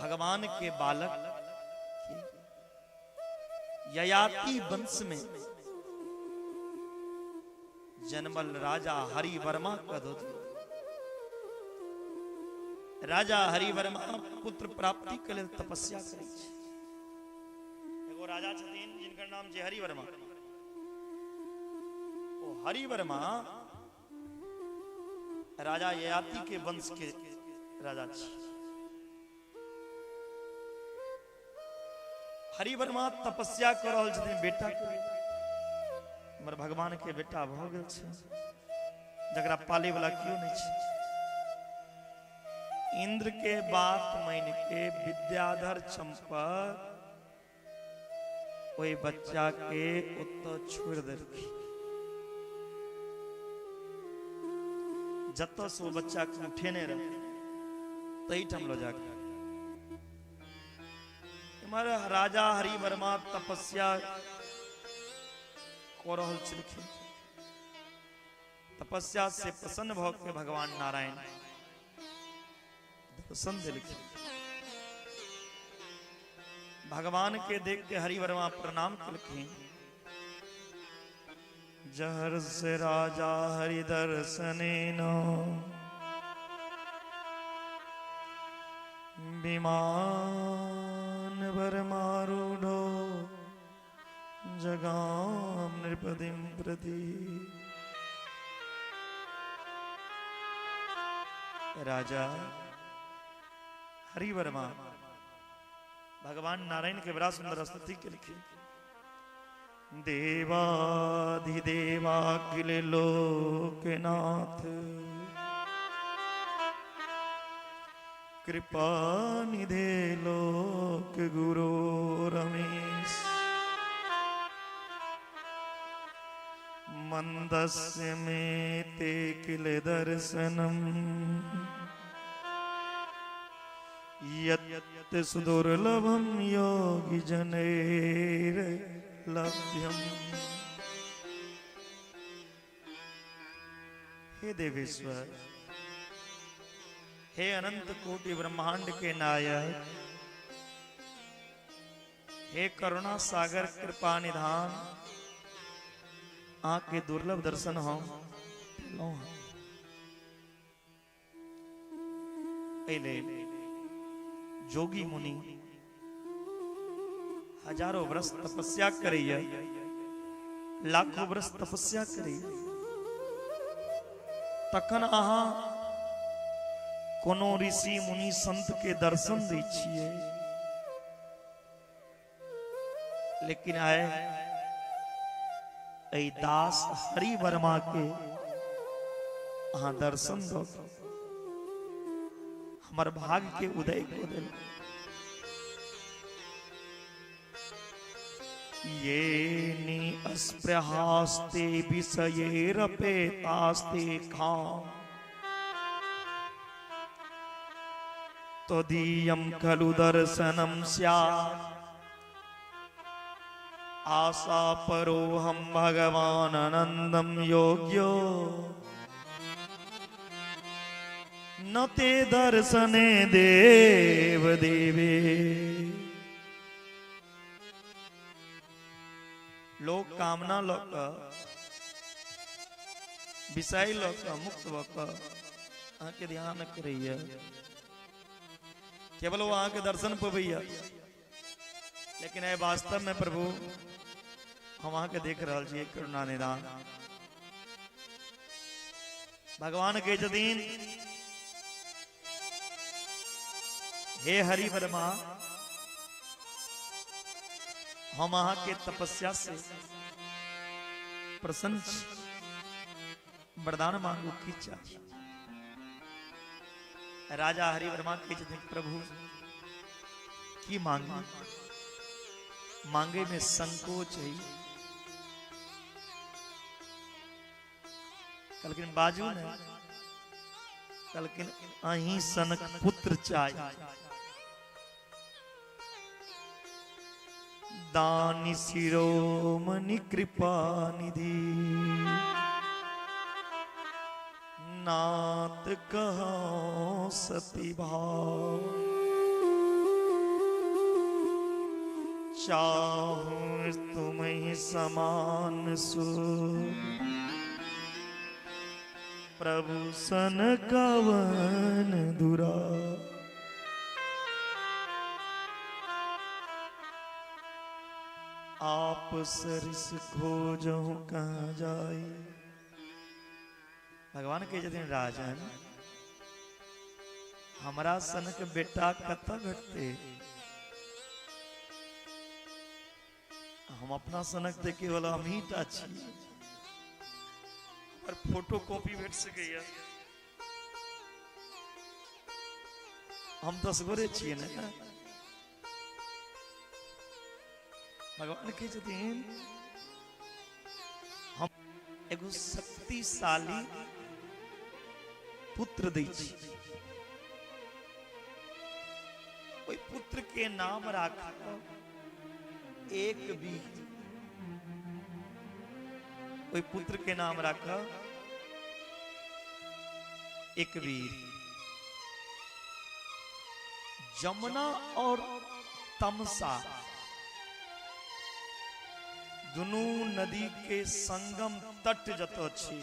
भगवान के बालक ययाति वंश में जन्मल राजा हरिवर्मा का दो। राजा हरिवर्मा पुत्र प्राप्ति के लिए तपस्या करी छे। एगो राजा छथिन जिनकर नाम जे हरिवर्मा। ओ हरिवर्मा राजा ययाति के वंश के राजा छे। हरिवर्मा तपस्या कर रहल छथिन बेटा के। हमर भगवान के बेटा भ गेल छै जकरा पाले वाला क्यों नहीं छै। इंद्र के बात मान के विद्याधर चंपक ओई बच्चा के उत्तो छोड़ देलखी। जत से वो बच्चा के उठेने रहे तही ठम लो जाके हमारे राजा हरिवर्मा तपस्या को रहल छलखिन। तपस्या से प्रसन्न भ के भगवान नारायण दर्शन दिलखिन। भगवान के देख के हरिवर्मा प्रणाम कलखिन। जहर से राजा हरि दर्शनेनो विमान भरमारूढ़ो जगाम नृपतिम प्रति। राजा हरिवर्मा भगवान नारायण के बड़ा सुंदर स्तुति के लिखी। देवाधिदेवाखिल लोकनाथ कृपा निधे लोक गुरु रमेश मंदस्य में ते किल दर्शनम यत् सुदुर्लभम योगी जनैर लभ्यम। हे देवेश्वर, हे अनंत कोटि ब्रह्मांड के नायक, हे करुणा सागर कृपा निधान, आके दुर्लभ दर्शन हो जोगी मुनि हजारों वर्ष तपस्या करिए, लाखों वर्ष तपस्या करिए, तखन अहाँ कोनो ऋषि मुनि संत के दर्शन दै छियै, लेकिन आए ऐ दास हरिवर्मा के अहाँ दर्शन दो हमर भाग्य के उदय को दे। ये नि अस्पृहास्ते विषयेरपेतास्ते खाम तदीयं खलु दर्शनं स्यात् आशा परोहम भगवान आनंदम योग्यो न ते दर्शने देव देवे। लोक कामना लोक विषय लोक मुक्त वक आके ध्यान करिए, केवल वो आके दर्शन पवैया, लेकिन है वास्तव में प्रभु हम वहां के देख रहा जी करुणा निदान। भगवान के जदीन हे हरिवर्मा, हम वहां के तपस्या से प्रसन्न वरदान मांगो की चाहिए। राजा हरिवर्मा के जदीन प्रभु की मांगे में संकोच है, कहलखिन बाजू ने, कहलखिन अहीं सनक पुत्र चाही, दानी शिरोमणि कृपा निधि, नाथ कहो सती भाव, चाहूं तुम ही समान सु, प्रभु सन कवन दुरा। आप सरिस खोजो कहाँ जाई। भगवान के जतिन राजन हमारा सन के बेटा कत घटते, हम अपना सनक देखे वाला अमीट अच्छी पर फोटो कॉपी भेट सके, हम 10 गोरे छिए ना। भगवान के जतिन हम एगो शक्तिशाली पुत्र दै छी, ओई पुत्र के नाम राखा एक वीर, ओई पुत्र के नाम राखा एक वीर। जमुना और तमसा दुनू नदी के संगम तट जतो छी,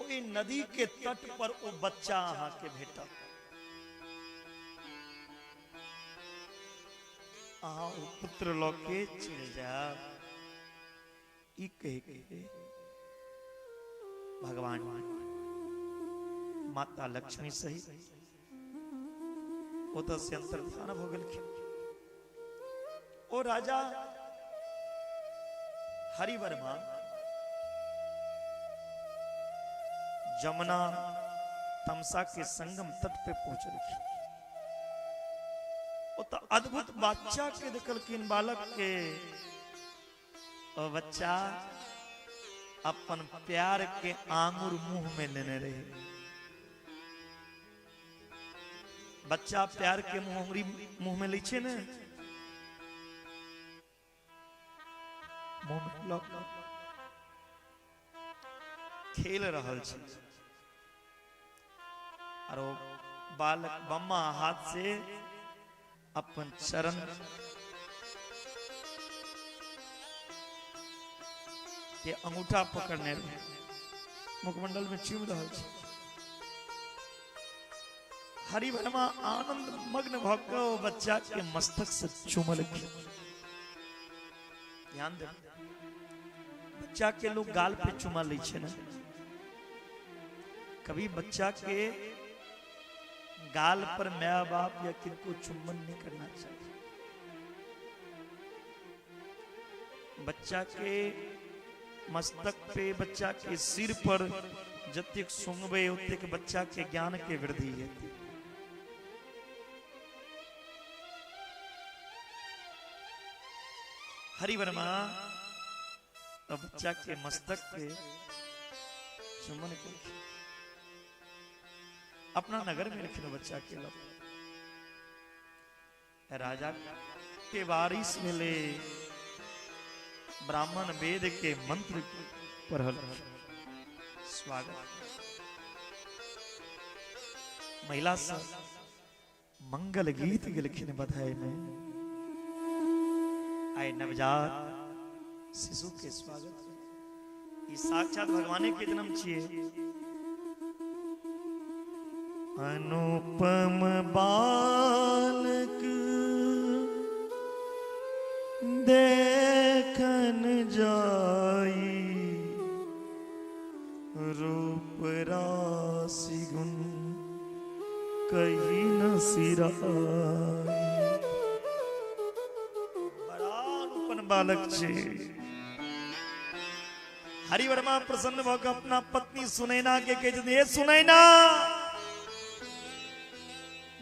ओई नदी के तट पर ओ बच्चा अहाँ के भेटत, अहाँ ओ पुत्र लऽ के चल जाब। ई कह के भगवान माता लक्ष्मी सहित ओतऽ से अंतर्धान भ गेलखिन। ओ राजा हरिवर्मा जमुना तमसा के संगम तट पे पहुंचलखिन। तो अद्भुत बच्चा के देखलखिन, बालक के। ओ बच्चा अपन प्यार के आंगुर मुंह में लेने रहे। बच्चा प्यार के मुंह में लै छै ने, मुंह में लग खेल रहल छै, और बालक बम्मा हाथ से अपन चरण के अंगूठा पकड़ने रहे, मुखमंडल में चूम रहल छै। हरिवर्मा आनंद मग्न भऽ बच्चा के मस्तक से चुमल। ध्यान दे, बच्चा के लोग गाल पे चुमा ले छे ना, कभी बच्चा के गाल पर माँ बाप या किनको चुम्बन नहीं करना चाहिए। बच्चा के मस्तक पे, बच्चा के सिर पर जतेक सुंगबे ओतेक बच्चा के ज्ञान के वृद्धि है। हरिवर्मा बच्चा के मस्तक पे चुम्बन करके अपना नगर में लिखने बच्चा के लब राजा के वारिस मिले, ब्राह्मण वेद के मंत्र पढ़ल, स्वागत। महिला सब मंगल गीत गेलखिन बधाई में, आए नवजात शिशु के स्वागत। ये साक्षात भगवान के जन्म छिए। अनुपम बालक देखन जाई, रूप राशि गुण कहीं न सिराई। बड़ा अनुपम बालक छे। हरिवर्मा प्रसन्न भऽ कऽ अपना पत्नी सुनैना के कहै छथिन, हे सुनैना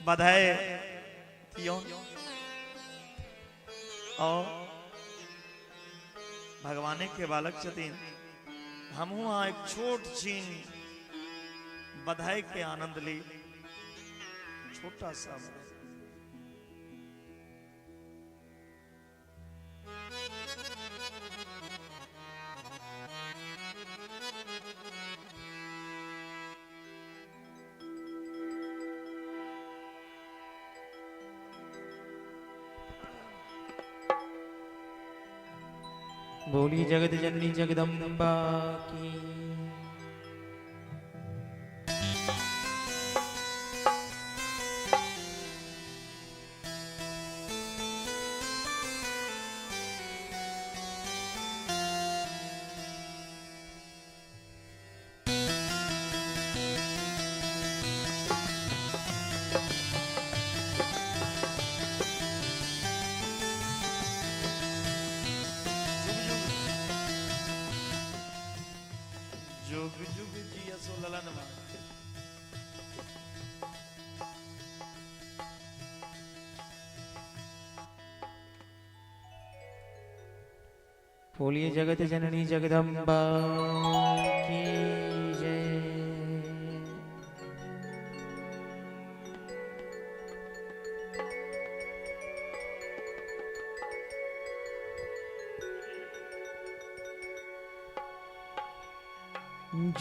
बधाई दियौ। और भगवान के बालक छथिन, हम वहां एक छोट छीन बधाई के आनंद ली। छोटा सा बोली जगत जननी जगदम्बा की। जुग जुग जिया सो ललनमा। बोलिए जगत जननी जगदम्बा की जय।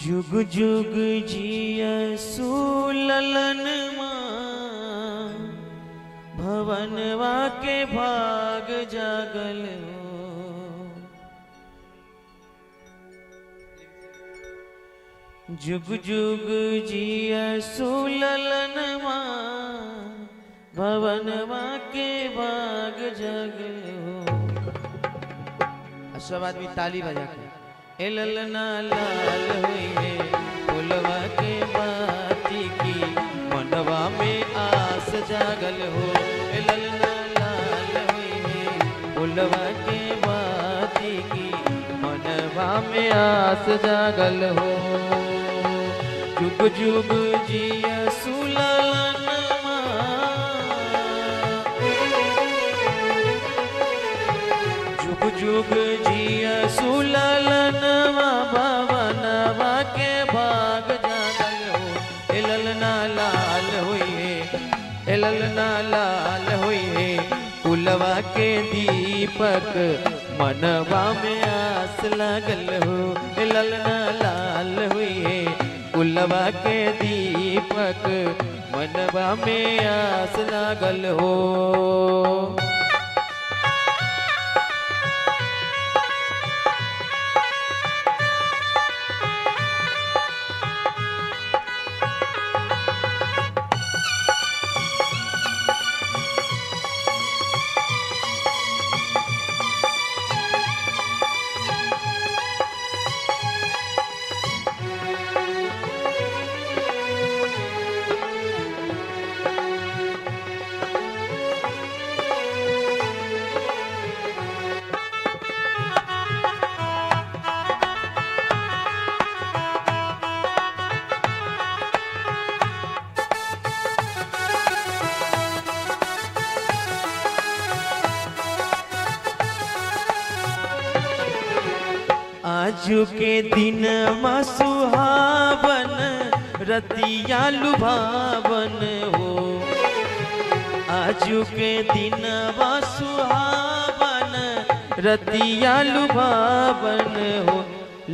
जुग जुग जिया सुललन मां भवनवा के भाग जागल हो। जुग जुग जिया सुललन मां भवनवा के भाग जागल हो। सब आदमी ताली बजा के ए ललना लाल हुई है फुलवा के बाती की मनवा में आस जागल हो। ए ललना लाल हुई है फुलवा के बाती की मनवा में आस जागल हो। जुग जुग जिया सुललन जुग जुग जिया सुललनवा भवनवा के भाग जागल हो। ए ललना लाल हुई है ए ललना लाल हुई है कुलवा के दीपक मनवा में आस लागल हो। ए ललना लाल हुई है कुलवा के दीपक मनवा में आस लागल हो। आजू के दिन सुहावन रतिया लुभावन हो। आजू के दिन सुहावन रतिया लुभावन हो।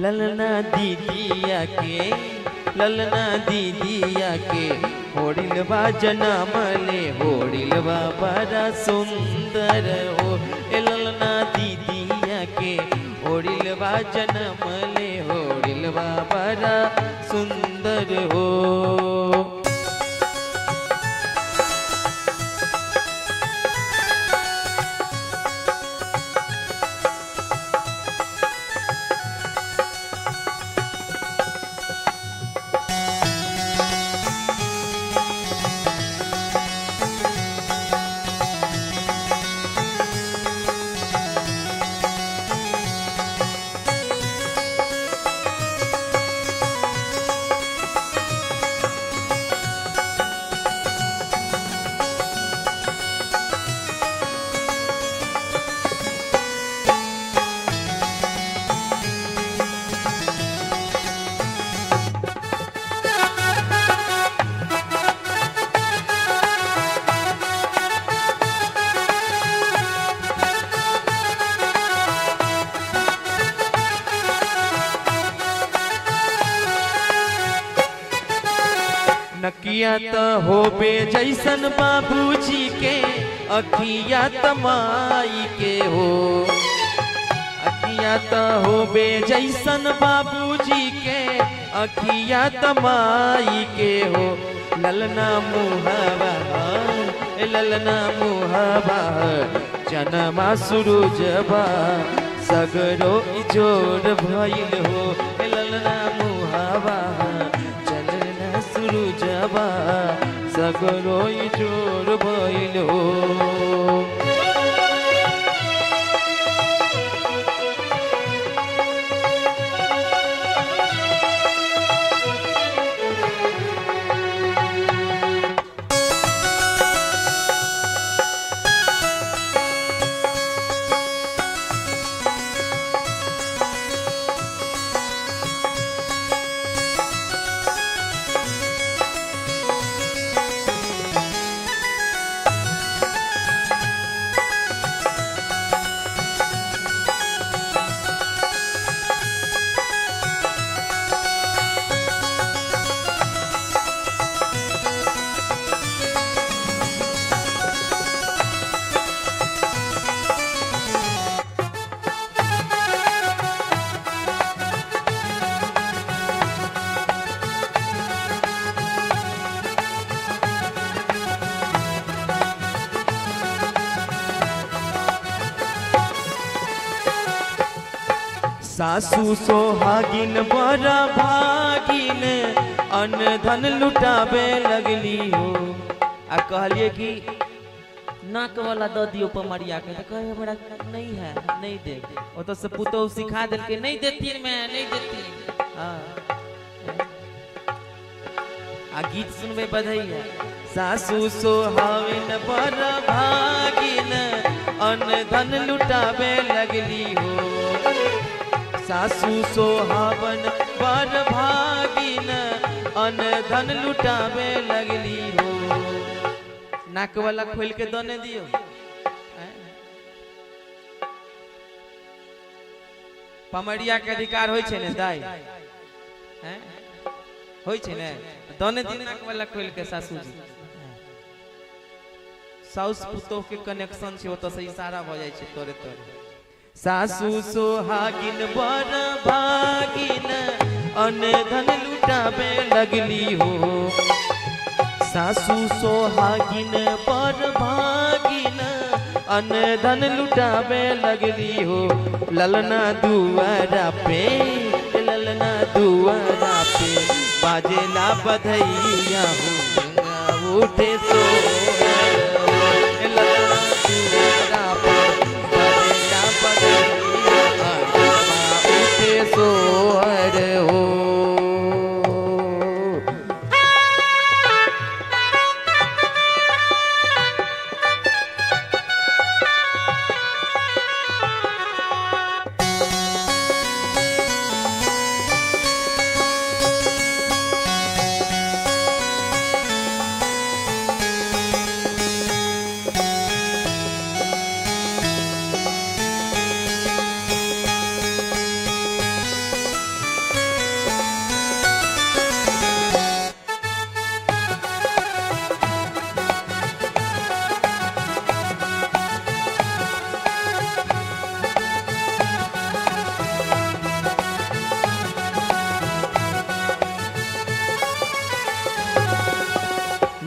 ललना दीदिया के होड़िलवा जनमले होड़िलवा बड़ा सुंदर हो। ए ललना दीदिया के होड़िलवा जनमले होड़िलवा बड़ा सुंदर हो। नकिया तो होबे जैसन बाबूजी के अखिया तमाई के हो। अखिया तो होबे जैसन बाबूजी के अखिया तमाई के हो। ललना मुहावा ललना मुहावा जनमा सूरजबा सगरो इजोर भइल हो। ललना मुहावा चलना सूरजबा सगरो इजोर भइल हो। सासू सोहागिन बड़ा भागिन अन्न धन लुटावे लगली हो। आ कहलिए कि नाक वाला दो दियो पमरिया के, तो कहे हमरा नहीं है नहीं दे। वो तो से पुतौ सिखा दिल के नहीं देती मैं नहीं देती। आ गीत सुनबे बधैया। सासू सोहागिन बड़ा भागिन अन्न धन लुटावे लगली हो। सासू सोहावन बर भागिन अन्न धन लुटावे लगली हो। नाक वाला खोल के दोने दियो। पमरिया के अधिकार होय छे ने दाई होय छे ने दोने दिन नाक वाला खोल के सासू जी। साउस पुतोह के कनेक्शन छे, ओ तो से इशारा भ जाय छे तोरे तोरे। सासू सोहागिन बर भागिन अन्न धन लुटावे लगली हो। सासू सोहागिन बर भागिन अन्न धन लुटावे लगली हो। ललना दुआरा पे ललना दुआरा पे बाजेला बधैया हो। उठे सो ललना दुआरा पे सोहर हो।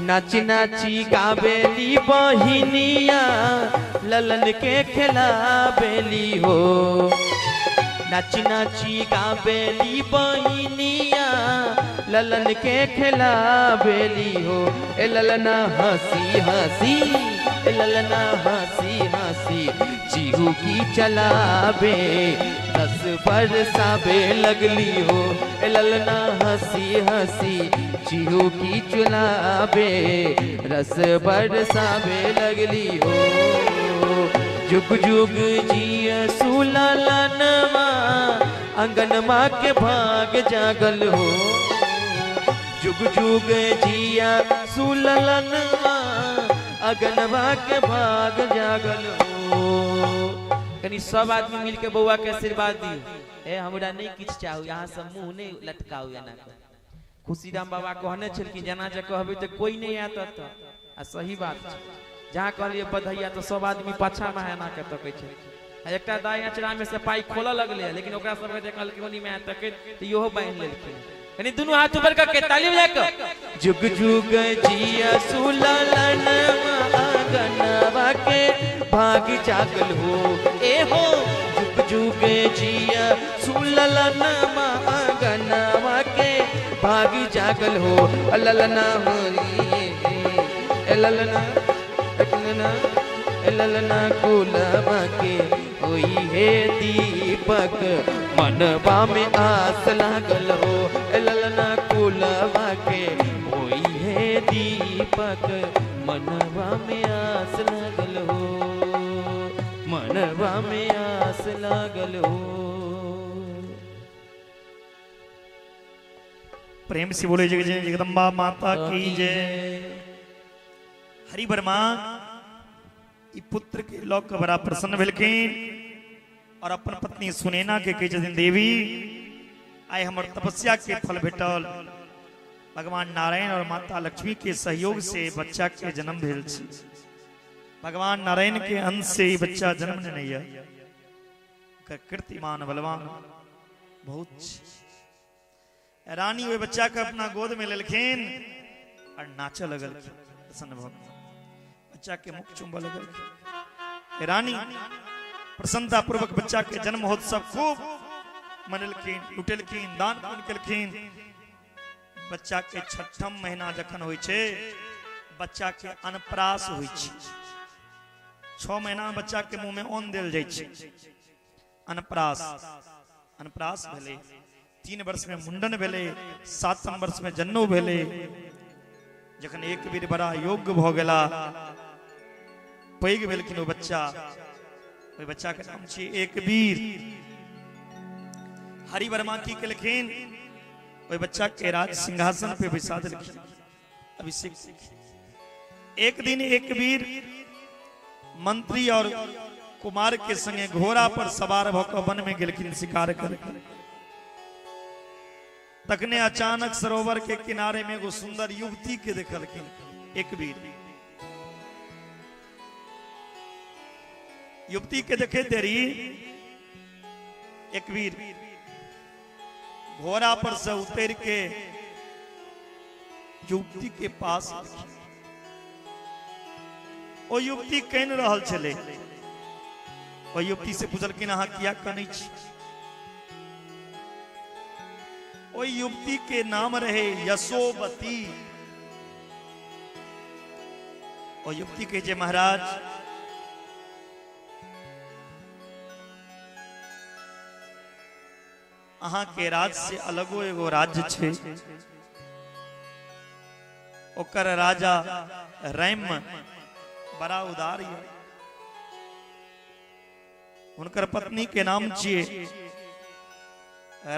नाची नाची गावेली बहिनिया ललन के खिलावेली हो। नाची नाची गावेली बहिनिया ललन के खिलावेली हो। ए ललना हंसी हंसी ए ललना हंसी हंसी चिहू की चलावे 10 बरसावे लगली हो। ए ललना हंसी हंसी चिहू की चुलावे रस बरसावे लगली हो। जुग जुग जिया सुललनवा अंगनमा के भाग जागल हो। जुग जुग जिया सुललनवा अंगनमा के भाग जागल हो। कनी सब आदमी मिल के बउआ के आशीर्वाद दी। ए हमरा नहीं किछ चाहू, यहाँ से मुंह नहीं लटकाऊ या ना खुशीराम बाबा कहने छलखिन जना जे कहबे तो कोई नहीं आत आ सही बात छै जहाँ कहलिए बधैया तो सब आदमी पाछा में हेना के तकै छै एकटा दाई अचरा में से पाई खोल लगले लेकिन ओकरा सब के देखल कि ओनी में तकै त इहो बांध लेलखिन यानी दोनों हाथ ऊपर करके ताली बजा के जुग जुग जिया सुललन आंगनवा के भाग जागल हो ए हो जुग जुग जिया सुललन आंगनवा के भाग जागल हो ललना होरी ललना ललना कुलवा के होई है दीपक मनवा में आस लागल हो ललना कुलवा के होई है दीपक मनवा में आस लागल हो मनवा में आस लागल हो। प्रेम से बोले जय जय जगदम्बा माता की जय। हरि वर्मा पुत्र के लोक बड़ा प्रसन्न भेलखिन और अपन पत्नी सुनैना के कहे छथिन देवी आइ हमर तपस्या के फल भेटल भगवान नारायण और माता लक्ष्मी के सहयोग से बच्चा के जन्म भेल छै। भगवान नारायण के अंश से ही बच्चा जन्म नहीं है कीर्तिमान बलवान बहुत। रानी वे बच्चा के अपना गोद में लेलखिन और नाचे लगल प्रसन्न भगवान बच्चा के मुख चुंबा लगल। रानी प्रसन्नता पूर्वक बच्चा के जन्म महोत्सव खूब मनलखिन लुटेलखिन दान पुण्य केलखिन। बच्चा के छठम महीना जखन होय छे बच्चा के अनप्रास होय छे। 6 महीना में बच्चा के मुंह में अन्न देल जाय छे अनप्रास। अनप्रास भेले 3 वर्ष में मुंडन भेले 7 वर्ष में जन्नो भेले। जखन एक बेर बड़ा योग्य भ गेला पैघ भेलखिन ओ बच्चा ओहि बच्चा के नाम छियै एक वीर। हरि वर्मा की केलखिन ओहि बच्चा के राज सिंहासन पे बैसा देलखिन अभिषेक। एक दिन एक वीर मंत्री और कुमार के संगे घोड़ा पर सवार भऽ वन में गेलखिन शिकार करे। तखने अचानक सरोवर के किनारे में एगो सुंदर युवती के देखलखिन एक वीर। युवती के देखे देरी एक वीर घोड़ा पर से उतर के युवती के पास ओ युवती कह रहल छले। ओ युवती से पूछलखिन अहाँ किया कनै छी। ओ युवती के नाम रहे यशोवती। ओ युवती कहे जे महाराज अहाँ के राज से अलगो एगो राज्य छे ओकर राजा रैम बड़ा उदार है। उनकर पत्नी के नाम छिए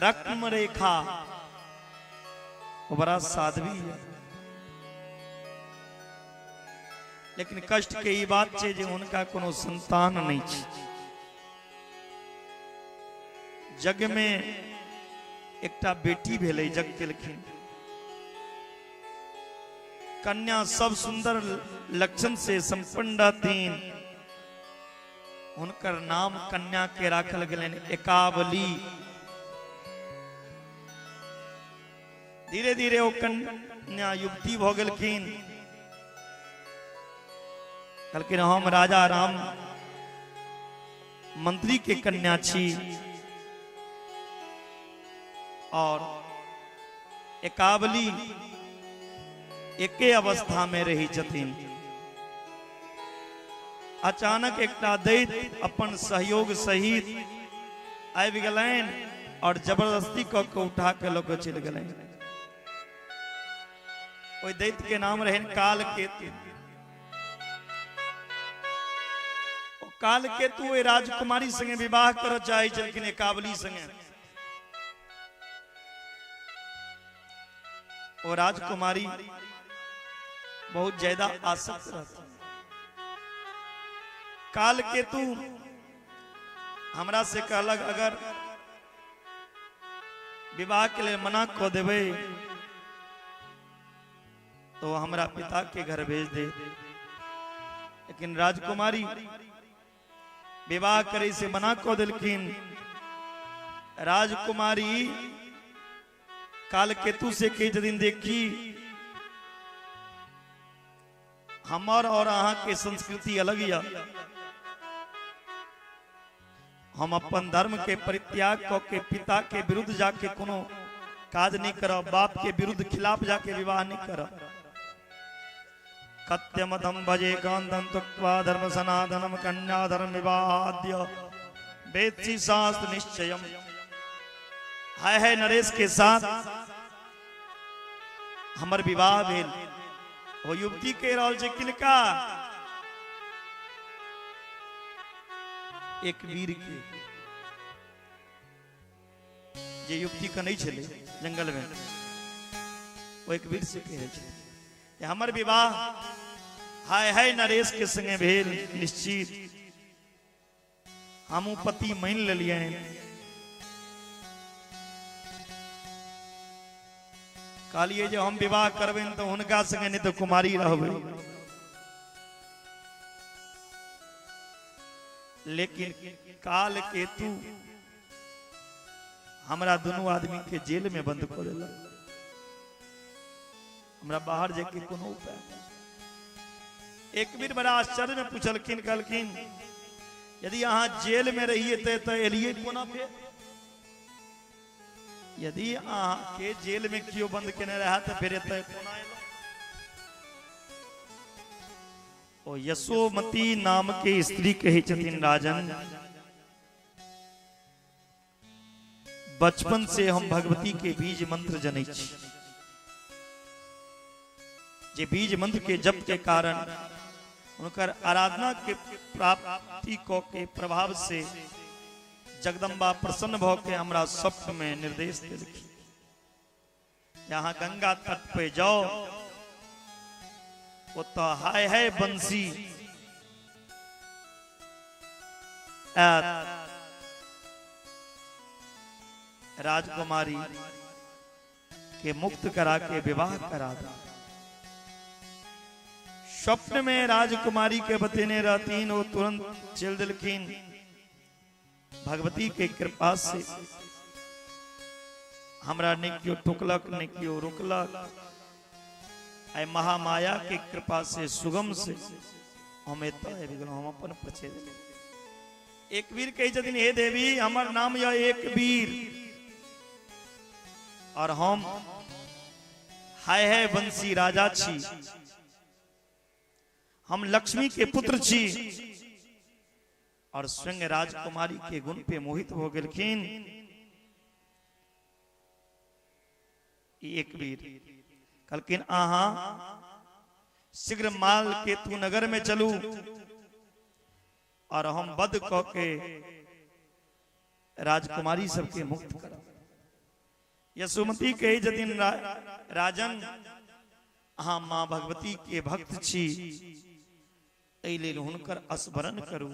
रक्म रेखा वो बड़ा साध्वी है। लेकिन कष्ट के ई बात छे जे उनका कोनो संतान नहीं छे। जग में एकटा बेटी भेलै जग केलखिन कन्या सब सुंदर लक्षण से संपन्न रहतीन। उनकर नाम कन्या के राखल गेलैन एकावली। धीरे धीरे वो कन्या युवती भ गेलखिन। कहलखिन हम राजा राम मंत्री के कन्या छी और एकावली एके अवस्था में रही छथिन। अचानक एकटा दैत्य अपन सहयोग सहित आबि गेलैन और जबरदस्ती क के उठा के लोग चल गेलैन। ओइ दैत्य के नाम रहन कालकेतु। कालकेतु ओइ राजकुमारी संगे विवाह कर चाहे छलखिन एकावली संगे। और राजकुमारी बहुत ज्यादा आसक्त रहती। कालकेतु हमरा से कहलक अगर विवाह के लिए मना क देबै तो हमरा पिता के घर भेज दे। लेकिन राजकुमारी विवाह करे से मना को दिलखिन। राजकुमारी काल केतु से कई दिन देखी हमार और अहाँ के संस्कृति अलग या। हम अपन धर्म के परित्याग क के पिता के विरुद्ध जाके कोनो काज नहीं करब, बाप के विरुद्ध खिलाफ जाके विवाह नहीं करब। कत्यमतम भजे कांतम तुक्त्वा धर्म सनातनम कन्या धर्म विवाहाद्य वेत्सि शास्त्र निश्चयम। है नरेश के साथ हमर विवाह भेल। वो युवती के रहल छै किनका? एक वीर के, जे युवती का नहीं चले जंगल में, वो एक वीर से कहे छे हमर विवाह है नरेश के संगे भेल निश्चित। हमू पति मान लिये। कहलिए जो हम विवाह करबे तो उनका संगे नहीं तो कुमारी रहबे। लेकिन काल केतु हमरा दोनों आदमी के जेल में बंद कर देला। हमरा बाहर जाके कोनो उपाय नहीं। एक वीर बड़ा आश्चर्य में पूछलखिन, कहलखिन यदि अहाँ जेल में रहिए तो एलिए कोना पे? यदि अहाँ के जेल में क्यों बंद केने रहा तो फिर एतय कोना एलो? ओ यशोमती नाम के स्त्री कही छथिन राजन, बचपन से हम भगवती के बीज मंत्र जनै छी। जे बीज मंत्र के जप के कारण उनकर आराधना के प्राप्ति को के प्रभाव से जगदम्बा प्रसन्न भ के हमरा स्वप्न में निर्देश देलखिन, यहाँ गंगा तट पे जाओ, वो तो है बंसी राजकुमारी के मुक्त करा के विवाह करा दो। स्वप्न में राजकुमारी के बतेने रहतीन, वो तुरंत चल दिलखिन। भगवती के कृपा से हमरा ने क्यों टोकलक ने क्यों रोकलक, आई महामाया के कृपा से सुगम से हम अपन पछे। एक वीर कही छथिन, हे देवी हमर नाम यह एक वीर और हम है बंसी राजा छी। हम लक्ष्मी के पुत्र छी। और स्वयं राजकुमारी के गुण पे मोहित हो गेलखिन। एक वीर कहलखिन, आहा शीघ्र माल केतु नगर में चलू और हम वध क के राजकुमारी सबके मुक्त करब। यशोमती कही जतिन, राजन अहाँ माँ भगवती के भक्त छी, एहि लेल हुनकर स्मरण करू,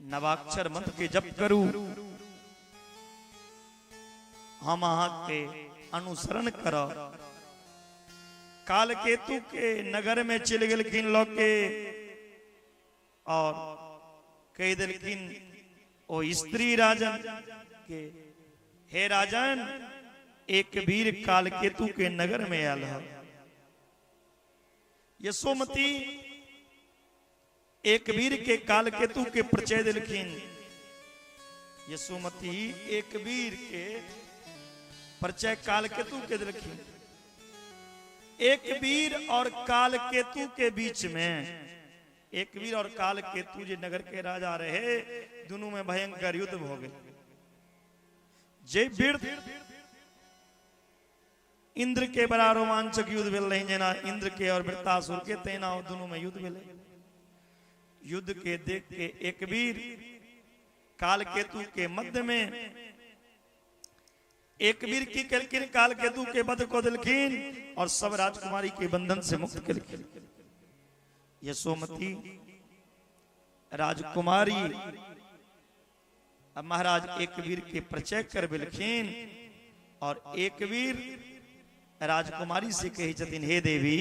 नवाक्षर मंत्र के जप करू, हम अहाँ के अनुसरण करब। काल केतु के नगर में चल गेलखिन लोके और कह दिलखिन ओ स्त्री राजन के, हे राजन एक वीर काल केतु के नगर में आयल है। यशोमती एक वीर के काल केतु के परिचय दिलखिन। यशोमती एक वीर के परिचय काल केतु के दिलखिन। एक वीर और काल केतु के बीच में, एक वीर और काल केतु जो नगर के राजा रहे, दोनों में भयंकर युद्ध हो गए। जे वीर इंद्र के बड़ा रोमांचक युद्ध भेल रही, जेना इंद्र के और वृत्तासुर के, तेना दोनों में युद्ध भेल। युद्ध के देख के एक वीर काल केतु के मध्य में, एक वीर की कलकिन काल केतु के वध को दिलखिन और सब राजकुमारी के बंधन से मुक्त कलकिन। यशोमती राजकुमारी अब महाराज एक वीर के परिचय कर बिलखिन और एक वीर राजकुमारी से कही छथिन, हे देवी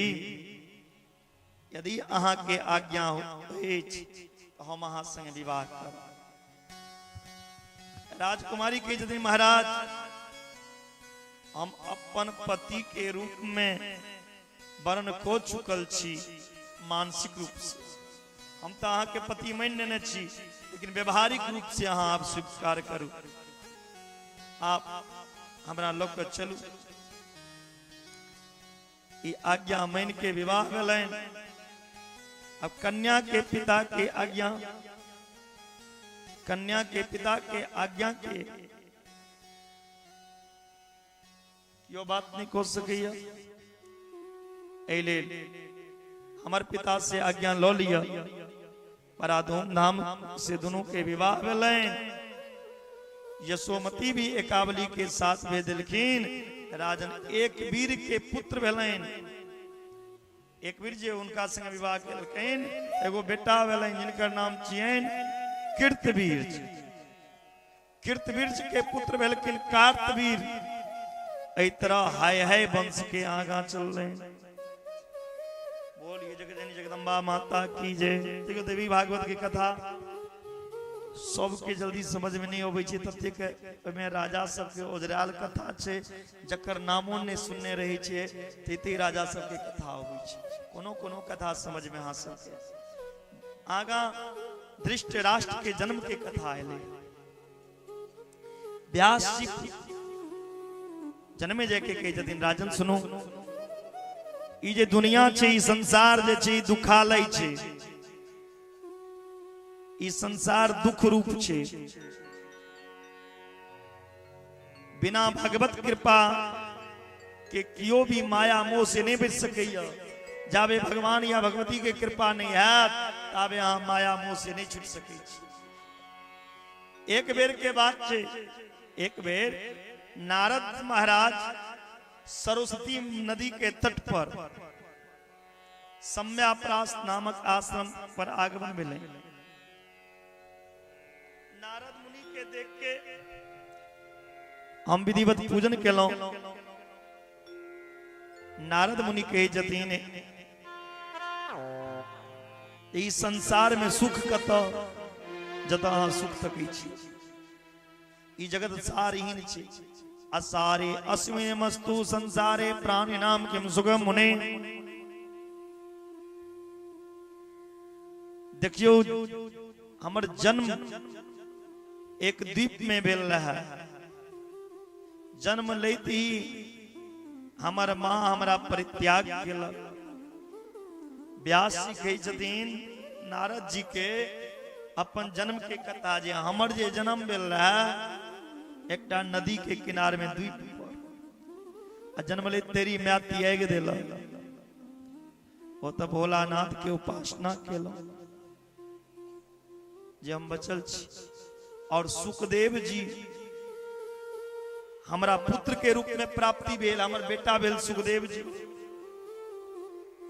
यदि अहाँ के आज्ञा अछि तो हम अहाँ संग विवाह करब। राजकुमारी कही छथिन, महाराज हम अपन पति के रूप में वर्ण खो चुकल छी, मानसिक रूप से हम तो अहाँ के पति मान लेने छी, लेकिन व्यवहारिक रूप से अहाँ आप स्वीकार करू, आप हमरा लोग के चलू। ई आज्ञा मान के विवाह भेलैन। अब कन्या के पिता के आज्ञा, कन्या के पिता के आज्ञा के यो बात नहीं हो सकैया। हमार पिता से आज्ञा लो लिया, बड़ा धूमधाम से दोनों के विवाह भेलैन। यशोमती भी एकावली के साथ भेज दिलखिन। राजन एक वीर के पुत्र भेलैन। एक वीर जे उनका संग विवाह केलखिन, एगो बेटा भेलैन जिनकर नाम छियैन कीर्तवीर। कीर्तवीर के पुत्र भेलखिन कार्तवीर। एहि तरह हाय हाय वंश के आगा चल रहे। बोलिए जगजननी जगदम्बा माता की जय। देखो देवी भागवत की कथा सबके जल्दी समझ में नहीं आबै छै, ततेक में राजा सबके ओझराल कथा छै, जकर नामो ने सुनने रहे छै, तते राजा सबके कथा आबै छै। कोनो कोनो कथा समझ में अहाँ सबके आगा धृष्ट राष्ट्र के जन्म के कथा एले। व्यास जी जन्मे जाके कहे छथिन, राजन सुनो, ई जे दुनिया छै, ई संसार जे छै, दुखालय छै। ई संसार दुख रूप छै। बिना भगवत कृपा के कियो भी माया मोह से नहीं बच सकैया। जाबे भगवान या भगवती के कृपा नहीं है, ताबे अहाँ माया मोह से नहीं छूट सकै छी। एक बेर के बात छै, एक बेर नारद महाराज सरस्वती नदी के तट पर सम्याप्रास नामक आश्रम पर आगमन भेलै। नारद मुनि के देख के हम विधिवत पूजन केलौं। नारद मुनि कहे छथिन, ई संसार में सुख कतऽ जतऽ अहाँ सुख सकै छी। ई जगत सारहीन छै। असारे अस्मिन् मस्तु संसारे प्राणिनाम किम सुखम मुने। देखियो हमर जन्म एक द्वीप में भेल रहा। जन्म लेते ही हमार माँ हमारा परित्याग केलक। व्यास जी कहे छथिन नारद जी के अपन जन्म के कथा, जे हमर जे जन्म भेल रहा एकटा नदी के किनार में द्वीप पर, जन्म ले तेरी माँ त्याग देलक। वो तो भोलानाथ के उपासना केलौ जे हम बचल छी। और सुखदेव जी हमारा पुत्र के रूप में प्राप्ति भेल, हमर बेटा भेल सुखदेव जी।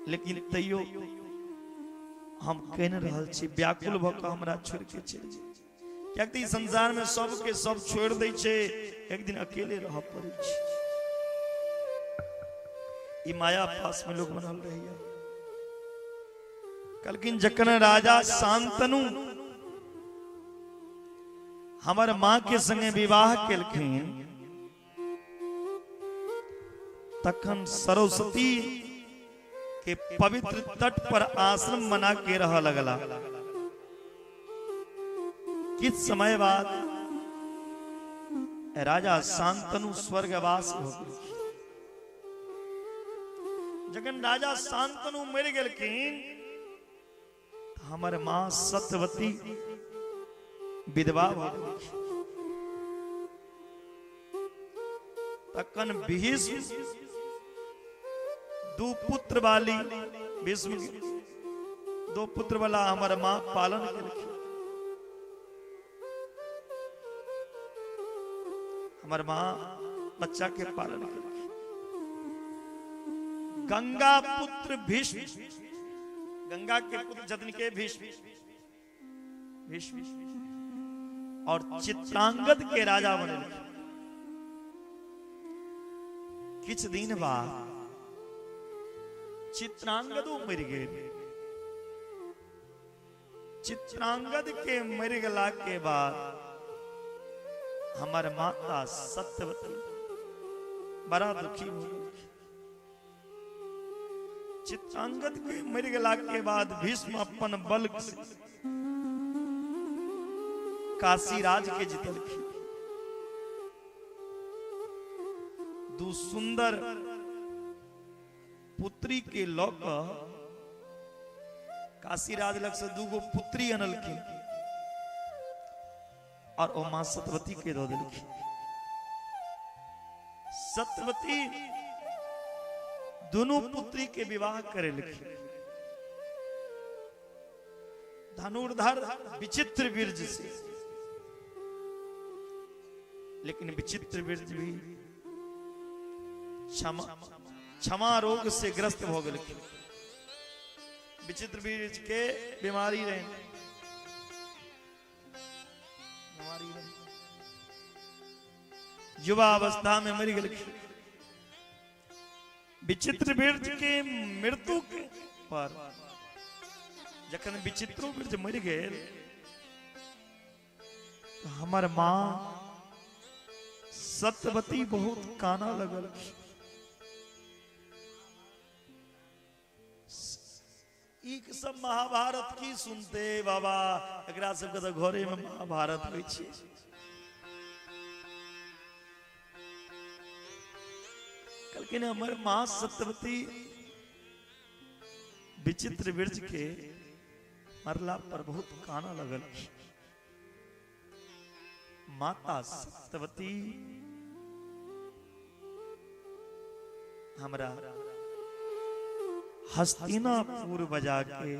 लेकिन तैयो हम कहने रहल छी, व्याकुल भ के हमरा छोड़ के चल जाए। कियाकि संसार में सब के सब छोड़ दै छै, एक दिन अकेले रह पड़े छै। ई माया पास में लोग बनल रहिया। कलकिन जखन राजा शांतनु हमार माँ के संगे विवाह केलखिन, तखन सरस्वती के पवित्र तट पर आश्रम बना के रह लगला। किछ समय बाद राजा शांतनु स्वर्गवास हो गए। जखन राजा शांतनु मर गेलखिन, हमर माँ सत्यवती विधवा हो गई। तखन भीष्म दो पुत्र वाली, भीष्म दो पुत्र वाला हमार माँ पालन केलखिन। हमार माँ बच्चा के पालन केलखिन। गंगा पुत्र भीष्म, गंगा के पुत्र जतन के भीष्म, और चित्रांगद के राजा बने। किछ दिन बाद चित्रांगदो मर गए। चित्रांगद के मर गला के बाद हमार माता सत्यवती बड़ा दुखी हो गई। चित्रांगद के मर गला के बाद भीष्म अपन बल से काशीराज के जितलखिन। दू सुंदर पुत्री के लौक काशीराज लग से दूगो पुत्री अनलखिन और ओ मां सत्यवती के दो दिलखिन। सत्यवती दोनों पुत्री के विवाह करे लिखी। धनुर्धर विचित्र वीर्य से, लेकिन विचित्र वीर्य भी क्षमा रोग से ग्रस्त हो गए। विचित्र वीर्य के बीमारी रहे, युवा अवस्था में मरी गए। विचित्र वीर्य के मृत्यु के पर जखन विचित्र वीर्य मर गए तो हमार मां सत्यवती बहुत काना लगल। एक सब महाभारत की सुनते बाबा, एकरा सबके तो घरे में महाभारत होइ छै। कहलखिन हमर मां सत्यवती विचित्र वीर्य के मरला पर बहुत काना लगल। माता सत्यवती हमरा हस्तिनापुर बजा के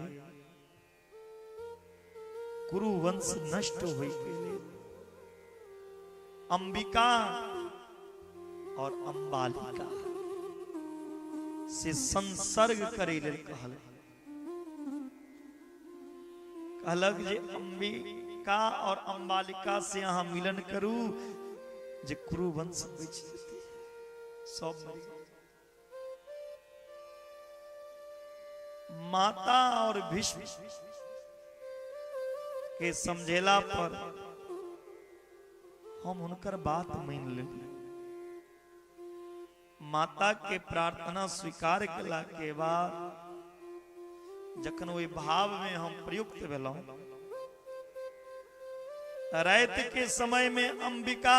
कुरुवंश नष्ट होई गेले। अंबिका और अंबालिका से संसर्ग करे लेल कहलक जे अंबिका और अंबालिका से अहाँ मिलन करू जे कुरुवंश बच जेतै। सब माता और भीष्म के समझेला पर हम उनकर बात मान लेली। माता के प्रार्थना स्वीकार कला के बाद जखन ओहि भाव में हम प्रयुक्त भेलहुं, रात के समय में अंबिका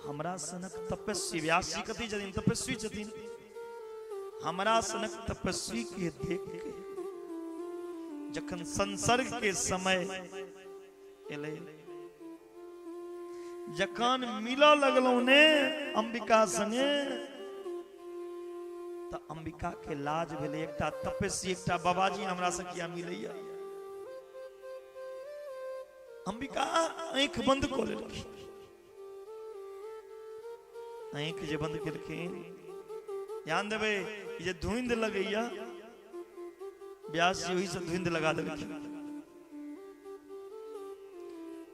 हमरा सनक तपस्वी, व्यासी कथी छथिन तपस्वी छथिन, हमरा सनक तपस्वी के देख के जखन संसर्ग के समय एले, जखन मिला लगलौ ने अंबिका संगे तो अंबिका के लाज भेले। एकटा तपस्वी एकटा बाबाजी हमरा से किया मिलैया। अंबिका आंख बंद कर लेलखिन। आंख जे बंद केलखिन, ध्यान देवे जे धुंध लगैया व्यास जी वही से धुंध लगा देलखिन।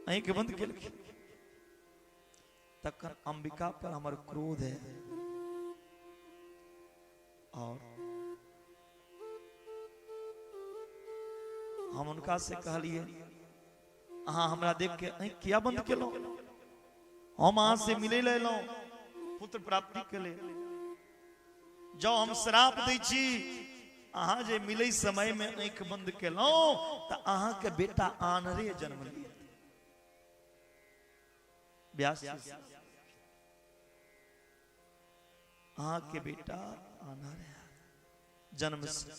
आंख बंद केलखिन। तखन अंबिका पर हमर क्रोध है और हम उनका से कहलिए अहाँ हमरा देख के आंख किया बंद केलौ? हम अहाँ से मिले लेलौ पुत्र प्राप्ति के लिए। जो हम श्राप दै छी, अहाँ जे मिले समय में आंख बंद केलौ तो अहाँ के बेटा आनरे जन्म लिया। व्यास अहाँ के बेटा आनरे जन्म से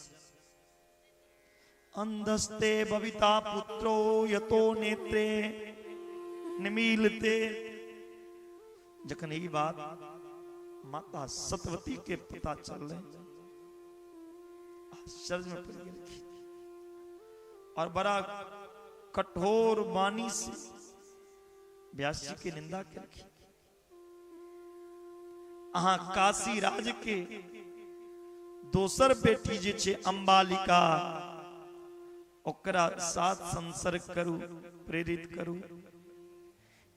अंधस्ते भविता पुत्रो यतो नेत्रे निमीलते। जखन ये बात माता सत्यवती के पता चल रहे, आश्चर्य में पड़ गए और बड़ा कठोर वाणी से व्यास जी की निंदा की। अहाँ काशी राज के दोसर बेटी जे छे अंबालिका, ओकरा साथ संसर्ग करू, प्रेरित करू।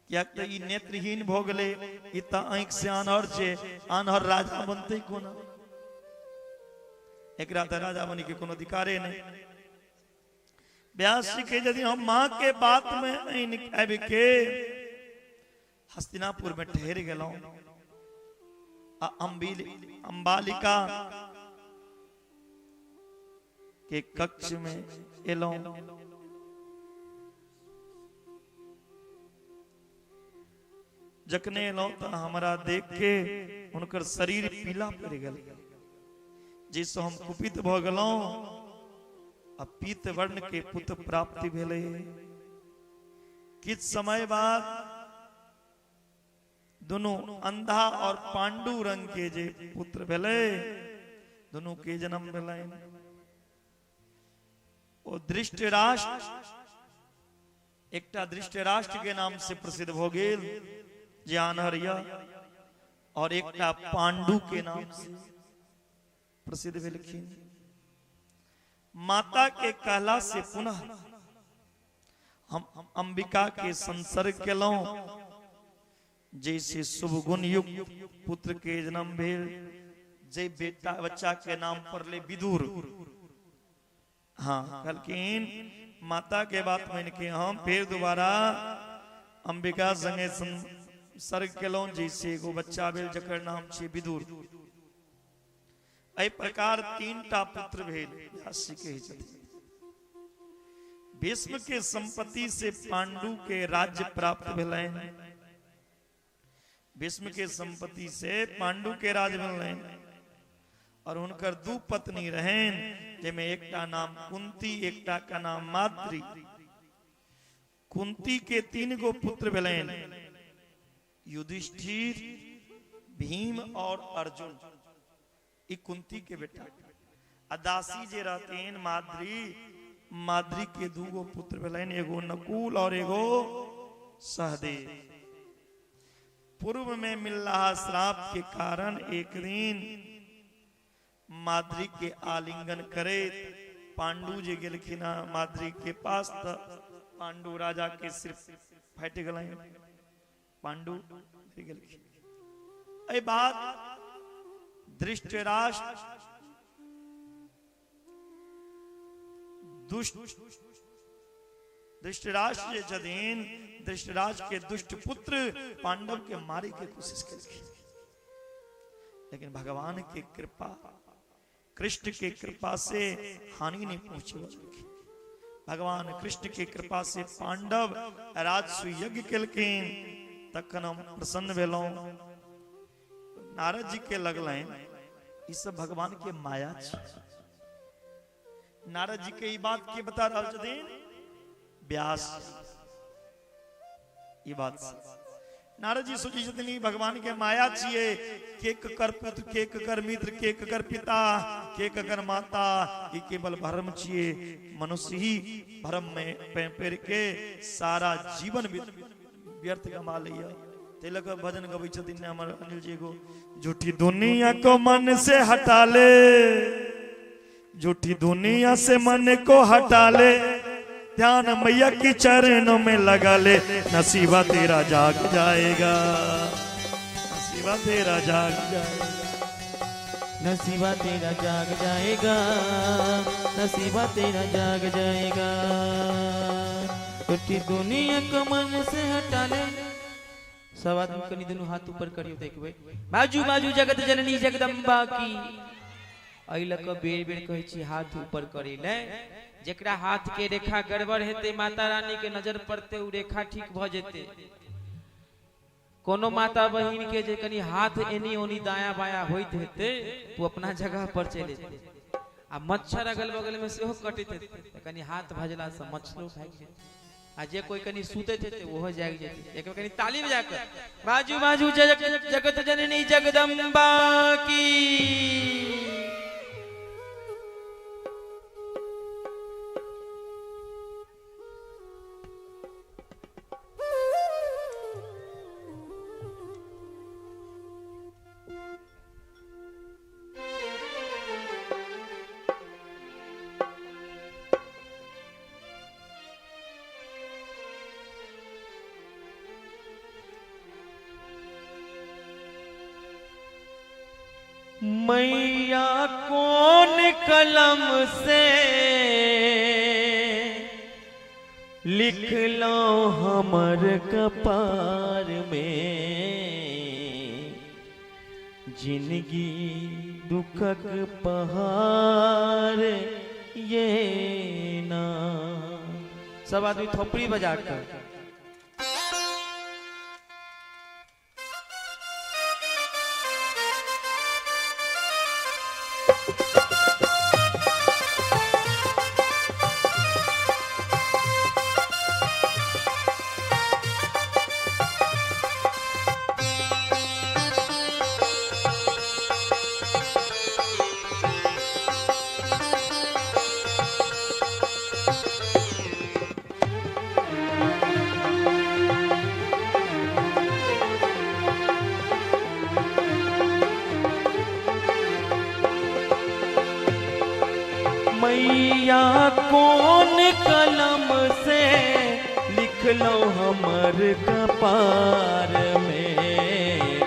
क्या तो ई नेत्रहीन भ गेले, ई त आंख से आन्हर छे, आन्हर राजा बनते कोना, एकरा त राजा बनी के कोनो अधिकारे नहीं। व्यास जी के यदि हम मां के बात में आबि के हस्तिनापुर में ठहर गेलौं, अंबालिका के कक्ष में एलौं, जखने एलौं तो हमरा देख के उनकर शरीर पीला पड़ गेल, जिससे हम कुपित भ गेलौं। अब पीत वर्ण के पुत्र प्राप्ति भेले। किछ समय बाद दोनों अंधा और पांडु रंग के जे पुत्र भेले, दोनों के जन्म भेले। ओ धृष्टराष्ट्र, एकटा धृष्टराष्ट्र के नाम से प्रसिद्ध भ गेल जे आन्हरिया, और एकटा पांडु के नाम से प्रसिद्ध भेलखिन। माता के कहला से पुनः हम अंबिका के संसर्ग केलौं, जैसे शुभ गुण युक्त पुत्र के जन्म भेल, जे बेटा बच्चा के नाम पर ले विदुर। हाँ कहलखिन माता के बात मान के हम फिर दोबारा अंबिका संगे संसर्ग केलौं, जैसे एगो बच्चा भेल जकर नाम छे विदुर। एहि प्रकार 3टा पुत्र भेल। भीष्म के संपत्ति से पांडु के राज्य प्राप्त भेलनि, भीष्म के संपत्ति से पांडु के राज भेलनि, और उनकर 2 पत्नी रहन, जिनमें एकटा नाम कुंती, एकटा का नाम माद्री। कुंती के 3 गो पुत्र भेलनि, युधिष्ठिर, भीम और अर्जुन। ई कुंती के बेटा। अदासी जे रहतेन माद्री, माद्री के 2 गो पुत्र भेलनि, एगो नकुल और एगो सहदेव। पूर्व में मिल रहा श्राप के कारण एक दिन माद्री के आलिंगन करे पांडु जे गेलखिन माद्री के पास, त पांडु राजा के सिर फट गए, पांडु गेलखिन। एहि बात धृष्टराष्ट्र धृष्टराष्ट्र जे छथिन, धृष्टराष्ट्र के दुष्ट पुत्र पांडव के मारे के कोशिश केलखिन, लेकिन भगवान के कृपा, कृष्ण के कृपा से हानि नहीं पहुंची। भगवान कृष्ण के कृपा से पांडव राजसु यज्ञ केलखिन, तखन हम प्रसन्न भेलौं। नारद जी के लगलनि ई सब भगवान के माया छै। नारद जी के ई बात के बता रहल छथिन व्यास ई बात। नारद जी सोची छथिन ई भगवान के माया छिए, के कर पुत्र, के कर मित्र, के कर पिता, के कर माता, ई केवल भ्रम छिए। मनुष्य ही भ्रम में पैर के सारा जीवन व्यर्थ गमा लिया। तिलक भजन गबै छथिन हमर अनिल जी को, झूठी दुनिया को मन से हटा ले, झूठी दुनिया से मन को हटा ले, ध्यान मैया की चरणों में लगा ले, नसीबा तेरा जाग जाएगा, नसीबा तेरा जाग जाएगा, नसीबा तेरा जाग जाएगा, नसीबा तेरा जाग जाएगा। झूठी दुनिया को मन से हटा ले। सब आदमी कनी दोनों हाथ ऊपर करियो देखबे। बाजू बाजू जगत जननी जगदम्बा की। अइल क बेर बेर कहै छी हाथ ऊपर करै ले। जेकरा हाथ के रेखा गड़बड़ हेते, माता रानी के नजर पड़ते उ रेखा ठीक भ जेते। कोनो माता बहिन के जे कनी हाथ एनी ओनी दाया बाया होइत हेते, वो अपना जगह पर चले जेते। आ मच्छर अगल बगल में सेहो कटैत हेते, कनी हाथ भजला से मच्छरो भाग जेते। आ जे कोई कनी सुतैत हेते ओहो जाग जेते। एक कनी ताली बजा कर बाजू बाजू जगत जननी जगदम्बा की। मैया कौन कलम से लिख लो हमर कपार में, जिंदगी दुखक पहाड़ ये ना। सब आदमी थोपड़ी बजा कर मैया कौन कलम से लिख लो हमर कपार में,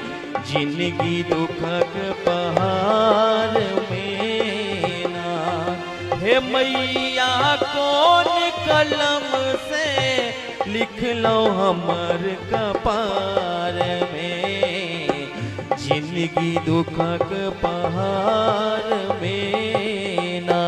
जिंदगी दुखक पहाड़ में ना। हे मैया कौन कलम से लिख लो हमर कपार में, जिंदगी दुखक पहाड़ में ना।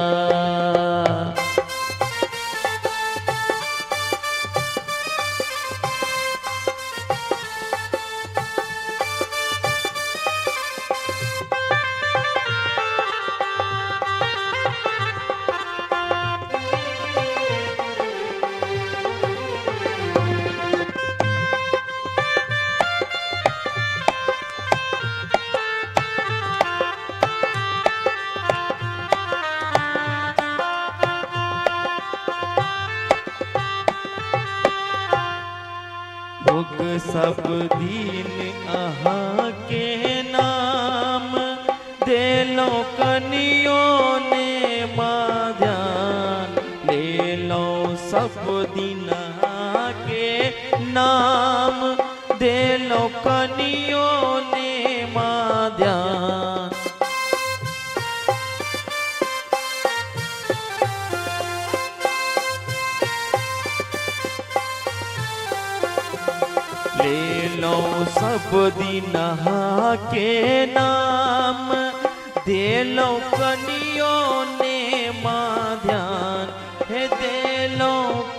भोग सब दिन अहाँ के नाम देलो कनियों ने माँ ध्यान ले लो। सब दिन अहाँ के नाम देलो कनियों ने माँ ध्यान। ले लो सब दिन के नाम दे लो कनियों ने माँ ध्यान। हे दे लो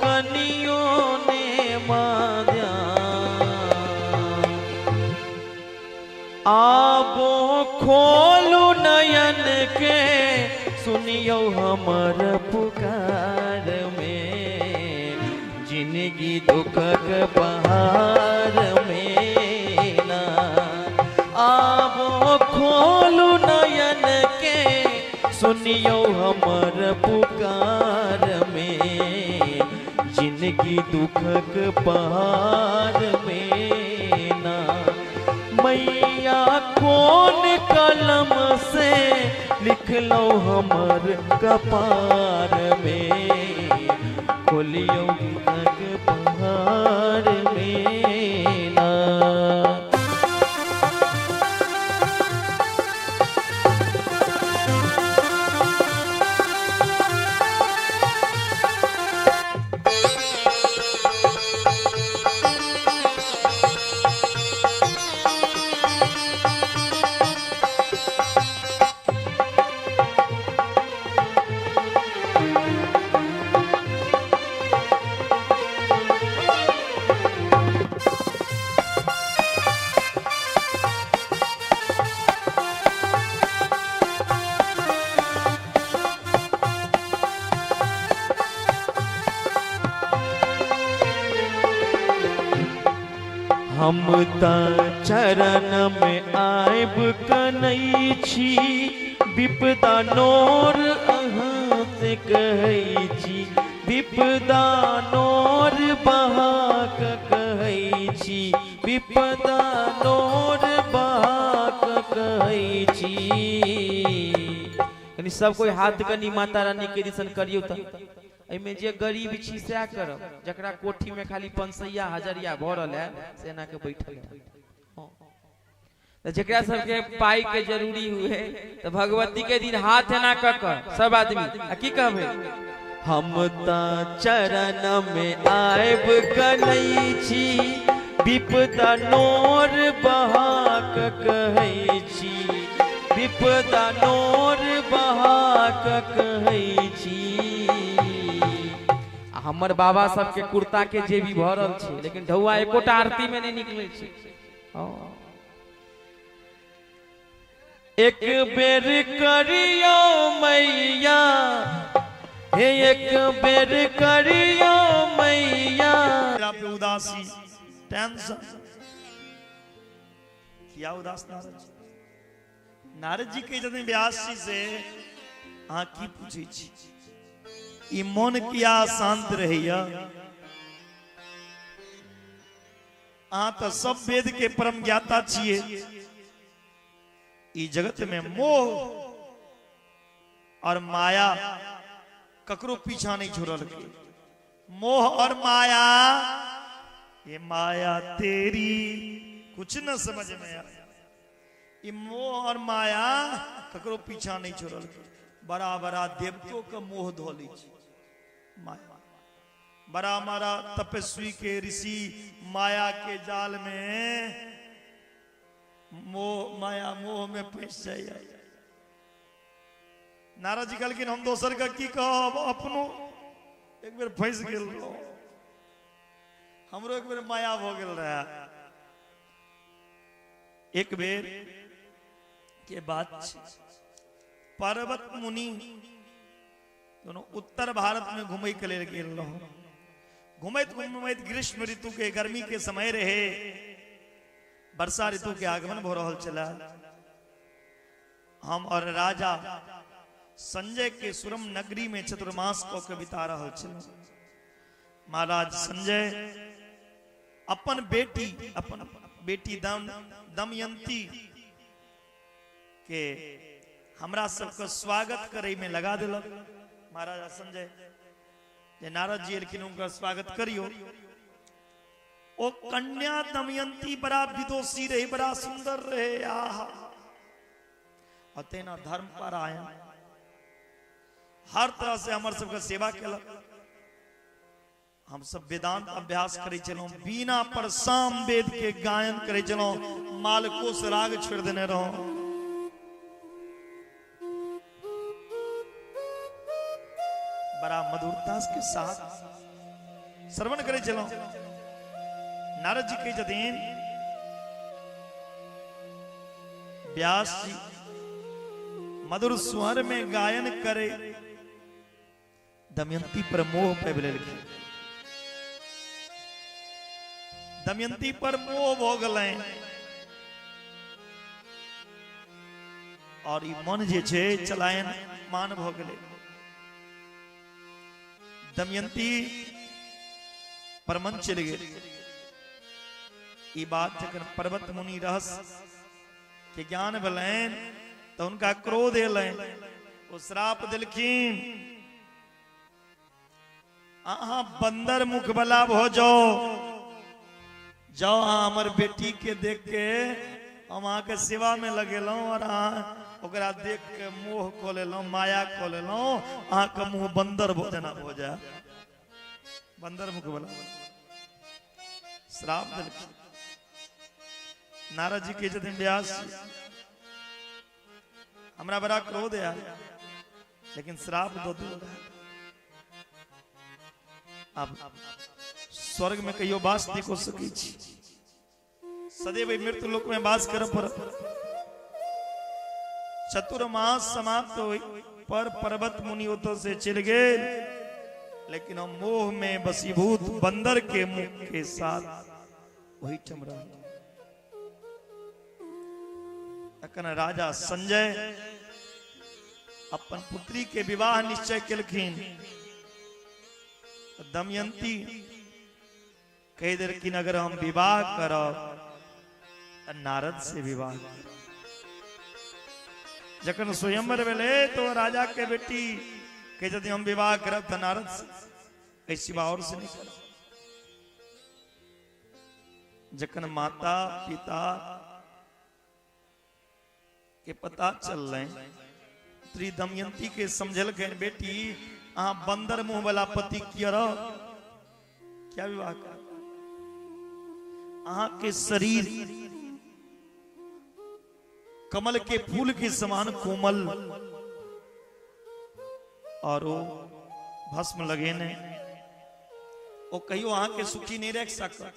कनियों ने माँ ध्यान। आबो खोलू नयन के सुनियो हमर पुकार में, जिंदगी दुखक पहाड़ में ना। आबो खोलू नयन के सुनियो हमर पुकार में, जिंदगी दुखक पहाड़ में ना। मैया कौन कलम से लिख लो हमर कपार में, खोलियो तक पहाड़ में ना। हम त चरण में आयब कनै छी, विपदा नोर अहाँ से कहै छी। विपदा नोर बहाक कहै छी, विपदा नोर बहाक कहै छी। कनी सब कोई हाथ कनी माता रानी के दिसन करियो त। एमे जे गरीब छी सएह करब, जकरा कोठी में खाली 500 हजरिया भरल है से एना के बैठल है। तो जकरा सबके पाई के जरूरी हुए तो भगवती के दिन हाथ ना कक सब आदमी आ की कहबे हम ता चरण में आएब कनै छी विपदा नोर बहाक कहै छी विपदा नोर बहाक कहै छी। हमर बाबा सबके कुर्ता के जेबी भरल छै लेकिन ढौआ एकोटा आरती में नहीं निकले छै। एक बेर करियो मैया हे एक बेर करियो मैया पे उदासी टेंशन किया उदास नारद जी? नारद जी के जब व्यास जी से अहाँ की पूछे छी ई मन किया शांत रहैया? अहाँ तो सब वेद के परम ज्ञाता छिए। ई जगत में मोह और माया ककरो पीछा नहीं छोड़ल के। मोह और माया ये माया तेरी कुछ न समझ में आया। ये मोह और माया ककरो पीछा नहीं छोड़ल के। बड़ा बड़ा देवतों का मोह धोली माया। बड़ा मारा तपस्वी के ऋषि माया के जाल में मोह माया मोह में फंस जाए। नारद जी कहलखिन हम दोसर का की कहब अपनो एक बेर फंस गेल रहो हमरो एक बेर माया हो गेल रहा। एक बेर के बात पर्वत मुनि दोनों उत्तर भारत में घूमे के लिए गेल रहो। घूमत घूमत ग्रीष्म ऋतु के गर्मी के समय रहे वर्षा ऋतु के आगमन हो रहा चला। हम और राजा संजय के सुरम नगरी में चतुर्मास को बिता रहा चला। महाराज संजय अपन बेटी दमयंती के हमरा सबका स्वागत करे में लगा दिलक। महाराजा संजय जे नारद जी एलखिन उनका स्वागत करियो। ओ कन्या दमयंती बड़ा विदोषी रही बड़ा सुंदर रहे। आहा अतेना धर्म पर आया हर तरह से हमार सबका सेवा केलक। हम सब वेदांत अभ्यास करे चलो बीना पर साम वेद के गायन करे चलो मालको से राग छोड़ देने रहो। बड़ा मधुरता के साथ श्रवण करे चलो। नारद जी के जदीन व्यास जी मधुर स्वर में गायन करे दमयंती पर मोह पे दमयंती पर मोह हो गए और ई मन जे छे चलायन मान भ गए। दमयंती पर मन चल गए। ये बात जब पर्वत मुनि रहस्य के ज्ञान भलेन तो उनका क्रोध एलें वो श्राप दिलखिन अहाँ बंदर मुख बला हो जाओ हमार बेटी के देख के हम अहाँ के सेवा में लगेलों और अहाँ देख के मोह खो लेलों माया खो लेलों अहाँ का मुंह बंदर भोजना हो जाए। बंदर मुख बला श्राप दिलखिन। नारद जी के जब व्यास हमरा बड़ा क्रोध है लेकिन श्राप दो दो। अब स्वर्ग में कहियो वास नहीं हो सकी सदैव मृत्यु लोक में वास कर पर चतुर्मास समाप्त हो पर पर्वत मुनि तो से चल गए। लेकिन हम मोह में बसीभूत बंदर के मुख के साथ वही चमरा। तखन राजा संजय अपन पुत्री के विवाह निश्चय केलखिन। दमयंती कह देलखिन अगर हम विवाह करब नारद से विवाह। जखन स्वयंवर भेले तो राजा के बेटी कह यदि हम विवाह करब तो नारद से ऐसी और से नहीं करब। जखन माता पिता के पता चल रहे त्री दमयंती के समझल गए बेटी अहाँ बंदर मुंह वाला पति किया क्या विवाह कर अहाँ के शरीर कमल के फूल के समान कोमल और वो भस्म लगे ने वो कहियो अहाँ के सुखी नहीं रख सकता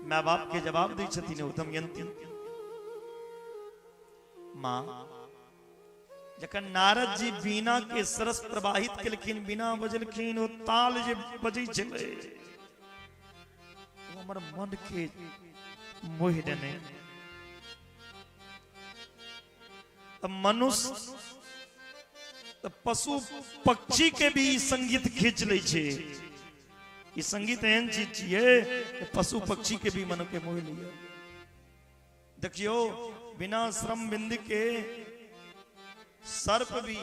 माँ बाप के जवाब दी छथिन दमयंती माँ जखन नारद जी बीना के सरस प्रवाहित केलखिन बीना बजलखिन ओ ताल जे बजै छलै हमर मन के मोहि देने मनुष्य पशु पक्षी के भी संगीत खींच ले छे ई संगीत एहन चीज छिए पशु पक्षी के भी मन के मोह लिया देखियो बिना श्रम बिंद के सर्प भी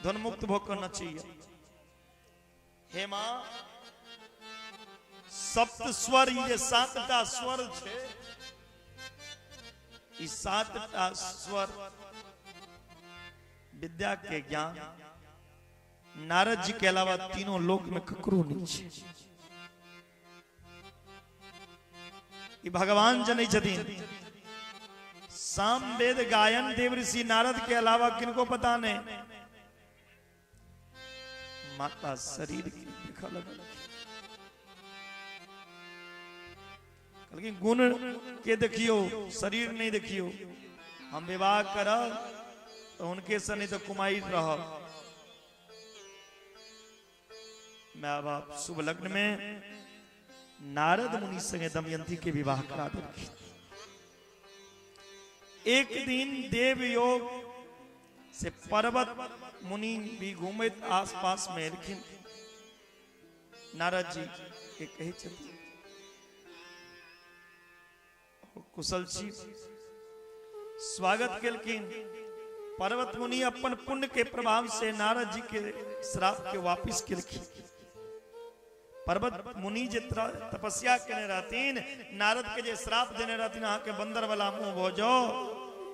ध्वन मुक्त भोग करना चाहिए हे मां सप्त स्वर ये सातटा स्वर छे ई सातटा स्वर विद्या के ज्ञान नारद जी के अलावा तीनों लोक में ककरो नहीं छे ई भगवान जनै छथिन साम वेद गायन देव ऋषि नारद के अलावा किनको पता नहीं माता शरीर की देखा लगा लेकिन गुण के देखियो शरीर नहीं देखियो हम विवाह करब तो उनके से नहीं तो कुमाई रह मैं बाप शुभ लग्न में नारद मुनि संगे दमयंती के विवाह करा देलखिन एक दिन देव योग से पर्वत मुनि भी घूमत आसपास में एलखिन नारद जी के कहे छथिन कुशल छी स्वागत केलखिन पर्वत मुनि अपन पुण्य के प्रभाव से नारद जी के श्राप के वापिस केलखिन पर्वत मुनि जे तपस्या करने रहतीन नारद के जे श्राप देने रहतीन अहाँ के बंदर वाला मुंह भोजो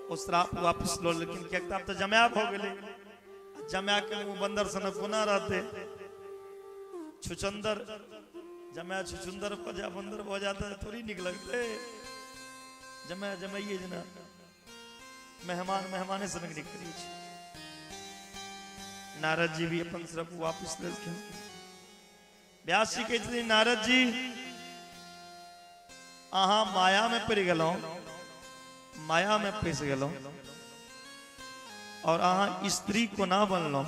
वो श्राप वापिस लो लेकिन क्या तो जमाया हो गए जमाया के मुंह बंदर सन गुना रहते छुचंदर जमाया छुचंदर पजा बंदर हो जाता है थोड़ी निक लगते जमाया जमाइए जना मेहमान मेहमाने से निकली करी नारद जी भी अपन श्राप वापिस ले व्यास जी कहते नारद जी अहा माया में पड़ गलो माया में फंस गलो और अहा स्त्री को ना बनलो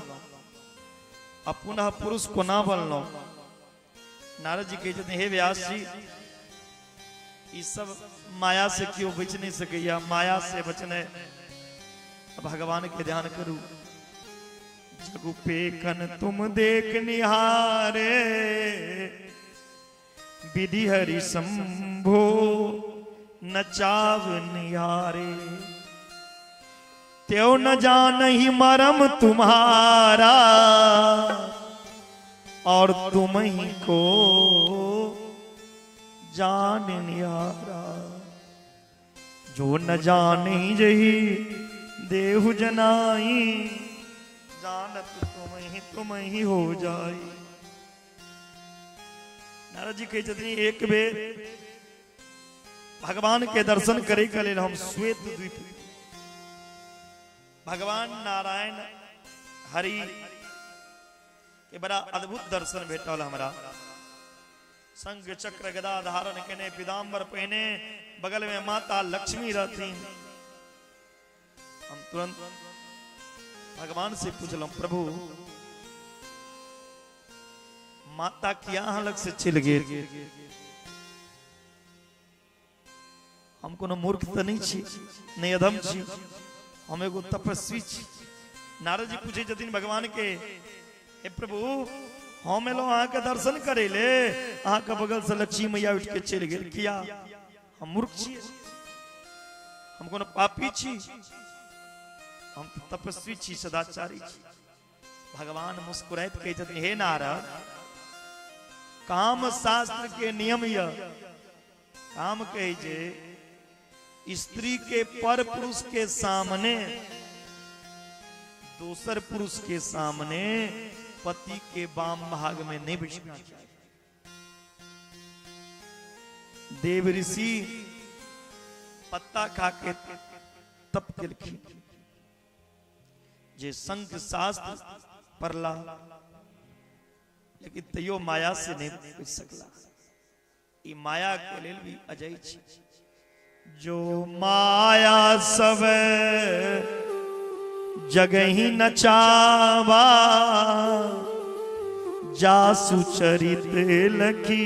पुनः पुरुष को ना बनलो नारद जी कहते हे व्यास जी ये सब माया से क्यों बच नहीं सके या माया से बचने भगवान के ध्यान करूं जगु पेकन तुम देख निहारे विधि हरि संभो नचाव निहारे त्यो न जान ही मरम तुम्हारा और तुम ही को जान निहारा जो न जाने जही देहु जनाई जानत तुम ही हो जाई नारद जी कहे छथिन एक बेर भगवान के दर्शन करे के लेल हम श्वेत द्वीप भगवान नारायण हरि के बड़ा अद्भुत दर्शन भेटल हमरा संग चक्र गदा धारण केने पीताम्बर पहने बगल में माता लक्ष्मी रहती हम तुरंत भगवान से पूछल प्रभु माता की यहाँ लग से चिल गए हम कोनो मूर्ख तो नहीं छी नहीं अधम छी हम एगो तपस्वी छी नारद जी पूछे छथिन भगवान के हे प्रभु हम एलो अहाँ के दर्शन करे ले अहाँ के बगल से लक्ष्मी मैया उठ के चल गए किया हम मूर्ख छी हम कोनो पापी छी हम तो तपस्वी छी सदाचारी छी भगवान मुस्कुराइत कहे छथिन हे नारद काम शास्त्र के नियम काम कहे जे स्त्री के पर पुरुष के सामने, दूसर पुरुष के सामने पति के वाम भाग में नहीं बिछना चाहिए। देव ऋषि पत्ता खा के तप के लिखी जे संख शास्त्र परला, लेकिन तैयो माया से नहीं बच सकला। ई माया के लिए भी अजय छी। जो माया सब जगहि नचावा, जासु चरित लखी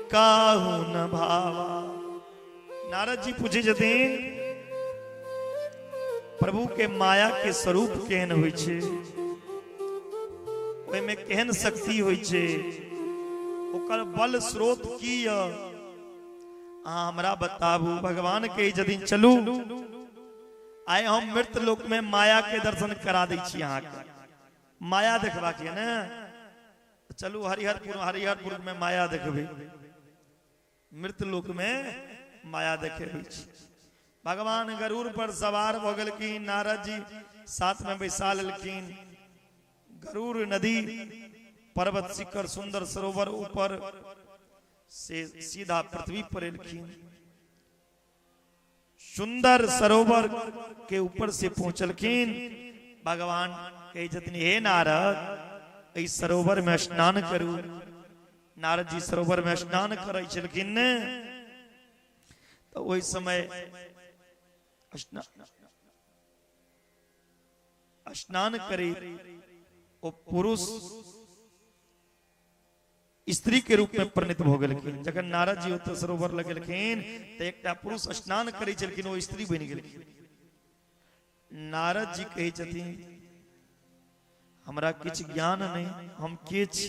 काहू न भावा। नारद जी पूछे जतीन प्रभु के माया के स्वरूप केहन होइ छे, ओय में केहन शक्ति होइ छे, ओकर बल स्रोत की य अहाँ हमरा बताबू। भगवान के जदि चलू आए हम मृत लोक में माया के दर्शन करा दै छी। अहाँ के माया देखबा के ने चलू हरिहरपुर में माया देखबे, मृत लोक में माया देखे होइ छी। भगवान गरुड़ पर सवार भ गेलखिन, नारद जी साथ में बैसा लेलखिन। गरुड़ नदी पर्वत शिखर सुंदर सरोवर ऊपर से सीधा पृथ्वी पर एलखिन। सुंदर सरोवर के ऊपर से पहुंचलखिन। भगवान कहे जतनी हे नारद इस सरोवर में स्नान करू। नारद जी सरोवर में स्नान करे छलखिन ने, तो वही समय स्नान करे वो पुरुष स्त्री के रूप में परिणत भ गेलखिन। जखन नारद जी ओतऽ सरोवर लगेलखिन तो एकटा पुरुष स्नान करे छलखिन, वो स्त्री बनि गेलखिन। नारद जी कहे छथिन हमरा किछ ज्ञान नहीं, हम के छी।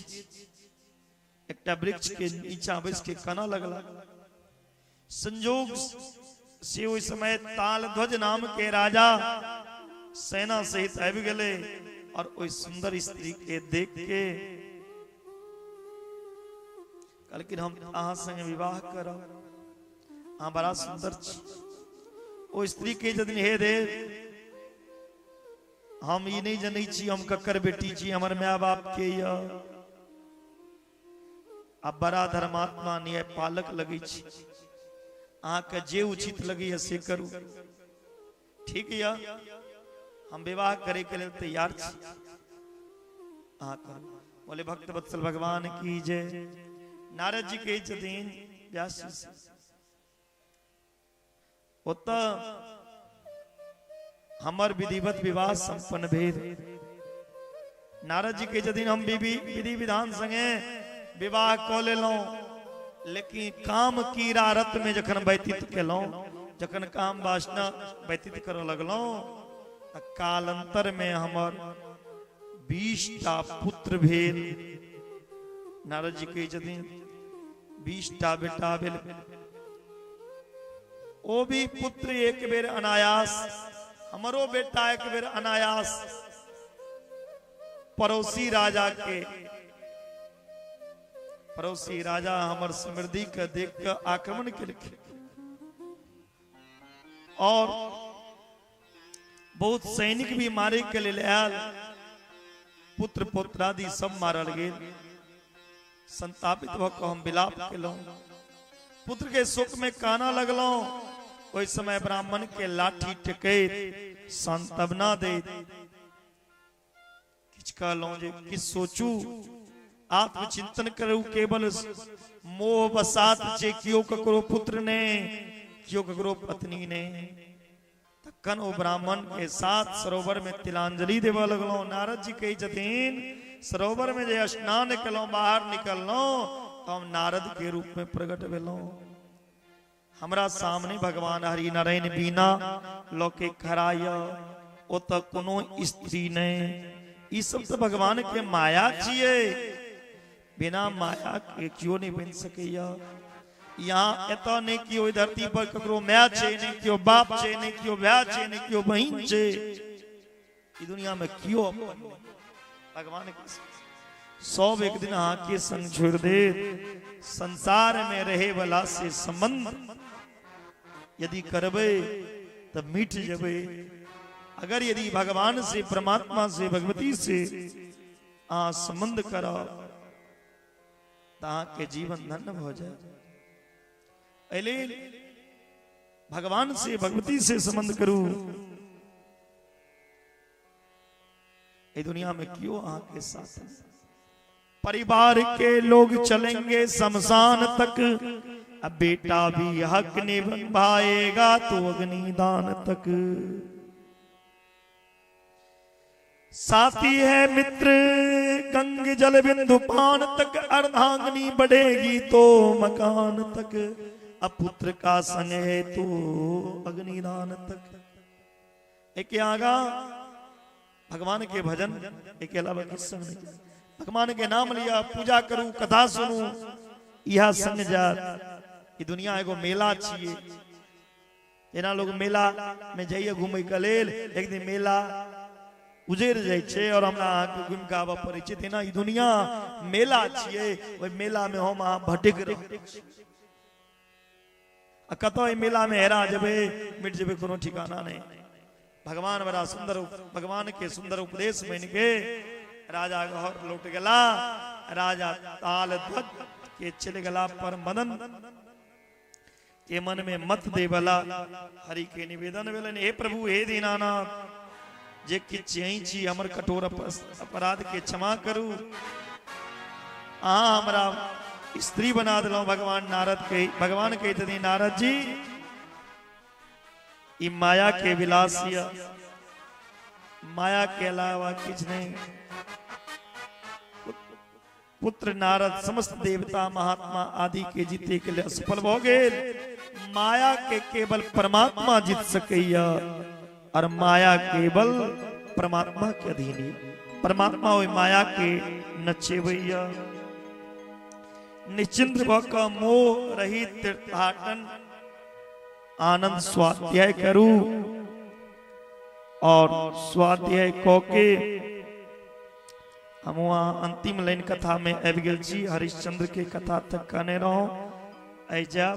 एकटा वृक्ष के नीचा बैस के काना लगला। संजोग से ओइ समय तालध्वज नाम के राजा सेना सहित आबि गेले और ओइ सुंदर स्त्री के देख के लेकिन हम अहाँ संगे विवाह करब, अहाँ बड़ा सुंदर छी। ओ स्त्री के जदिन हे देव हम ई नहीं जनै छी हम ककर बेटी छी, हमर माय बाप के य। अब बड़ा धर्मात्मा न्याय पालक लगे छी, अहाँ के जे उचित लगे से करू। ठीक है हम विवाह करे के लिए तैयार छी, अहाँ करू। बोले भक्त वत्सल भगवान की जय। नारद जी कहे छथिन व्यास जी से ओतऽ हमर विधिवत विवाह संपन्न भेल। नारद जी कहे छथिन हम विधि विधान संगे विवाह कऽ लेलहुं, लेकिन काम कीड़ा रत में जखन व्यतीत केलहुं, जखन काम वासना व्यतीत करऽ लगलहुं त कालांतर में हमर 20टा पुत्र भेल। नारद जी कहे छथिन 20टा बेटा भेल। ओ भी पुत्र एक बेर अनायास, हमरो बेटा एक बेर अनायास पड़ोसी राजा हमर समृद्धि के देख के आक्रमण केलखिन और बहुत सैनिक भी मारे के लेल आयल। पुत्र पौत्रादि सब मारल गेल। संतापित भ के हम विलाप केलहुं, पुत्र के शोक में काना लगलहुं। ओहि समय ब्राह्मण के लाठी टेकैत सांत्वना दैत किछ कहलहुं जे किछ सोचू, आत्मचिंतन करू। केवल मोह बसात जे कियो ककरो पुत्र ने, कियो ककरो पत्नी ने। तखन ओ ब्राह्मण के साथ सरोवर में तिलांजलि देवा लगलहुं। नारद जी कहे छथिन सरोवर में जे स्नान केलहुं, बाहर निकललहुं तो हम नारद के रूप में प्रकट भेलहुं। हमरा सामने भगवान हरि नारायण बीना लोके खराय, ओतऽ कोनो स्त्री नहीं। ई सब तो भगवान के माया छिए, बिना माया के क्यों नहीं बन सकैया। यहाँ एतऽ नहीं कियो धरती पर ककरो माय छै, नहीं कियो बाप छै, नहीं कियो भाई छै, नहीं कियो बहिन छै। ई दुनिया में कियो अपन भगवान के सब एक दिन अहाँ के संग छोड़ दे। संसार में रहे वाला से संबंध यदि करबे तब मिट जबे। अगर यदि भगवान से, परमात्मा से, भगवती से आ संबंध करो ता के जीवन धन्य हो जाए। अले भगवान से, भगवती से संबंध करू। ये दुनिया में क्यों आके साथ परिवार के लोग चलेंगे शमशान तक, अब बेटा भी हक निभाएगा तो अग्निदान तक। साथी है मित्र गंग जल बिंदु पान तक, अर्धांगनी बढ़ेगी तो मकान तक, अब पुत्र का संग है तो अग्निदान तक। एक आगा भगवान के भजन, एक अलावा किस संग नहीं। भगवान के नाम लिया, पूजा करूं, कथा सुनूं, यह संग जा। ये दुनिया एगो मेला छिए। जेना लोग मेला में जाइए घूमे के लेल, एक दिन मेला उजैर जाय छे और हमरा घूम के आबे पड़े छे। तेना ई दुनिया मेला छिए, ओइ मेला में हम अहाँ भटक रहे आ कतो ई मेला में हेरा जबे, मिट जबे, कोनो ठिकाना नहीं। भगवान बड़ा सुंदर, भगवान के सुंदर उपदेश बन के राजा घर लौट गला। राजा ताल ध्वज के चले गला पर मदन के मन में मत देवला। हरि के निवेदन वेलन, हे प्रभु, हे दीनानाथ, जे किछ यही छी हमर कठोर अपराध के क्षमा करू। आ हमरा स्त्री बना दिलो। भगवान नारद के, भगवान कहते थे नारद जी ई माया के विलासिया, माया के अलावा किछ नहीं। पुत्र नारद समस्त देवता महात्मा आदि के जीते के लिए असफल हो गए। माया के केवल परमात्मा जीत सकैया और माया केवल परमात्मा के अधीन है। परमात्मा वही माया के नचे भैया। निश्चिंत का मोह रहित तीर्थाटन आनंद स्वाध्याय करू और स्वाध्याय को के हम वहाँ अंतिम लाइन कथा में आबि गेल छी। हरिश्चंद्र के कथा तक कहने रहो ऐजा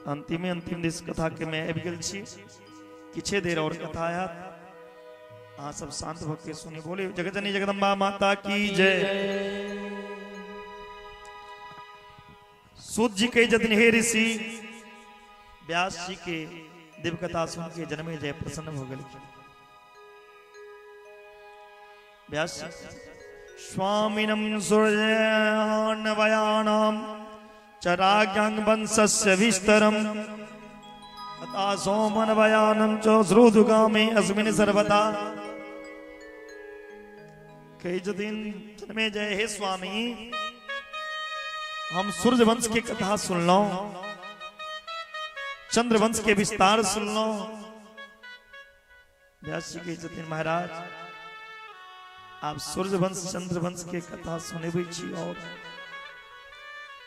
अंतिम दिस कथा के मैं आबि गेल छी। किछे देर और कथा आयत, हाँ सब शांत भक्त के सुनी। बोले जगतजननी जगदम्बा माता की जय। सूत जी के जतन हे ऋषि व्यास जी के दिव्य कथा सुन के जन्मे जय प्रसन्न हो गए। व्यास स्वामिनम सूर्यान्वयानाम चराज्ञां वंशस्य विस्तरम तथा सोमन्वयानम च श्रोतुगामे अस्मिन् सर्वदा। कई दिन जन्मे जय हे स्वामी, हम सूर्य वंश की कथा सुन लो, चंद्र वंश के विस्तार सुन लो। व्यास जी के जतिन महाराज आप सूर्य वंश चंद्र वंश के कथा सुने छी और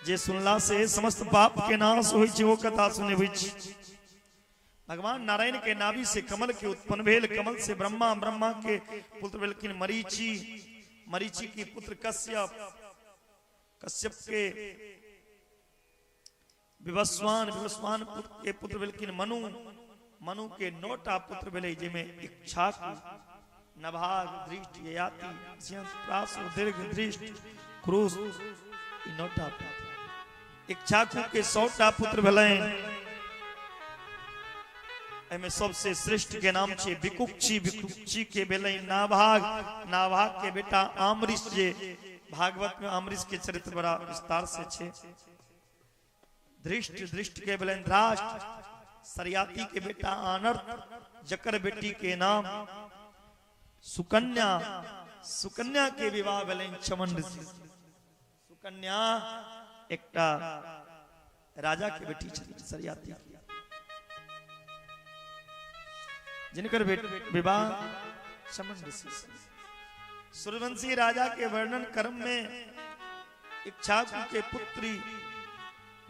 जे सुनला से समस्त पाप के नाश होई छी, वो कथा सुने छी। भगवान नारायण के नाभि से कमल के उत्पन्न भेल, कमल से ब्रह्मा, ब्रह्मा के पुत्र भेलखिन मरीचि, मरीचि के पुत्र कश्यप, कश्यप के विवस्वान, विवस्वान के पुत्र भेलखिन मनु, मनु के 9टा पुत्र भेले, जिमे इक्ष्वाकु, नभाग, दृष्ट, ययाति, प्रासु, दीर्घ, दृष्ट, क्रूस, 9टा पुत्र। इक्ष्वाकु के 100टा पुत्र भेले। एमे सबसे श्रेष्ठ के नाम छे विकुक्षी, विकुक्षी के भेले नाभाग, नाभाग के बेटा आमरीश, जे भागवत में आमरीश के चरित्र बड़ा विस्तार से छे। दृष्ट, दृष्ट के भेले राष्ट्र, सरियाती के बेटा आनर्त, जकर बेटी के नाम सुकन्या, सुकन्या के विवाह भेले चमन ऋषि। सुकन्या एकटा राजा के बेटी छथि सरियाती की, जिनकर विवाह चमन ऋषि। सूर्यवंशी राजा के वर्णन क्रम में इक्ष्वाकु के पुत्री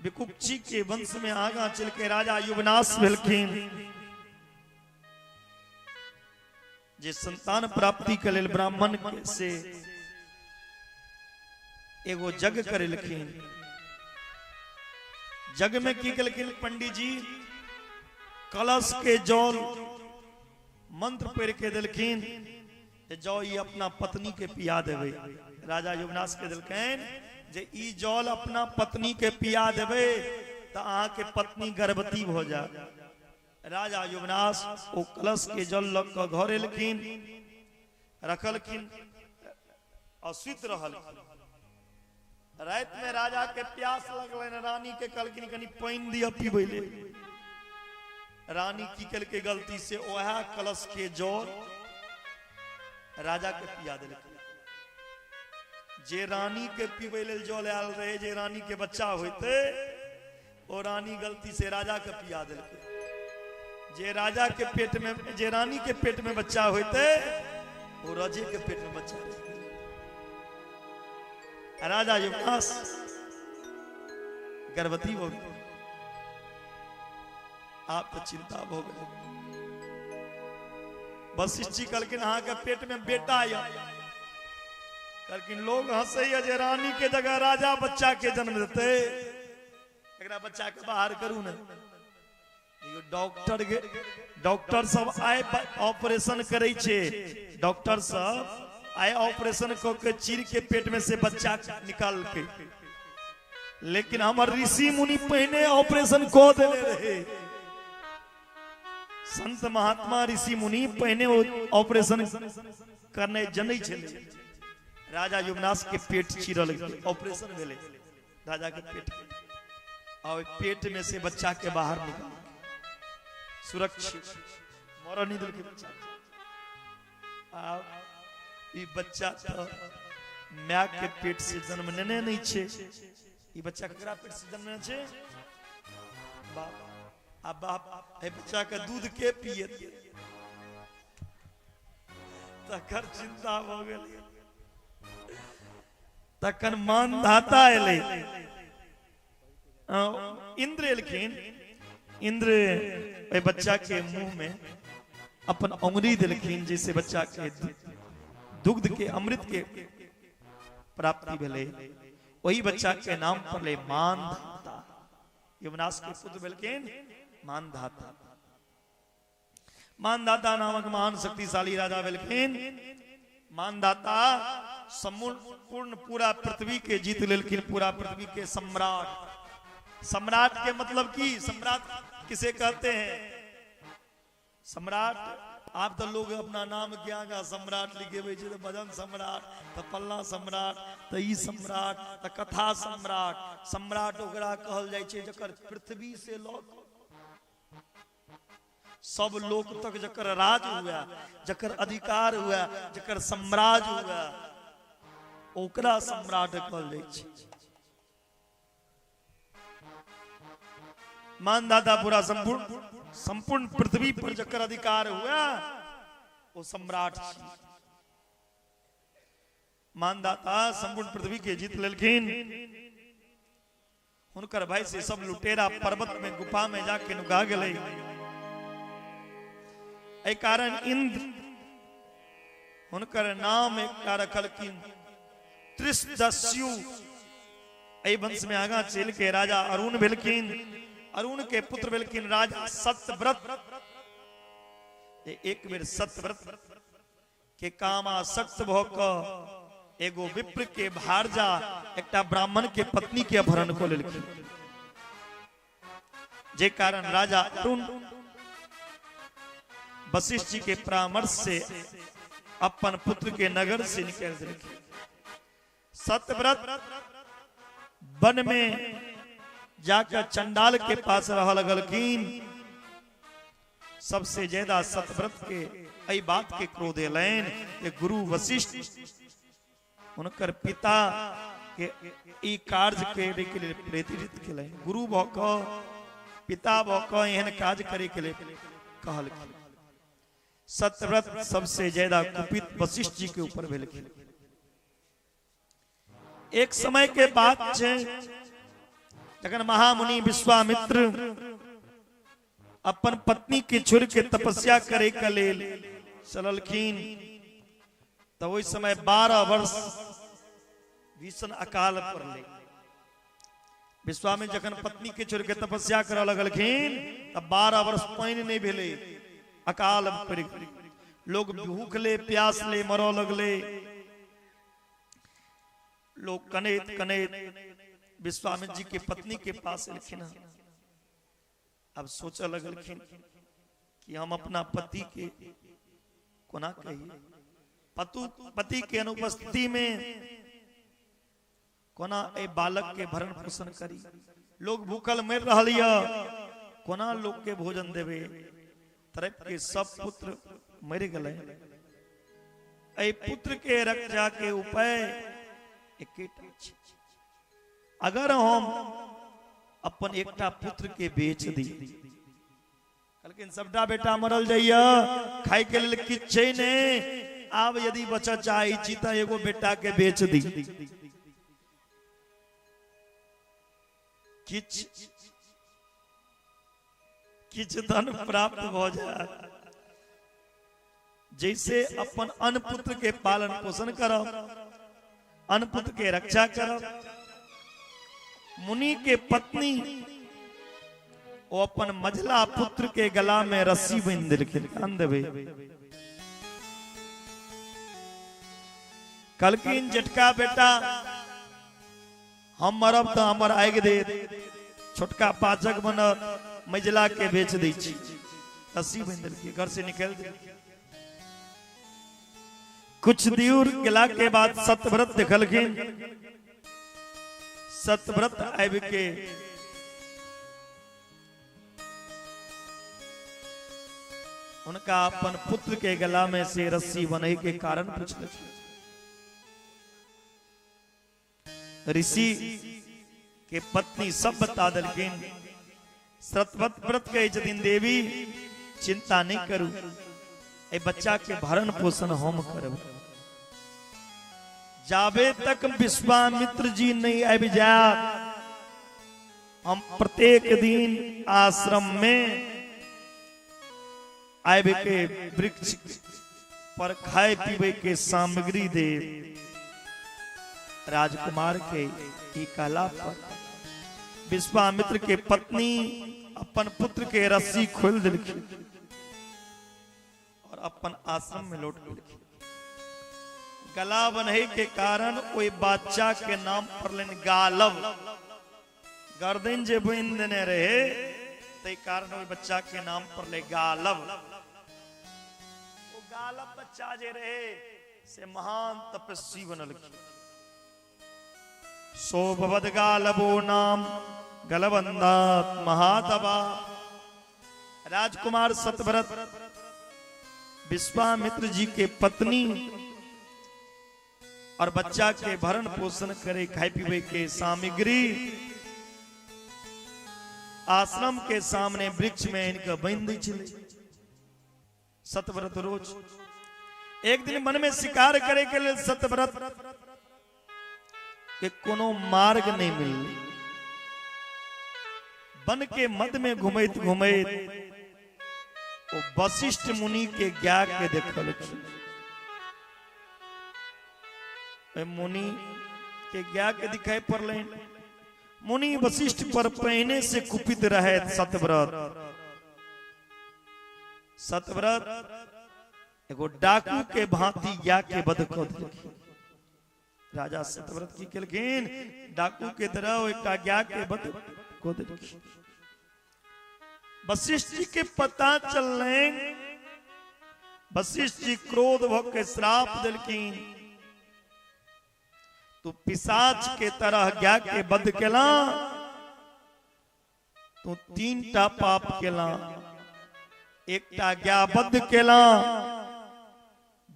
विकुक्षी के वंश में आगा चल के राजा युवनाश भेलखिन, जे संतान प्राप्ति के लेल ब्राह्मण से एगो यज्ञ करेलखिन। जग में की कलकिन पंडित जी कलश के जल मंत्र पढ़ के दिलखिन जो ये अपना पत्नी के पिया देवे। राजा युवनाश के दिलखिन जे ई जल अपना पत्नी के पिया देवे तो अहाँ के पत्नी गर्भवती हो जा। राजा युवनाश वो कलश के जल लग के घर एलखिन रखलखिन असुत रहल। रात में राजा के प्यास लगल, रानी के कहलखिन कनी पानी दिया पीबे ले। रानी की कल के गलती से वह कलश के जल राजा के पिया दिल। जे रानी के पीबे ले जल आयल रहे, जे रानी के बच्चा होते वो रानी गलती से राजा के पिया दिल। जे राजा के पेट में, जे रानी के पेट में बच्चा होते वो राजे के पेट में बच्चा। राजा युवनाश गर्भवती हो गई। आप तो चिंता हो गए। वशिष्ठ जी कहलकिन अहाँ के पेट में बेटा आया। कहलकिन लोग हंसे जे रानी के जगह राजा बच्चा के जन्म देते, एकरा बच्चा के बाहर करू न। डॉक्टर सब आए ऑपरेशन करे छे, डॉक्टर सब आए ऑपरेशन करके चीर के पेट में से बच्चा निकाल के, लेकिन हमार ऋषि मुनि पहले ऑपरेशन को देले रहे। संत महात्मा ऋषि मुनि पहले ऑपरेशन करने जनै छले। राजा युवनाश के पेट चीरल गेल, ऑपरेशन भेले राजा के पेट के, और पेट में से बच्चा के बाहर निकाल सुरक्षित मर नहीं दिल के बच्चा। ये बच्चा तो माँ के पेट से जन्म लेने नहीं छे। ये बच्चा केकरा पेट से जन्म छे? बाप। अब बाप है बच्चा का दूध के पिए तकर चिंता हो गई। तखन मान धाता एले, इंद्र एलखिन। इंद्र ए बच्चा के मुंह में अपन अंगुली दिलखिन, जैसे बच्चा के दुग्ध के अमृत के प्राप्ति भेले। वही बच्चा के नाम पर ले मानधाता। युवनाश के पुत्र भेलखिन मानधाता। मानधाता नामक महान शक्तिशाली राजा भेलखिन। मानधाता संपूर्ण पूरा पृथ्वी के जीत लेलखिन, पूरा पृथ्वी के सम्राट। सम्राट के मतलब की, सम्राट किसे कहते हैं? सम्राट आप तो लोग अपना नाम क्या का सम्राट लिखे हुए, तो भजन सम्राट, तो पल्ला सम्राट, तो ई सम्राट, तो कथा सम्राट। सम्राट ओकरा कहल जाय छे जकर पृथ्वी से लोक सब लोक तक जकर राज हुआ, जकर अधिकार हुआ, जकर साम्राज्य हुआ, ओकरा सम्राट कहल जाय छे। मानधाता पूरा संपूर्ण पृथ्वी पर जकर अधिकार हुआ वो सम्राट। मानधाता संपूर्ण पृथ्वी के जीत लेलखिन। हुनकर भाई से सब लुटेरा पर्वत में गुफा में जाके नुका गए। ए कारण इंद्र हुनकर नाम एक रखलखिन त्रिशदस्यु। ए वंश में आगा चल के राजा अरुण भेलखिन। अरुण के पुत्र भेलखिन राजा सत्यव्रत। एक बेर सत्यव्रत के काम आसक्त भक एगो विप्र के भारजा एकटा ब्राह्मण के पत्नी के अपहरण को लेलखिन। जे कारण राजा अरुण वशिष्ठ जी के परामर्श से अपन पुत्र के नगर से निकल देलखिन। सत्यव्रत वन में जाकर चंडाल के पास रह लगलखिन। सबसे ज्यादा सत्यव्रत के आई बात के क्रोध एलैन कि गुरु वशिष्ठ उनकर पिता के ई कार्य के लिए प्रेरित केलैन। गुरु भक पिता भक एहन काज करे के लिए कहलखिन। सत्यव्रत सबसे ज्यादा कुपित वशिष्ठ जी के ऊपर भेलखिन। एक समय के बाद जखन महामुनि विश्वामित्र अपन पत्नी के छोड़ के तपस्या करे के लेल चललखिन, तो वही समय 12 वर्ष भीषण अकाल पड़ले। विश्वामित्र जखन पत्नी के छोड़ के तपस्या करऽ लगलखिन तब 12 वर्ष पानि नहीं भेले, अकाल पड़ि गेलै, लोग भूखले प्यासले मरऽ लगले। लोग कनेत कनेत विश्वामित्र जी के पत्नी के पास एलखिन। अब सोचऽ लगलखिन कि हम अपना पति के कोना कहिए, पति के अनुपस्थिति में कोना ए बालक के भरण पोषण करी। लोग भूखल मर रहल य, कोना लोग के भोजन देवे। तरफ के सब पुत्र मर गए। ए पुत्र के रक्षा के उपाय एकेटा छै, अगर हम अपन एकटा पुत्र के बेच दी, कहलखिन सबटा बेटा मरल जाइया, खाई के लेल किछ छै ने, आब यदि बचा चाही छी त एगो बेटा के बेच दी, किछ धन प्राप्त भ जाए, जैसे अपन अनपुत्र के पालन पोषण करब, अनपुत्र के रक्षा करब। मुनि के पत्नी वो अपन मझला पुत्र के गला में रस्सी बांध देलखिन, कान देबे। कहलखिन जेठका बेटा हम मरब तो हमर आगि दे, छोटका पाचक बनत, मझला के बेच दै छी। रस्सी बांध देलखिन, घर से निकल दे। कुछ दूर गेला के बाद सतव्रत देखलखिन। सतव्रत आबि के उनका अपन पुत्र के गला में से रस्सी बंधे के कारण पूछलखिन। ऋषि के पत्नी सब बता दिलखिन। सतव्रत कहे छथिन देवी चिंता नहीं करू, ए बच्चा के भरण पोषण हम करब। जाबे तक विश्वामित्र जी नहीं आबि जात, हम प्रत्येक दिन आश्रम में आबि के वृक्ष पर खाए पीबे के सामग्री दे। राजकुमार के ई कहला पर विश्वामित्र के पत्नी अपन पुत्र के रस्सी खोल दिलखिन और अपन आश्रम में लौट गेलखिन। गला बन्हे के कारण ओई बच्चा के नाम पड़लन गालव। गर्दन जे बांध देने रहे ते कारण ओई बच्चा के नाम पड़ले गालव। वो गालव बच्चा जे रहे से महान तपस्वी बनलखिन। सो भवद गालवो नाम गलवंदात महातवा। राजकुमार सतव्रत विश्वामित्र जी के पत्नी और बच्चा के भरण पोषण करे, खाए पीवे के सामग्री आश्रम के सामने वृक्ष में इनका बांध दै छलै। सतव्रत रोज एक दिन मन में शिकार करे के लिए सतव्रत के कोनो मार्ग नहीं मिल। वन के मध्य में घुमैत घुमैत वो वशिष्ठ मुनि के ज्ञा के देखल। मुनि के ज्ञा के दिखाई पड़ले। मुनि वशिष्ठ पर पहने से कुपित रहे। सतव्रत एगो डाकू के भांति ज्ञा के वध क देलखिन। राजा सतव्रत की केलखिन, डाकू के तरह एक ज्ञा के वध क देलखिन। वशिष्ठ जी के पता चलने, वशिष्ठ जी क्रोध भऽ के श्राप देलखिन, तू पिशाच के तरह ज्ञा के वध केला, तू 3टा पाप केला। एकटा ज्ञा वध केला,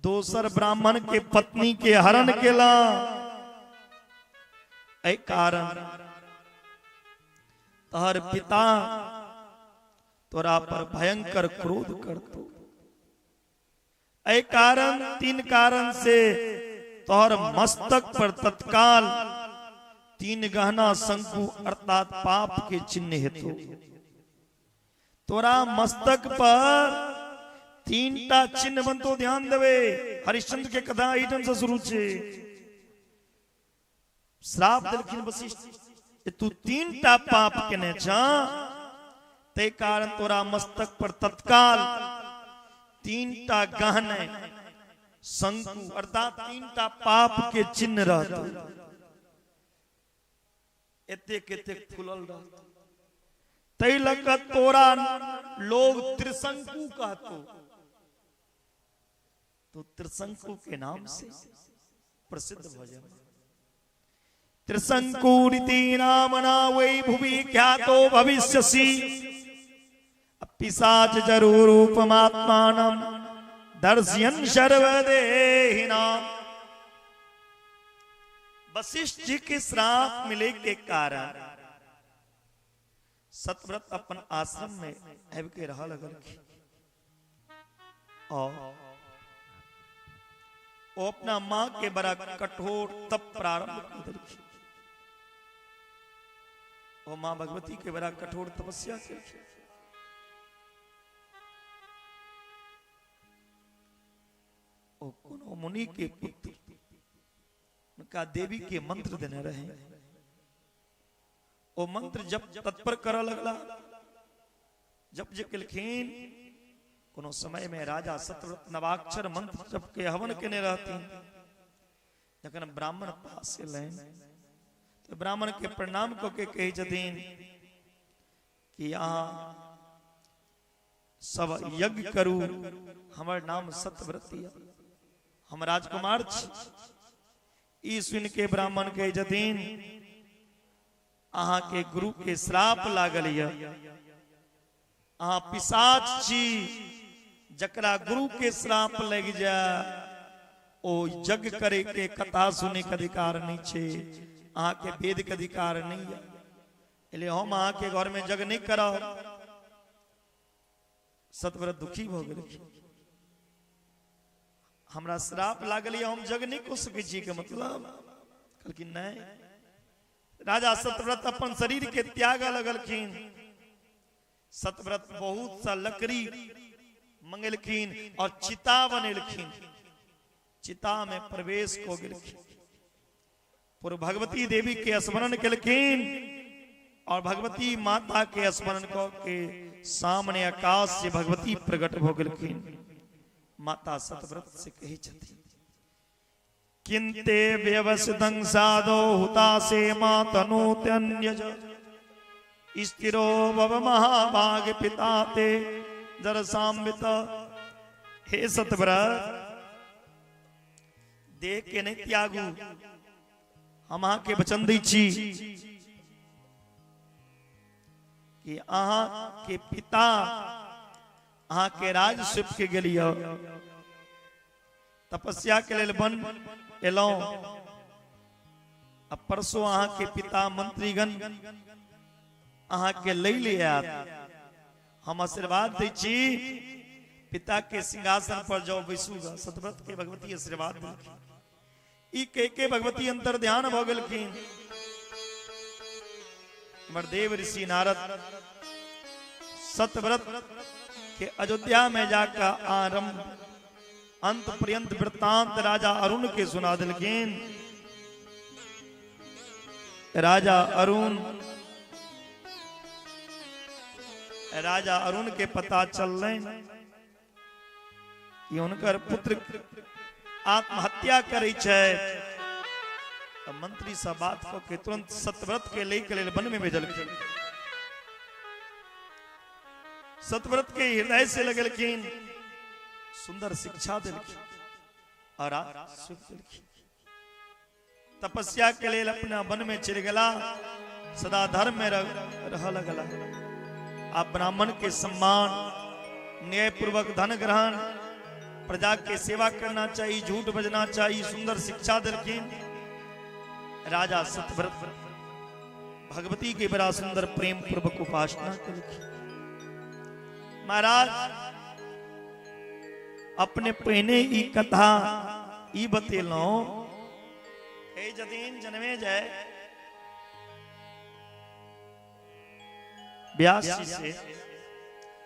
दोसर ब्राह्मण के पत्नी के हरण केला। एहि कारण तोहर पिता तोरा पर भयंकर क्रोध करतो। एहि कारण 3 कारण से तोहर मस्तक पर तत्काल 3 गहना शंकु अर्थात पाप के चिन्ह हेतु। तोरा मस्तक पर 3टा चिन्ह बनतो, ध्यान देवे। हरिश्चंद्र के कथा एहिठाम से शुरू छे। श्राप देलखिन वशिष्ठ जे तू 3टा पाप केने छा ते कारण तोरा मस्तक पर तत्काल 3टा गहने शंकु अर्थात 3टा पाप के चिन्ह रहता एते खुलल रहता तई लग तोरा लोग त्रिशंकु कहतो तो त्रिशंकु के नाम से प्रसिद्ध भजन त्रिशंकुरिति नामना वै भुवि ख्यातो भविष्यसि पिशाच जरूरूपमात्मानं दर्शयन् सर्वदेहिनां। वशिष्ठ जी के श्राप मिले के कारण सतव्रत अपन आश्रम में अब के रहा लगल और वो अपना मां के बड़ा कठोर तप प्रारंभ कर दी। वो मां भगवती के बड़ा कठोर तपस्या की कोनो मुनि के पुत्र उनका देवी के मंत्र देने रहे वो मंत्र जब तत्पर कर लगला जब जे कलखीन कोनो समय में राजा सतव्रत नवाक्षर मंत्र जब के हवन केने रहती जखन ब्राह्मण पास से लेन तो ब्राह्मण के प्रणाम को के कही जदीन कि यहाँ सब यज्ञ करू हमर नाम सतव्रती हम राजकुमार ई सुन के ब्राह्मण के जदीन अहा के गुरु के श्राप लागल अहा पिशाच छी जकरा गुरु के श्राप लग जा ओ यज्ञ करे के कथा सुने के अधिकार नहीं छे अहा के वेद के अधिकार नहीं है इसलिए हम अहा के घर में यज्ञ नहीं कराओ। सतव्रत दुखी हो गए हमरा श्राप लागल हम यज्ञ नहीं को सके छी के मतलब कि नहीं राजा सतव्रत अपन शरीर के त्याग लगलखिन सतव्रत बहुत सा लकड़ी मंगलखिन और चिता बनेलखिन चिता में प्रवेश को गेलखिन पूर्व भगवती देवी के स्मरण केलखिन और भगवती माता के स्मरण को के सामने आकाश से भगवती प्रकट हो गेलखिन। माता सतव्रत से कही छथि किंते व्यवसितं साधो हुतासे मातनोत्यन्यज स्थिरो भव महाभाग पिता ते दरसाम्बित। हे सतव्रत देख के नहीं त्यागू हम अहाँ के वचन दै छी कि अहाँ के पिता अहाँ के राज सुप के गेलियो तपस्या के लेल बन एलौ अब परसों अहाँ के पिता मंत्रीगण अहाँ के ले आयत हम आशीर्वाद दै छी पिता के सिंहासन पर जाओ बैसूगा। सतव्रत के भगवती आशीर्वाद देलखिन ई के भगवती अंतर ध्यान भ गेलखिन। देव ऋषि नारद सतव्रत के अयोध्या में जाकर आरंभ अंत पर्यंत वृत्तांत राजा अरुण के सुना दिलखिन। राजा अरुण के पता चल कि उनकर पुत्र आत्महत्या करे छे तो मंत्री सब बात को के तुरंत सतव्रत के लेल वन में भेजलखिन। सतव्रत के हृदय से लगलखिन सुंदर शिक्षा दिलखिन और तपस्या के लिए अपना वन में चिर गला सदा धर्म में रह लगला। आप ब्राह्मण के सम्मान न्याय पूर्वक धन ग्रहण प्रजा के सेवा करना चाहिए झूठ बजना चाहिए सुंदर शिक्षा दिलखिन। राजा सतव्रत भगवती के बड़ा सुंदर प्रेम पूर्वक उपासना दिलखिन। महाराज अपने पहने ई कथा ई बतेलो हे जदीन जन्मे जय व्यास जी से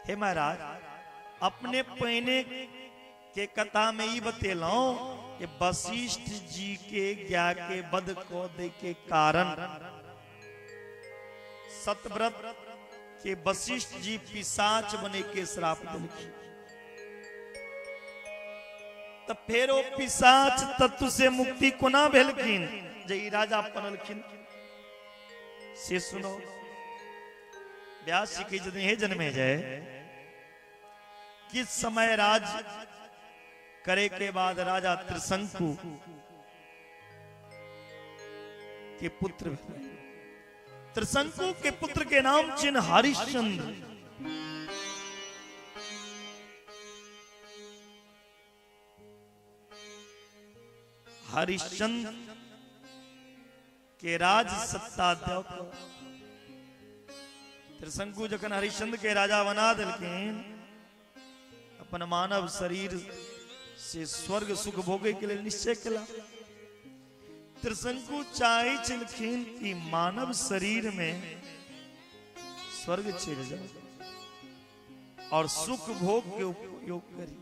हे महाराज अपने पहने के कथा में ई बतेलो कि वशिष्ठ जी के ज्ञा के बद को दे के कारण सतव्रत के वशिष्ठ जी पिशाच बने के श्राप दिलखिन। तब फिर वो पिशाच तत्व से मुक्ति कोना भेलखिन जई राजा बनलखिन से सुनो। व्यास जी के जदि हे जन्मे जाए किस समय राज करे के बाद राजा त्रिशंकु के पुत्र, त्रिशंकु के पुत्र के नाम चिन्ह हरिश्चंद्र। हरिश्चंद्र के राज सत्ता त्रिशंकु जखन हरिश्चंद्र के राजा बना दिलखिन अपन मानव शरीर से स्वर्ग सुख भोगे के लिए निश्चय किया। त्रिशंकु चाहे चलखिन कि मानव शरीर में स्वर्ग चल जाए और सुख भोग के उपयोग करी।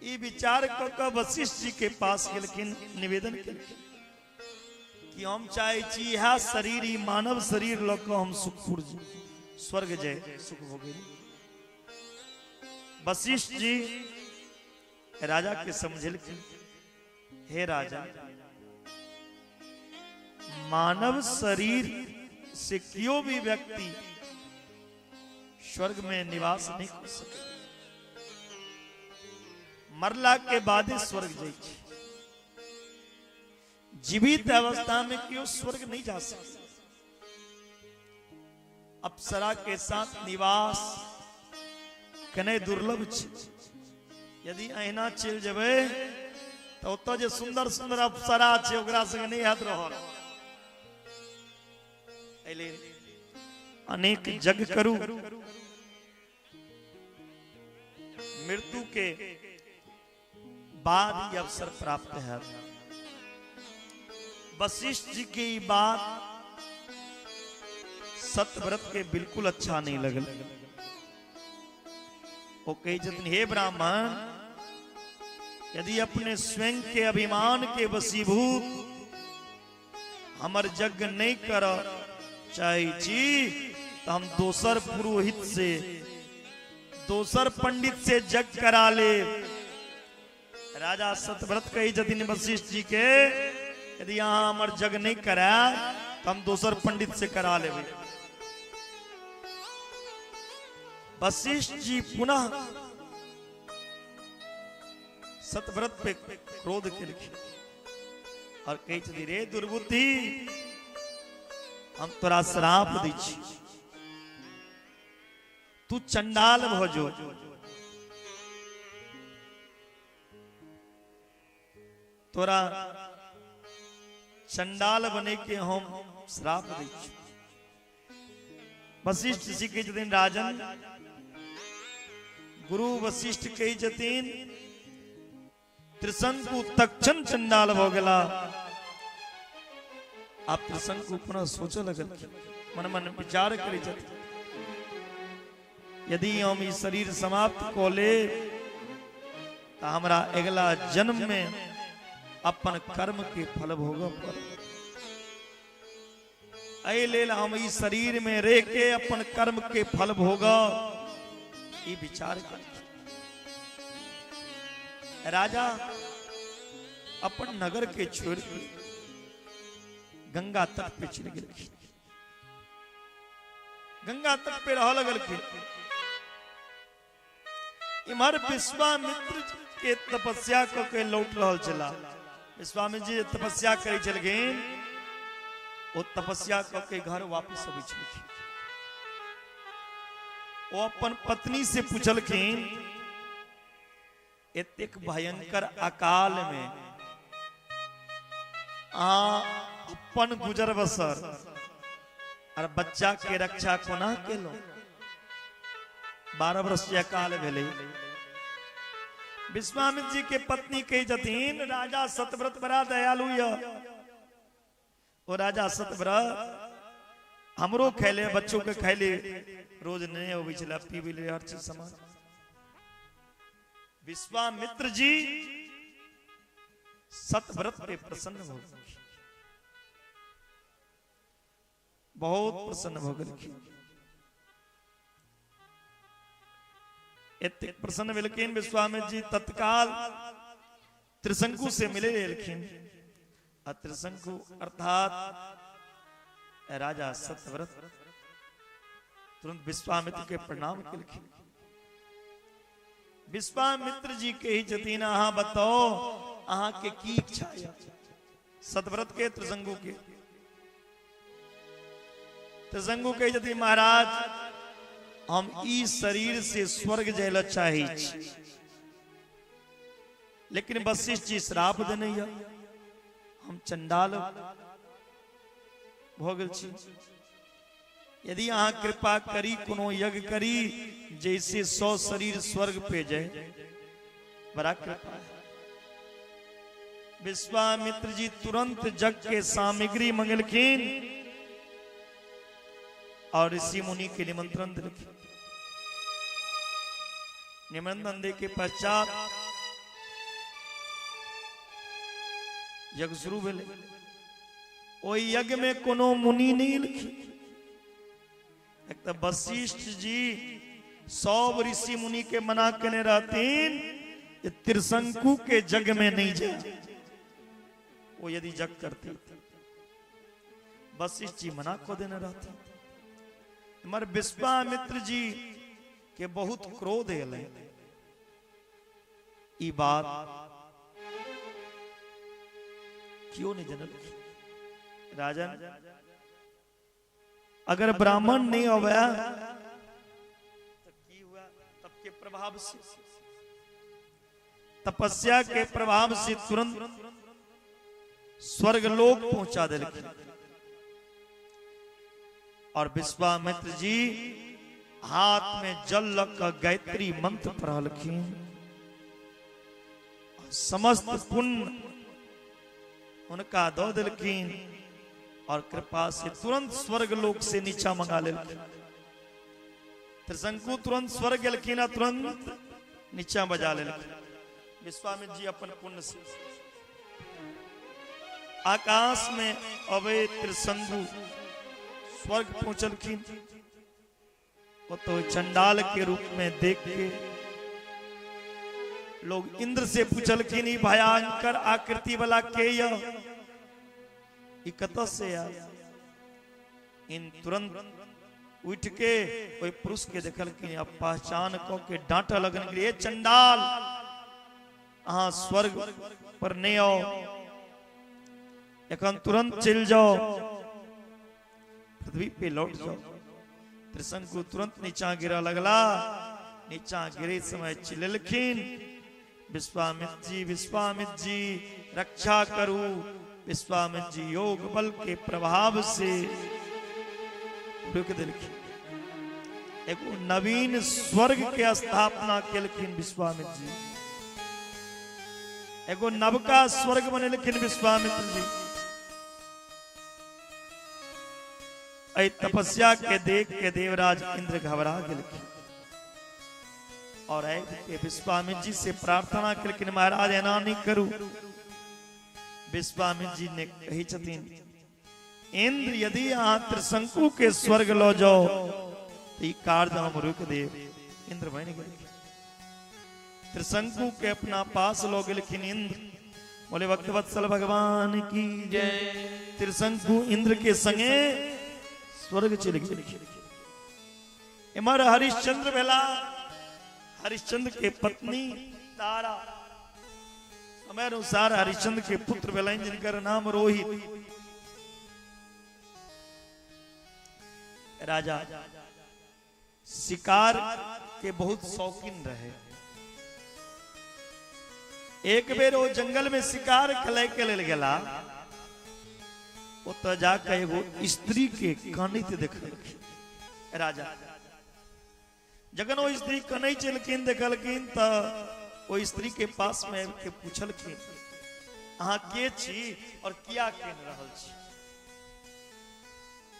ये विचार कर वशिष्ठ जी के पास गेलखिन, निवेदन केलखिन कि हम चाहे छी यह शरीर ही मानव शरीर लग हम सुखपुर स्वर्ग जाए सुख भोगे। वशिष्ठ जी राजा के समझलखिन, हे राजा मानव शरीर से क्यों भी व्यक्ति स्वर्ग में निवास नहीं कर सके, मरला के बाद स्वर्ग जाए। जीवित अवस्था में क्यों स्वर्ग नहीं जा सकते। अप्सरा के साथ निवास कने दुर्लभ छे। यदि अहिना चल जबे तो तो जे सुंदर सुंदर अप्सरा छे ओकरा संग नहीं हाथ रहल। एले अनेक जग करू मृत्यु के बाद ये अवसर प्राप्त है। वशिष्ठ जी की बात सतव्रत के बिल्कुल अच्छा नहीं लगल। वो कही जतन, हे ब्राह्मण यदि अपने स्वयं के अभिमान के वशीभूत हमर यज्ञ नहीं कर चाहे छी तो हम दोसर पुरोहित से दोसर पंडित से यज्ञ करा ले। राजा सतव्रत कही जतिन वशिष्ठ जी के, यदि यहाँ हमर यज्ञ नहीं करा तो हम दोसर पंडित से करा ले। वशिष्ठ जी पुनः सतव्रत पे क्रोध के लिखे और कही, रे दुर्बुद्धि हम तोरा श्राप दी छी, तू चंडाल भजो। तोरा चंडाल बने के हम श्राप दी छी। वशिष्ठ जी के जतिन, राजन गुरु वशिष्ठ कही जतिन त्रिशंकु तक्षण चंडाल भ गेला। आप त्रिशंकु पुनः सोच लगल, मन मन विचार करी जतिन, यदि हम ई शरीर समाप्त को ले तो हमरा अगला जन्म में अपन कर्म के फल भोगव पड़े। ऐ लेल हम ई शरीर में रह के अपन कर्म के फल भोगव ई विचार कर। राजा अपन नगर के छोड़ के गंगा तट पे चले गए। गंगा तट पे रह लगल के इमहर विश्वामित्र के तपस्या को के लौट रहल चला। विश्वामित्र जी तपस्या करे चल गए, वो तपस्या को के घर वापस अबै छलखिन। वो अपन पत्नी से पूछलखिन, एतेक भयंकर अकाल में अपन गुजर बसर और बच्चा के रक्षा कोना केलो। 12 वर्ष के अकाल भेले। विश्वामित्र जी के पत्नी कही जतीन, राजा सतव्रत बड़ा दयालु है। वो राजा सतव्रत हमरो खैले, बच्चों के खैले, रोज नहीं हो बिचला पीबी ले हर चीज समान। विश्वामित्र जी सतव्रत पे प्रसन्न हो। बहुत प्रसन्न भ गेलखिन। एतेक प्रसन्न भेलखिन विश्वामित्र जी तत्काल त्रिशंकु से मिले लेलखिन। आ त्रिशंकु अर्थात राजा सत्यव्रत तुरंत विश्वामित्र के प्रणाम केलखिन। विश्वामित्र जी के ही जतीन अहाँ बताओ अहाँ के की इच्छा है? सतव्रत के त्रिशंकु के। त्रिशंकु के जती महाराज हम ई शरीर से स्वर्ग जाय चाहे छी, लेकिन वशिष्ठ जी श्राप देने हम चंडाल भ गेल छी। यदि अहाँ कृपा करी कोनो यज्ञ करी जैसे 100 शरीर स्वर्ग पे जाए, बड़ा कृपा है। विश्वामित्र जी तुरंत यज्ञ के सामग्री मंगलखिन और ऋषि मुनि के निमंत्रण दिलखिन। निमंत्रण दे के पश्चात यज्ञ शुरू भेले। ओई यज्ञ में कोनो मुनि नहीं लिखी। एक तो वशिष्ठ जी सब ऋषि मुनि के मना करने रहतीन ये त्रिशंकु के जग में नहीं जाए। वो यदि जग करती वशिष्ठ जी मना को देने रहती। हमारे विश्वामित्र जी के बहुत क्रोध है। ई बात क्यों नहीं जनल? राजन अगर ब्राह्मण नहीं हो गया तो की हुआ? तब के प्रभाव से, तपस्या के प्रभाव से तुरंत स्वर्गलोक पहुंचा दिलखिन। और विश्वामित्र जी हाथ में जल लग गायत्री मंत्र पढ़लखिन। समस्त पुण्य उनका दो दिलखिन और कृपा से तुरंत स्वर्ग लोक से नीचा मंगा लेलखिन। त्रिशंकु तुरंत स्वर्ग गेलखिन, तुरंत नीचा बजा लेलखिन। विश्वामित्र जी अपन पुण्य से आकाश में अवे त्रिशंकु स्वर्ग पहुंचलखिन। वो तो चंडाल के रूप में देख के लोग इंद्र से पूछलखिन ई भयंकर आकृति वाला के कत से इन तुरंत उठ के कोई पुरुष के देखलखिन। अब पहचान को के डांटा लगन के लिए चंडाल अहाँ स्वर्ग पर नहीं आओ, एखन तुरंत चल जाओ, पृथ्वी पे लौट जाओ। त्रिशंकु तुरंत नीचा गिरा लगला। नीचा गिरे समय चिल्लखिन विश्वामित्र जी रक्षा करू। विश्वामित्र जी योग बल के प्रभाव से रुक दिलखिन। एक नवीन स्वर्ग के स्थापना केलखिन विश्वामित्र जी। एगो नवका स्वर्ग बनेलखिन विश्वामित्र जी। ऐ तपस्या के देख के देवराज इंद्र घबरा गेलखिन और विश्वामित्र जी से प्रार्थना केलखिन महाराज एना नहीं करू। विश्वामित्र जी ने कही छथिन इंद्र यदि अहाँ त्रिशंकु के स्वर्ग लो जाओ तो ई कार्य हम रोक दे। इंद्र बन गए। त्रिशंकु के अपना पास लो गेलखिन इंद्र। बोले भक्तवत्सल भगवान की जय। त्रिशंकु इंद्र के संगे स्वर्ग चले गए। इमर हरिश्चंद्र भेला। हरिश्चंद्र के पत्नी तारा समय अनुसार हरिश्चंद्र के पुत्र भेलाइन जिनकर नाम रोहित। राजा शिकार के बहुत शौकीन रहे। एक बेर वो जंगल में शिकार कले के लेल गेला। तो जाकर एगो स्त्री के कानित देखलखिन। राजा जगन वो स्त्री कनई चलखिन देखलखिन तो वो स्त्री के पास में के पूछलखिन अहाँ के छी और किया केन रहल छी।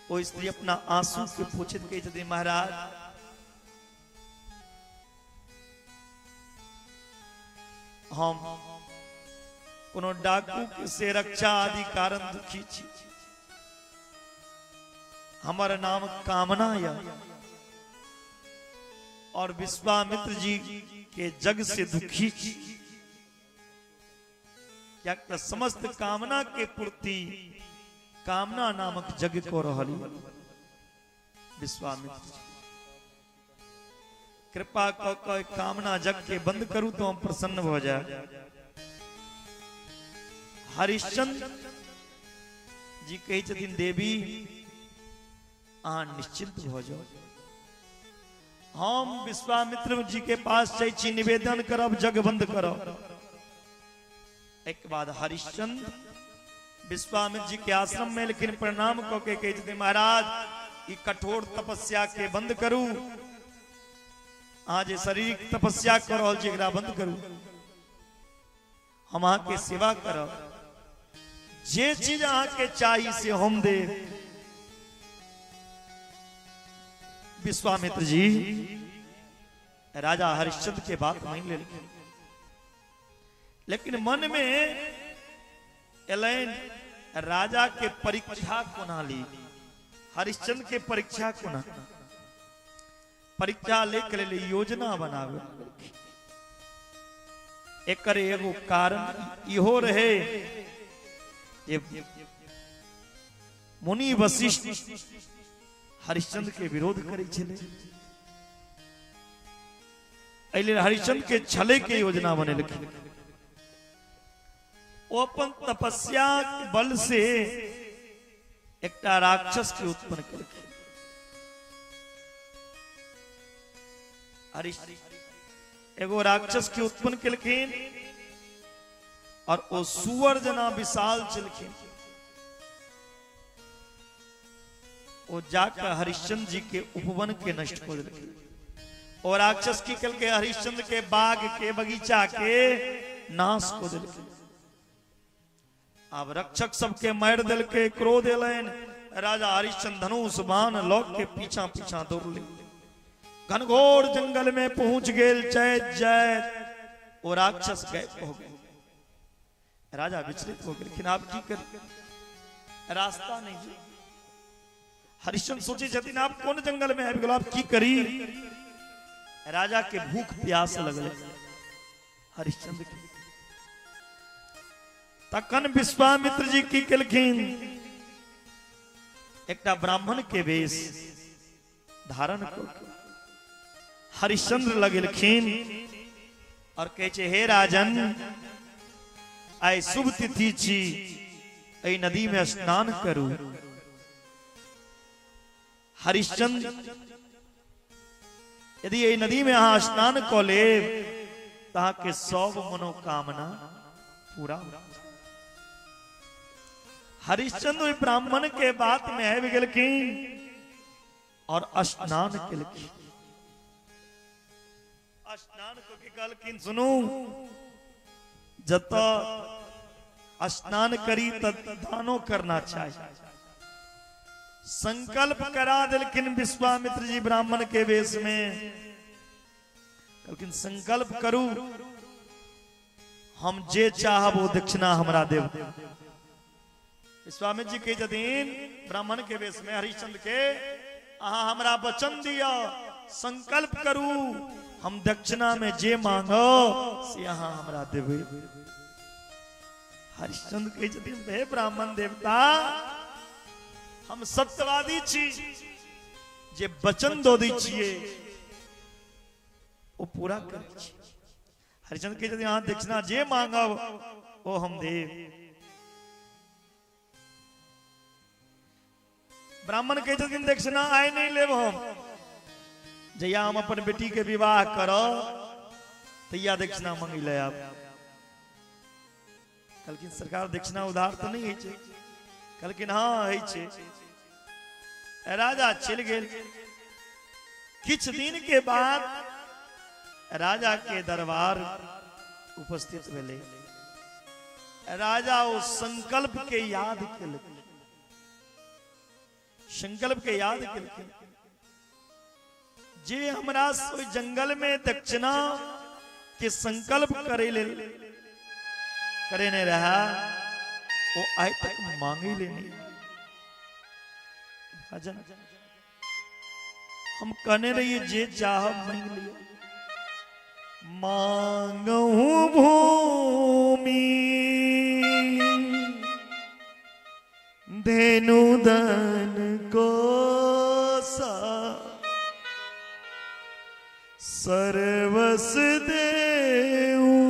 वो स्त्री अपना आंसू के पूछत कही छथिन महाराज हम कोनो डाकू से रक्षा आदि कारण दुखी छी। हमारा नाम कामना या और विश्वामित्र जी के जग से दुखी क्या समस्त कामना के पूर्ति कामना नामक जग को रहली विश्वामित्र जी कृपा को कामना जग के बंद करूं तो हम प्रसन्न हो जाए। हरिश्चंद्र जी कही छथिन देवी अहाँ निश्चिंत हो जाओ, हम विश्वामित्र जी के पास जाइ निवेदन करब जग बंद करब। एक बाद हरिश्चंद्र विश्वामित्र जी के आश्रम में लेकिन प्रणाम कऽ के कही छथिन महाराज ई कठोर तपस्या के बंद करू, आज शारीरिक तपस्या कर रहल छी एकरा बंद करू, हम अहाँ के सेवा करब, जे चीज अहाँ के चाहिए से हम दे। विश्वामित्र जी राजा हरिश्चंद्र के बात मान ले, लेकिन मन में एलैन राजा के परीक्षा कोना ली, हरिश्चंद्र के परीक्षा कोना, परीक्षा लेकर ले योजना बनावे। एक एगो कारण इहो रहे जे मुनि वशिष्ठ हरिश्चंद्र के विरोध करे छले, एले हरिश्चंद्र के छले के योजना बनेलखिन। वो अपन तपस्या बल से एकटा राक्षस के उत्पन्न केलखिन। एगो राक्षस के उत्पन्न केलखिन और वो सुअर जना विशाल चलखिन। वो जाकर हरिश्चंद्र जी के उपवन के नष्ट कर देलखिन। और राक्षस की कल के हरिश्चंद्र के बाग के बगीचा के नाश कर देलखिन। अब रक्षक सबके मार दिल के क्रोध एलैन, राजा हरिश्चंद्र धनुष बाण लौक के पीछा पीछा दौड़ले, घनघोर जंगल में पहुंच गेल। जय जय वो राक्षस गायब हो गए। राजा विचलित हो गए, लेकिन आप की कर रास्ता नहीं जी। हरिश्चंद्र सोचे छथिन आप कौन जंगल में आबि गेल, आप की करी। राजा के भूख प्यास लगले हरिश्चंद्र के। तखन विश्वामित्र जी की केलखिन, एकटा ब्राह्मण के वेश धारण कर हरिश्चंद्र लगेलखिन और कहे छे हे राजन आइ शुभ तिथि छी, एहि नदी में स्नान करू। हरिश्चंद्र यदि एहि नदी में अहाँ स्नान कऽ लेब तऽ अहाँ के सब मनोकामना पूरा हो। हरिश्चंद्र ब्राह्मण के बात में आबि गेलखिन और स्नान केलखिन। स्नान को के कहलखिन सुनू, जत स्नान करी तत दानो करना चाहिए। संकल्प करा दिलखिन विश्वामित्र जी ब्राह्मण के वेश में, कहलखिन संकल्प करू हम जे चाहब वो दक्षिणा हमरा देव। विश्वामित्र जी कहे छथिन ब्राह्मण के वेश में हरिश्चंद्र के, अहाँ हमरा वचन दिया, संकल्प करू हम दक्षिणा में जे मांगो से अहाँ हमरा देबे। हरिश्चंद्र कहे छथिन हे ब्राह्मण देवता हम सत्यवादी छी, जे वचन दो दै छिए वो पूरा करै छी। हरिश्चंद्र कहे छथिन अहाँ दक्षिणा जे मांगब वो हम देब। ब्राह्मण कहे छथिन दक्षिणा आइ नहीं लेब हम, जहिया हम अपन बेटी के विवाह करब तहिया दक्षिणा मांगी ले आब। कहलखिन सरकार दक्षिणा उधार तो नहीं है छे। कहलखिन हाँ है छे। राजा चल गेल। किछ दिन के बाद राजा के दरबार उपस्थित भेले। राजा वो संकल्प के याद केलखिन, संकल्प के याद केलखिन जे हमरा ओइ जंगल में दक्षिणा के संकल्प करे ने रहा वो आज तक मांगे ले नहीं। राजन हम कहने रहिए जे चाह मांग लियो। मांगहूं भूमि धेनु धन को सा सर्वस देऊं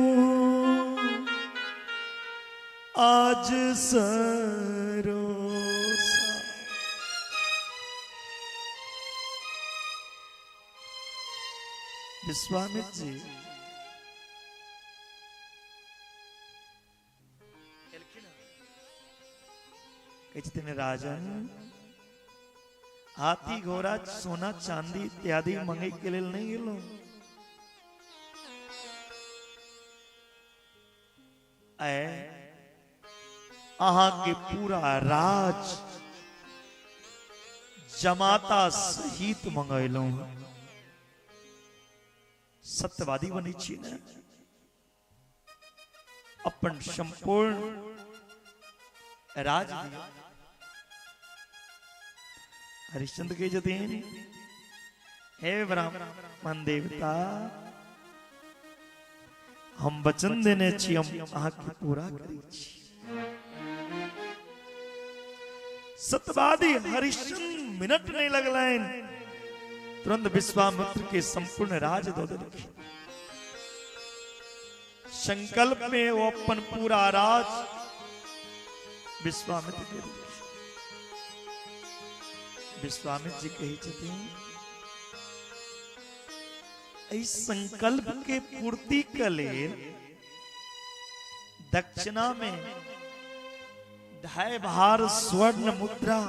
आज सरोसा। विश्वामित्र जी कहते हैं राजन हाथी घोड़ा सोना चांदी इत्यादि मंगे के लिए नहीं गेलो। अहाँ के पूरा राज जमाता सहित मंगेलो। सत्यवादी बनी छी ने अपन संपूर्ण राज दिया। हरिश्चंद्र के जतीन हे ब्राह्मण देवता हम वचन देने छी हम अहाँ के पूरा करी छी। सत्यवादी हरिश्चंद्र मिनट नहीं लगलाइन तुरंत विश्वामित्र के संपूर्ण राज दो दिलखिन। संकल्प में वो अपन पूरा राज विश्वामित्र के दिलखिन। विश्वामित्र जी कही छथिन इस संकल्प के पूर्ति के लिए दक्षिणा में 2.5 भार स्वर्ण मुद्रा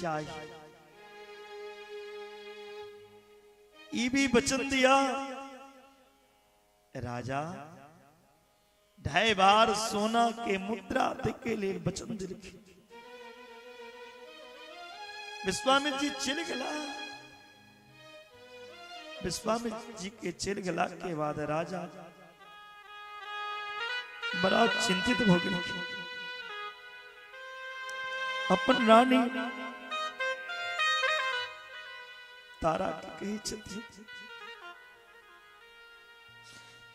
चाहिए। ये भी वचन दिया राजा 2.5 भार सोना के मुद्रा दे के लिए वचन दिल। विश्वामित्र जी चल गला। विश्वामित्र जी के चल गला के बाद राजा बड़ा चिंतित हो गए। अपन रानी तारा के कही छथि।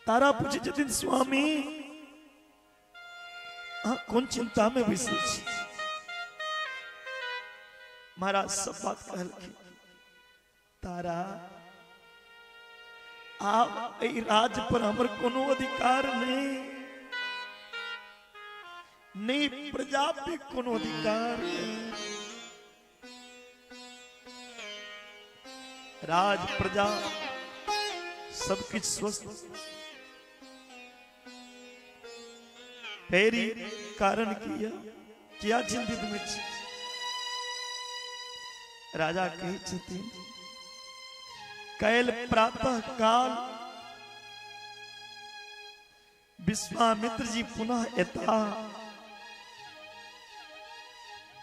तारा पूछे छथिन स्वामी कौन चिंता में बैसल छी। महाराज सब बात कहलखिन। तारा आप राज पर हमर कोनो अधिकार नहीं प्रजा पे कोनो अधिकार नहीं। राज प्रजा सब कुछ स्वस्थ फेरी कारण किया क्या चिंतित में छी। राजा कही छथिन कैल प्रातः काल विश्वामित्र जी पुनः एता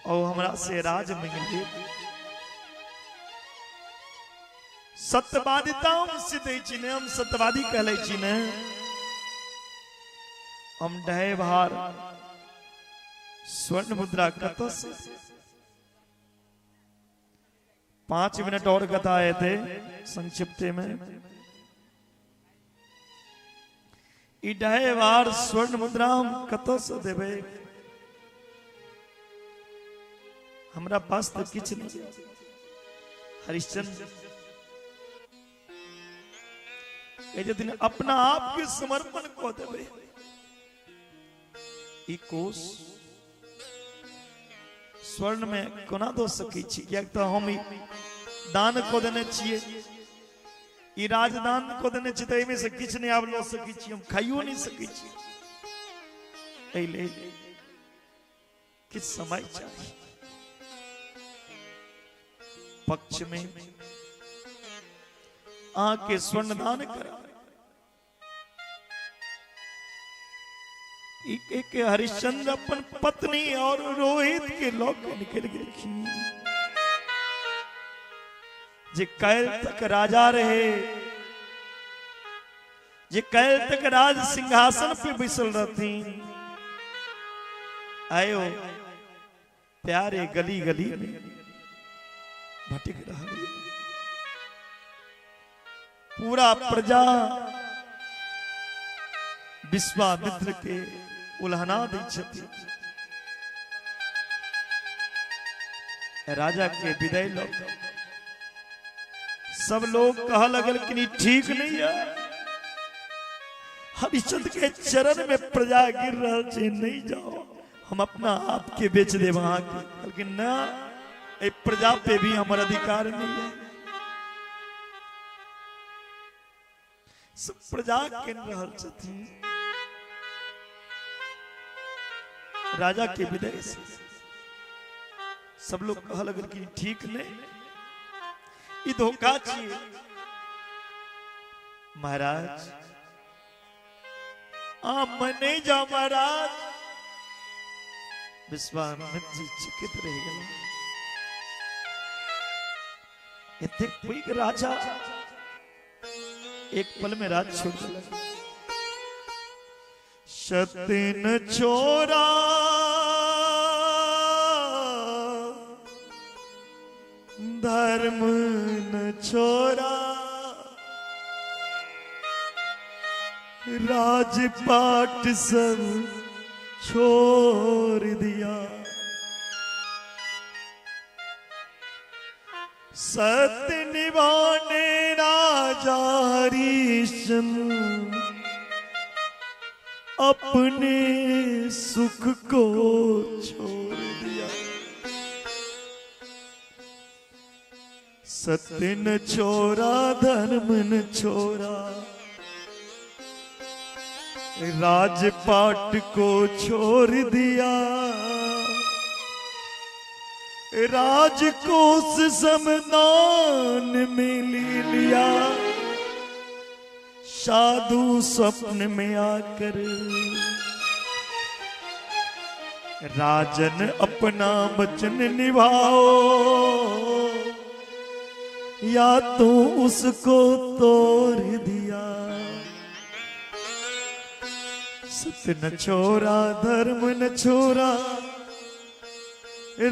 और हमरा से राज मांगे। सत्यवादिता सिद्ध छी ने हम सत्यवादी कहले छी ने हम 2.5 भार स्वर्ण मुद्रा कत से 5 मिनट और बताए थे संक्षिप्त में। 2.5 भार स्वर्ण मुद्रा हम कत से देवे। हमरा पास तो किछ नहीं। हरिश्चंद्र दिन अपना आप के समर्पण को देवे। कोष स्वर्ण में कोना दो सकी छी किया तो हम दान को देने छिए। ई राजदान को देने छी तो एमे से किछ नहीं आब लो सकी छी। हम खाइयो नहीं सकी छी। एले किछ समय चाहिए। पक्ष में आके स्वर्ण दान करा। एक हरिश्चंद्र अपन पत्नी और रोहित के लोग निकल गए। जे कैल तक राजा रहे, जे कैल तक राज सिंहासन पे बैसल रहती। आयो प्यारे गली गली में भटक रहा है। पूरा प्रजा विश्वामित्र के उल्हना दी छथि। राजा के विदाई लोग सब लोग कह लगल कि नहीं ठीक नहीं है। हरिश्चंद्र के चरण में प्रजा गिर रहा है, नहीं जाओ, हम अपना आप के बेच दे वहां के। लेकिन ना, प्रजा पे भी हमारा अधिकार नहीं है। सब प्रजा के रहल छथिन। राजा के विदाई से सब लोग कह लगल कि ठीक नहीं, ये धोखा चाहिए। महाराज मैं नहीं जाओ महाराज। विश्वामित्र जी चकित रह गए। इतने कोई राजा एक पल में राज छोड़ दिया। सत्य छोरा धर्म न छोरा, राजपाट सब छोड़ दिया। सत्य निभाने राजा हरिश्चंद्र अपने सुख को छोड़ दिया। सत्य न छोरा धर्म न छोरा, राजपाट को छोड़ दिया। राजकोष समदान में ले लिया। साधु स्वप्न में आकर राजन अपना वचन निभाओ, या तो उसको तोड़ दिया। सत्य न छोरा धर्म न छोरा,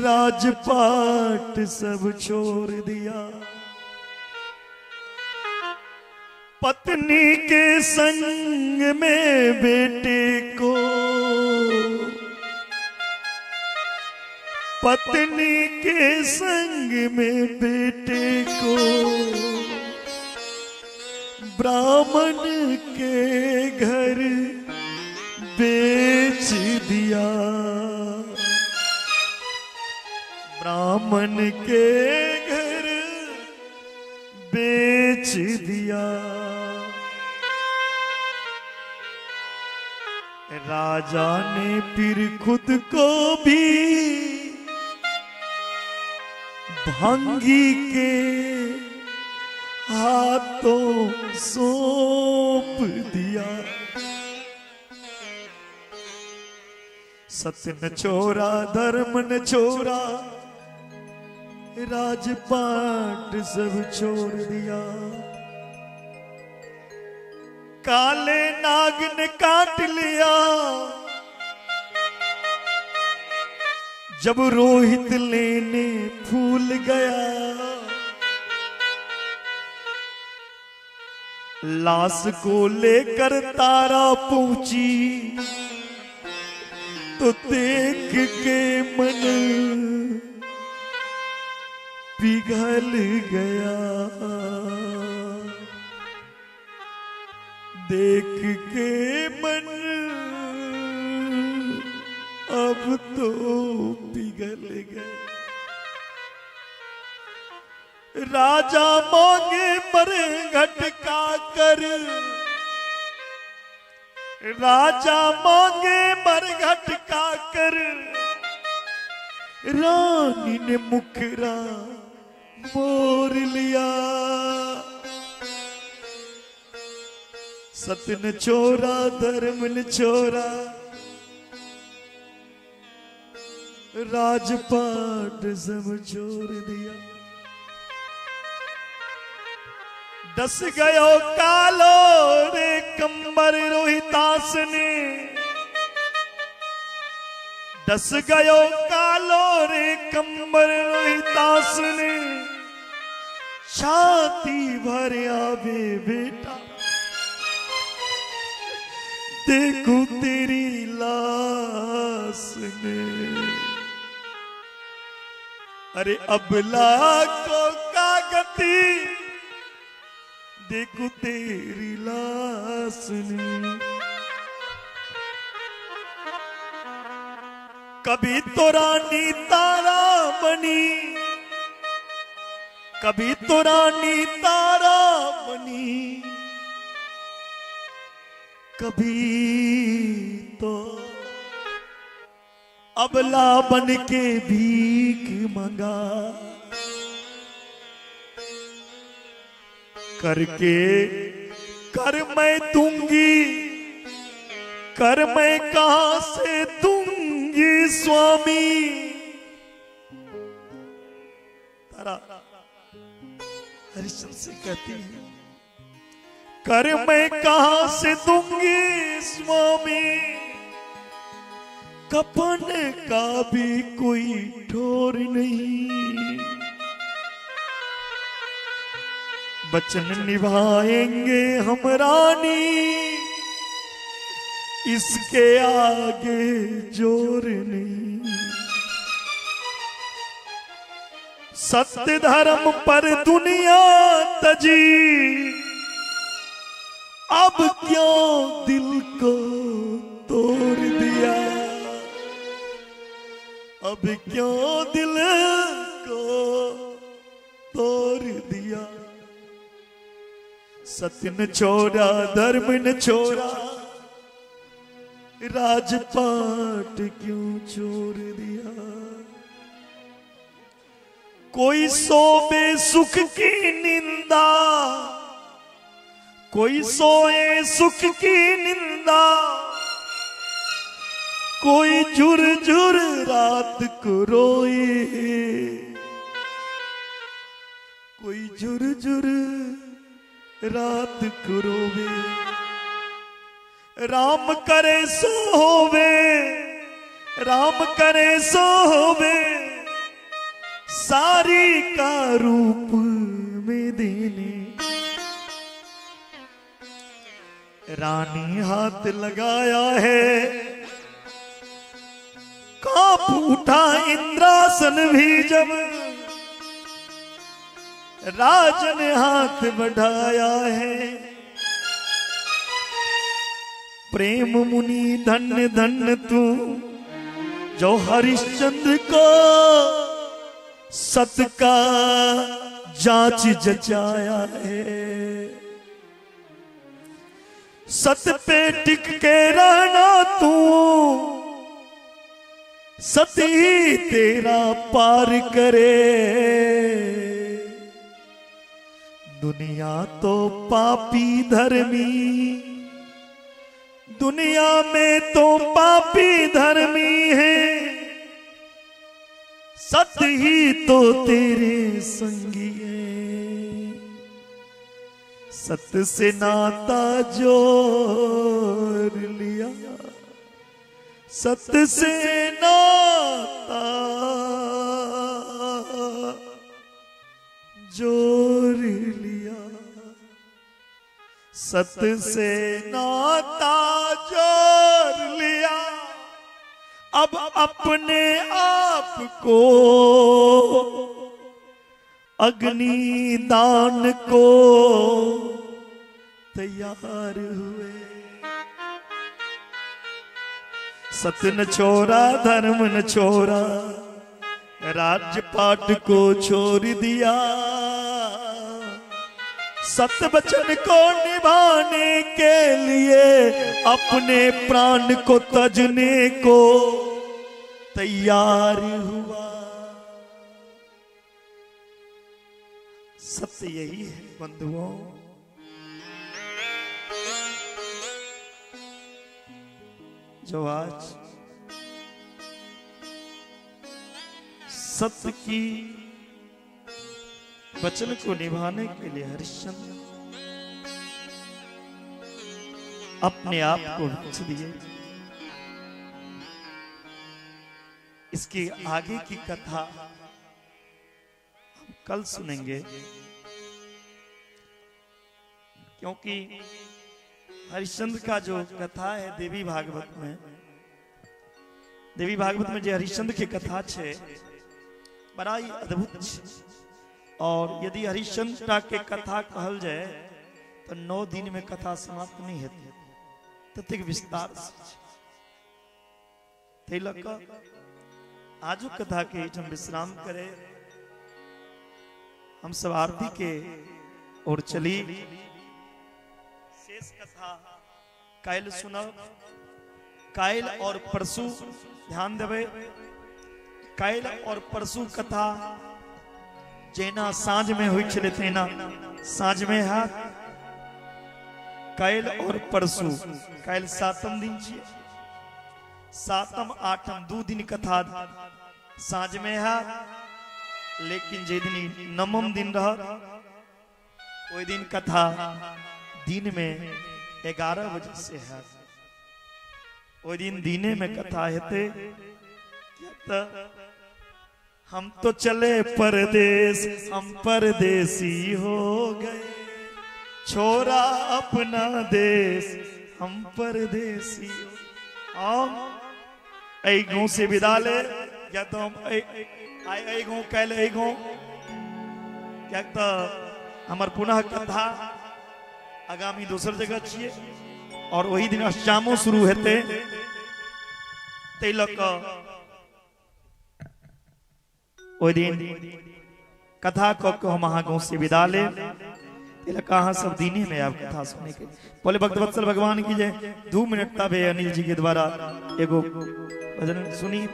राजपाट सब छोड़ दिया। पत्नी के संग में बेटे को, पत्नी के संग में बेटे को, ब्राह्मण के घर बेच दिया। ब्राह्मण के घर बेच दिया। राजा ने फिर खुद को भी भंगी के हाथों सौंप दिया। सत्य न छोरा धर्म न छोरा, राजपाट सब छोड़ दिया। काले नाग ने काट लिया जब रोहित लेने फूल गया। लाश को लेकर तारा पहुंची तो देख के मन पिघल गया। देख के मन अब तो पिघल गए। राजा मांगे मरघट का कर, राजा मांगे मरघट का कर, रानी ने मुखरा मोर लिया। सत्य न छोरा धर्म न छोरा, राजपाट सब छोड़ दिया। डस गयो कालो रे कंबर रोहितास ने, डस गयो कालो रे कंबर रोहितास ने, छाती भर आवे बेटा, देखू तेरी लाश में। अरे अबला को का गति, देखू तेरी लाश में। कभी तो रानी तारा बनी, कभी तो रानी तारा बनी, कभी तो अबला बन के भीख मंगा। करके कर मैं दूंगी, कर मैं कहां से दूंगी स्वामी। तारा हरिश्चंद्र से कहती है, कर मैं कहां से दूंगी स्वामी, कफन का भी कोई ठोर नहीं। वचन निभाएंगे हम रानी, इसके आगे जोर नहीं। सत्य धर्म पर दुनिया तजी, अब क्यों दिल को तोड़ दिया, अब क्यों दिल को तोड़ दिया। सत्य न छोड़ा, धर्म न छोड़ा, राजपाट क्यों छोड़ दिया। कोई सोए सुख की निंदा, कोई सोए सुख की निंदा, कोई झुर झुर रात को रोए, कोई झुर झुर रात को रोवे। राम करे सो होवे, राम करे सो होवे, सारी का रूप में देने। रानी हाथ लगाया है, कांप उठा इंद्रासन भी जब, राज ने हाथ बढ़ाया है। प्रेम मुनि धन्य धन्य तू, जो हरिश्चंद्र को सत का जांच जचाया है। सत पे टिक के रहना तू, सत ही तेरा पार करे। दुनिया तो पापी धर्मी, दुनिया में तो पापी धर्मी है, सत्य ही तो तेरे संगी है। सत्य से नाता जोड़ लिया, सत्य से नाता जोड़ लिया, सत्य से नाता जोड़ लिया। अब अपने आप को अग्नि दान को तैयार हुए। सत्य न छोड़ा, धर्म न छोड़ा, राजपाट को छोड़ दिया। सत्य वचन को निभाने के लिए अपने प्राण को तजने को तैयार हुआ। सत्य यही है बंधुओं, जो आज सत्य की वचन को निभाने के लिए हरिश्चंद्र अपने आप को बेच दिए। इसकी आगे की कथा हम कल सुनेंगे। क्योंकि हरिश्चंद्र का जो कथा है देवी भागवत में, देवी भागवत में जो हरिश्चंद्र की कथा छे बड़ा ही अद्भुत छे। और यदि हरिश्चंद्र के कथा कहल जाए तो 9 दिन में कथा समाप्त नहीं होती, तथिक विस्तार से आजू कथा के हम विश्राम करे। हम सब आरती के और चली। शेष कथा कायल सुनब, कायल और परसु ध्यान देवे। कायल और परसु कथा जेना सांझ में हुई चले तेना सांझ में हाथ। कायल और परसु, कायल 7म दिन छे, 7म 8म 2 दिन कथा सांझ में हाथ। लेकिन जे दिन 9म दिन रह कोई दिन कथा दिन में 11 बजे से है। वो दिन दीने में कथा हेते। हम तो चले परदेश, हम परदेसी हो गए, छोरा अपना देश, हम परदेसी। हम ऐ गाँव से विदा ले, या तो हम ऐ गाँव कैल ऐ गाँव, क्या तो हमार पुनः कथा आगामी दूसर जगह छिए। और वही दिन अष्टामो शुरू हेते। वही दिन कथा को हम अहाँ गाँव से विदा ले। कहा सब दीने में आप कथा सुनने के बोले भक्त वत्सल भगवान की जय। 2 मिनट तब अनिल जी के द्वारा एगो भजन सुनी।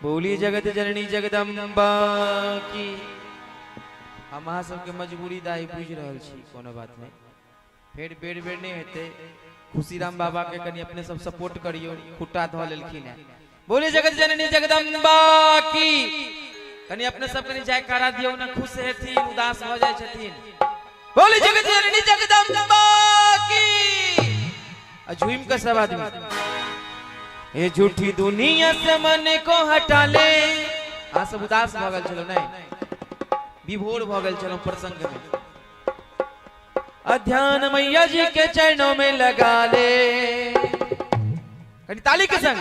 बोली जगत जननी जगदम्बा की। हम अहाँ सबके मजबूरी दाई बुझ रहल छी, कोनो बात नहीं। फिर बेर बेर नहीं हेते। खुशीराम बाबा के कनी अपने सब सपोर्ट करियो, खुट्टा धो लेलखिन है। बोली जगत जननी जगदम्बा की। कनी अपने सब कनी जाय करा दियो ना, खुश हेथिन, उदास हो जाय छथिन। बोली जगत जननी जगदम्बा की। अझुम का सब आदमी ये झूठी दुनिया से मन को हटा ले। आ सब उदास भगल चलो नहीं, विभोर भगल चलो प्रसंग में। अध्यान मैया जी के चरणों में लगा ले। कनी ताली के संग।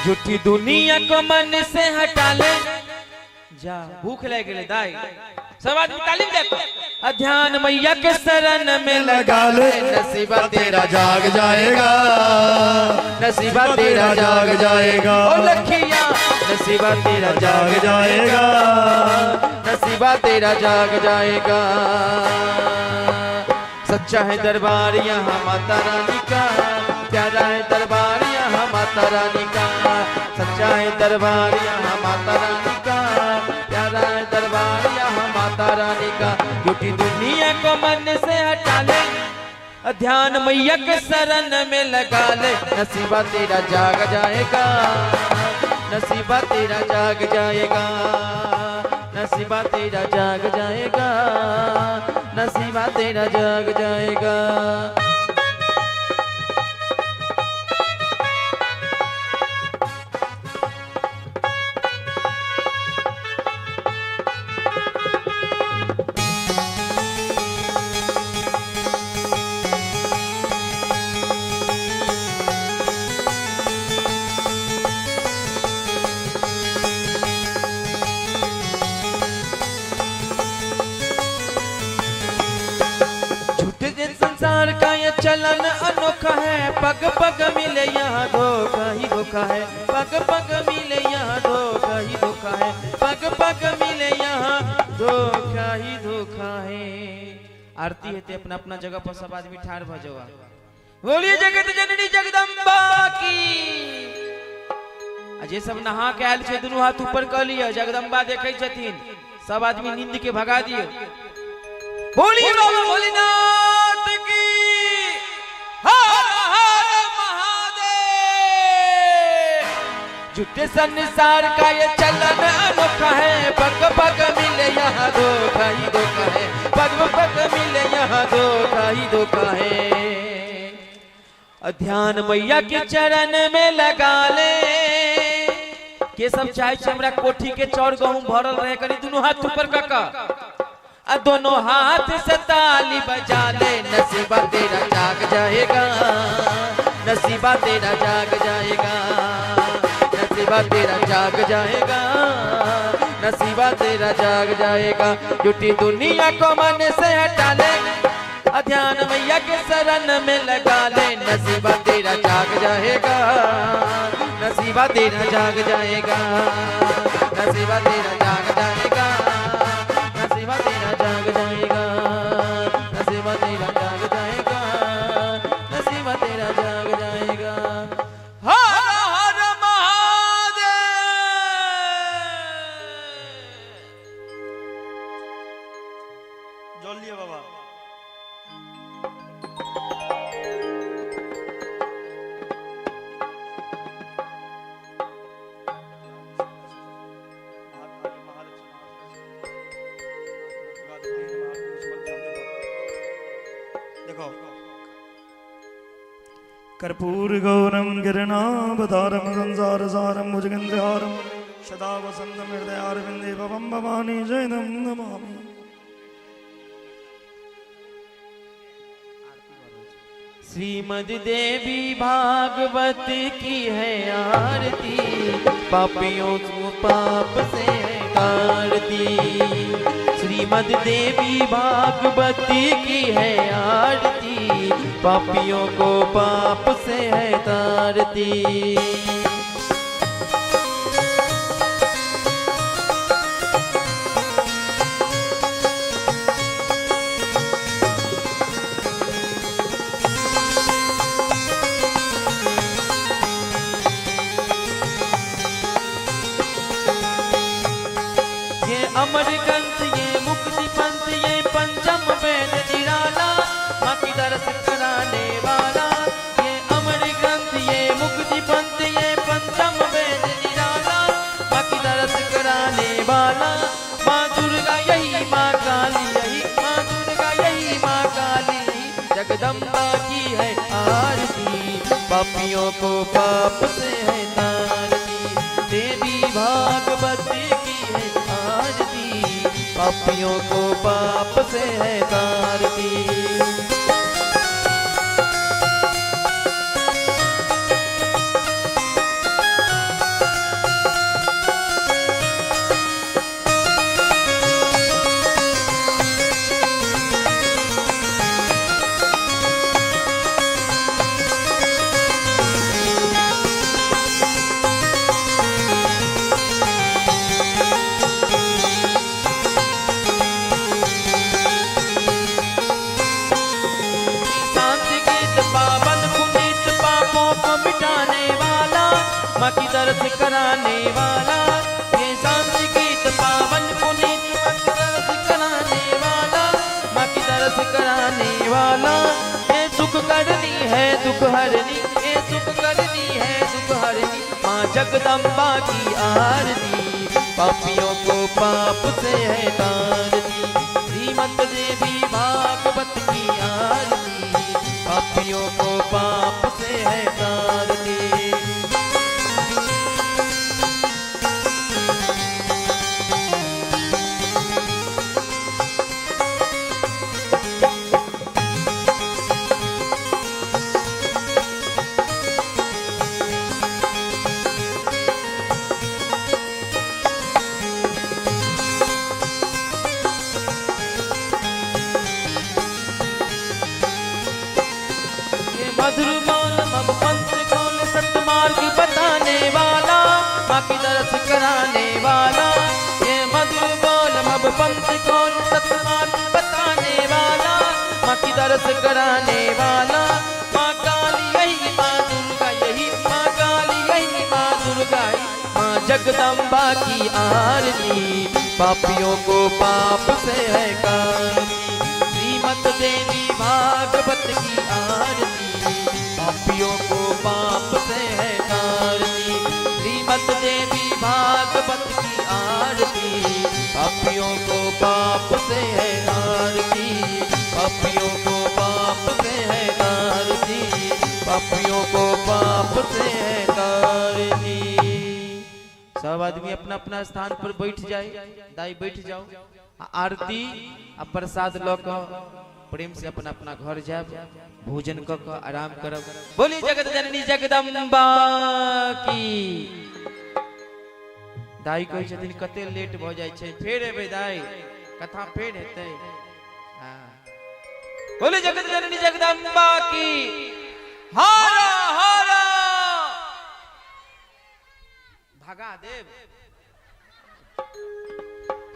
झूठी दुनिया को मन से हटा ले। जा भूख लग गए दाई, सब आदमी तालीम देखो। अध्यान मैया के शरण में लगा ले। नसीबा तेरा जाग जाएगा, नसीबा तेरा जाग जाएगा। ओ लखिया नसीबा तेरा जाग जाएगा, नसीबा तेरा जाग जाएगा। सच्चा है दरबार यहाँ माता रानी का, प्यारा है दरबार यहाँ माता रानी का। सच्चा है दरबार यहाँ माता रानी का, प्यारा है दरबार यहाँ माता रानी का। झूठी दुनिया को मन से हटा ले। ध्यान मैया के शरण में लगा ले। नसीबा तेरा जाग जाएगा, नसीबा तेरा जाग जाएगा, नसीबा तेरा जाग जाएगा, नसीबा तेरा जाग जाएगा। संसार का ये चलन अनोखा है। पग पग मिले यहाँ धोखा ही धोखा है, पग पग मिले यहाँ धोखा ही धोखा धोखा ही धोखा है। आरती है अपना अपना जगह पर सब आदमी ठाड़ भजवा। बोलिए जगत जननी जगदम्बा की। अजय सब नहा के आयल छे, दोनों हाथ ऊपर कर लिया, जगदम्बा देखे छथिन, सब आदमी नींद के भगा दियो। बोलिए बाबा भोलेनाथ की। हर हर महादेव। झूठे संसार का ये चलन अनोखा है, पग पग मिले यहाँ धोखा ही धोखा है, पग पग मिले यहाँ धोखा ही धोखा है। ध्यान मैया के चरण में लगा ले। के सब चाहे हमरा कोठी के चौर गहूं भरल रहे, करी दोनों हाथ ऊपर काका, दोनों हाथ से ताली बजा ले। नसीबा तेरा जाग जाएगा, नसीबा तेरा जाग जाएगा, नसीबा तेरा जाग जाएगा, नसीबा तेरा जाग जाएगा। झूठी दुनिया को मन से हटा ले, ध्यान मैया के शरण में लगा ले। नसीबा तेरा जाग जाएगा, नसीबा तेरा जाग जाएगा, नसीबा तेरा जाग जाएगा, नसीबा तेरा जाग जाएगा, नसीबा तेरा जाग जाएगा, नसीबा तेरा जाग जाएगा। हर हर महादेव। जोड़ लिए बाबा। कर्पूर गौरम गिरनावतारम संसार सारम भुजगेन्द्रहारम सदा वसंतम हृदयारविंदे भवम भवानी जयनम नमामि। श्रीमद देवी भागवत की है आरती, पापियों को पाप से तारती। श्रीमद देवी भागवत की है आरती, पापियों को पाप से है तारती। अमर ग्रंथ ये मुक्ति पंथ ये पंचम वेद निराला, माँ की दरस कराने वाला। ये अमर ग्रंथ ये मुक्ति पंथ ये पंचम वेद निराला, माँ की दरस कराने वाला। माँ दुर्गा यही माँ काली यही, माँ दुर्गा यही माँ काली यही, जगदम्बा की है आरती, पापियों को पाप से है तारती। देवी भागवत की है आरती, पापियों को पाप से है तारती। माँ की दरस कराने वाला, ये शांति गीत पावन पुनीत, माँ की दरस कराने वाला, माँ की दरस कराने वाला। ये सुख करनी है दुख हरनी, ये सुख करनी है दुख हरनी, माँ जगदम्बा की आरती, पापियों को पाप से है तारती। श्रीमद देवी भागवत की आरती, पापियों को पाप से है तारती। पंथ कौन सतमार्ग बताने वाला, माँ की दरस कराने वाला। माँ काली यही माँ दुर्गा, यही माँ काली यही माँ दुर्गा, माँ जगदम्बा की आरती, पापियों को पाप से है कारती। श्रीमत देवी भागवत की आरती, पापियों को पाप से है कारती। श्रीमत देवी भागवत की आरती, पापियों को पाप से है कारती, पापियों को पाप से है कारती, पापियों को पाप से है कारती। सब आदमी अपना अपना स्थान पर बैठ जाए। दाई बैठ जाओ। आरती आ प्रसाद लो प्रेम से अपना अपना घर जाए, भोजन क आराम करब। बोली जगत जननी जगदम्बा की। दाई कहै छथिन कते लेट भ जाय छै, फेर एबै दाई, कथा फेर हेतै। बोली जगत जननी जगदम्बा की। हर हर भगा देव,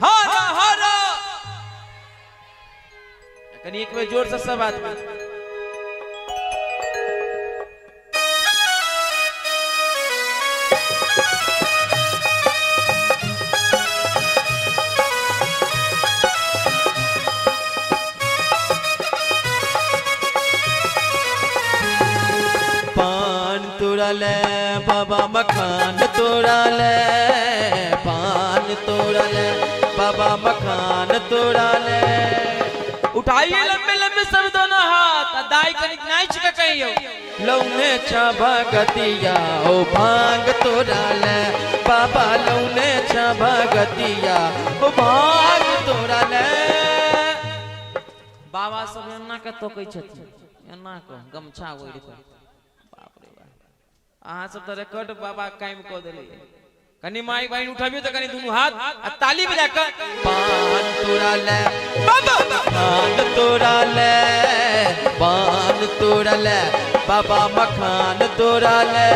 हर हर। कनी एक बार जोर से सब आदमी। पान तोड़ा ले बाबा, मखान तोड़ा ले, पान तोड़ा ले बाबा, मखान तोड़ा ले। उठाइए लंबे लंबे सब दोनों हाथ, दाई कनिक नाच के कहियो। लौने छा भगतिया ओ भांग तोड़ा ले बाबा, लौने छा भगतिया ओ भांग तोड़ा ले। बाबा सब एना के तो कहै छथिन, एना को गमछा ओढ़ि के। बाप रे बाप, अहाँ सब तो रिकॉर्ड बाबा कायम क देलिए। कनी माई बहन उठाबियो तो कनी दोनों हाथ आ ताली बजा के। पान तोड़ा ले बाबा, मखान तोड़ा ले, पान तोड़ा ले बाबा, मखान तोड़ा ले।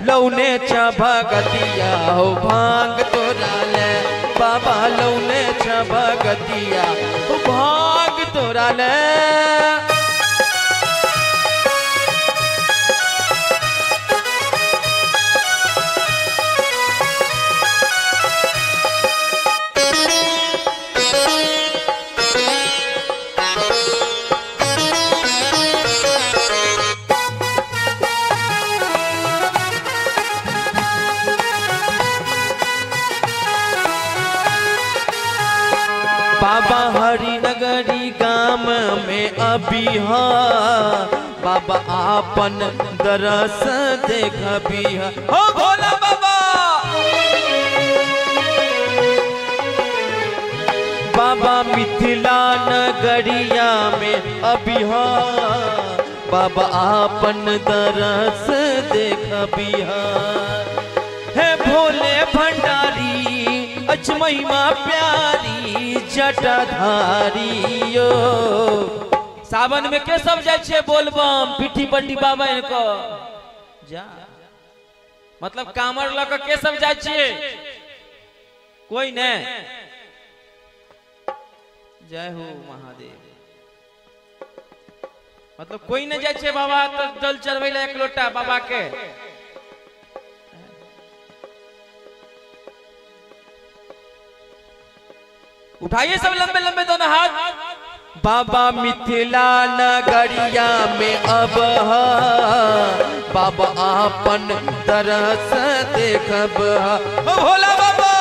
लौने छा भगतिया हो भांग तोड़ा ले बाबा, लौने छा भगतिया हो भांग तोड़ा ले। बाबा हरिनगरी गाम में अभी बाबा आपन दरस देखबी हो भोला बाबा। बाबा मिथिला नगरिया में अभी बाबा आपन दरस देखबी है। भोले भंडारी अच महिमा प्यारी जटाधारी यो। सावन में के सब जाय छे बोलबम, पिठी बंडी बाबा इनको जा, मतलब कामर ल के सब जाय छे, कोई ने। जय हो महादेव। मतलब कोई न जाय छे बाबा तो जल चढ़बै ले एक लोटा बाबा के। उठाइए सब लंबे लंबे दोनों हाथ। बाबा मिथिला नगरिया में अब बाबा आपन दरस देखब भोला बाबा।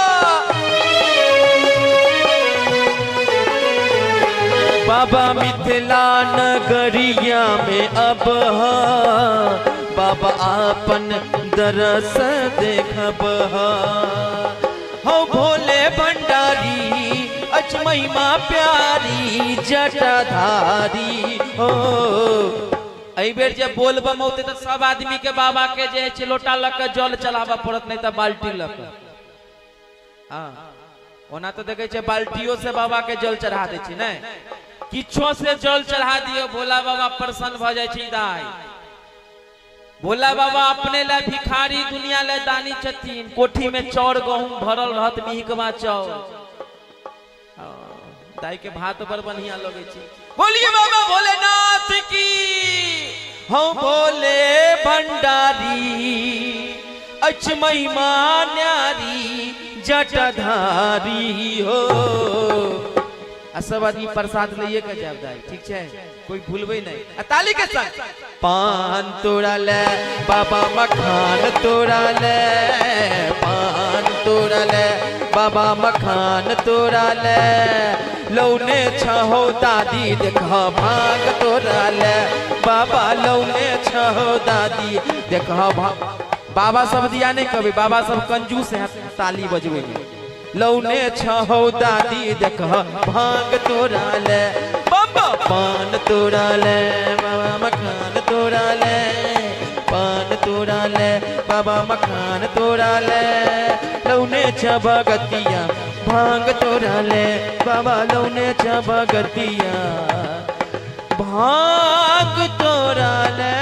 बाबा मिथिला नगरिया में अब बाबा आपन दरस देखब हो। भोले भंडारी अच महिमा प्यारी जटाधारी हो। एहि बेर जे बोलबम होते तो सब आदमी के बाबा के जे लोटा लग के जल चलावा पड़त, नहीं तो बाल्टी लग। हाँ ओना तो देखे छे बाल्टियों से बाबा के जल चढ़ा दे छी, नहीं किछो से जल चढ़ा दियो, भोला बाबा प्रसन्न भ जाय छी। दाई भोला बाबा अपने ला भिखारी दुनिया ला दानी छथिन। कोठी में चौर गहूम भरल रहत, मिहिकवा चाउर दाई के भात पर बढ़िया लगे छी। बोलिए बाबा भोलेनाथ की। हम भोले भंडारी अचमई न्यारी जटाधारी हो। सब आदमी प्रसाद लिए के जाब दाई, ठीक है, कोई भूलबे नहीं। ताली के संग पान तोड़ा ले बाबा मखान तोड़ा ले, पान तोड़ा ले बाबा मखान तोड़ा ले, लौने छहो दादी देखा भाग तोड़ा ले, बाबा लौने छहो दादी देखा भाग। बाबा सब दिया नहीं कभी, बाबा सब कंजूस है, ताली बजवे में। लौने छहो दादी देख भांग तोड़ा ले, बाबा पान तोड़ा ले बाबा मखान तोड़ा ले, पान तोड़ा ले बाबा मखान तोड़ा ले, लौने छ भगतिया भांग तोड़ा ले, बाबा लौने छ भगतिया भांग तोड़ा ले।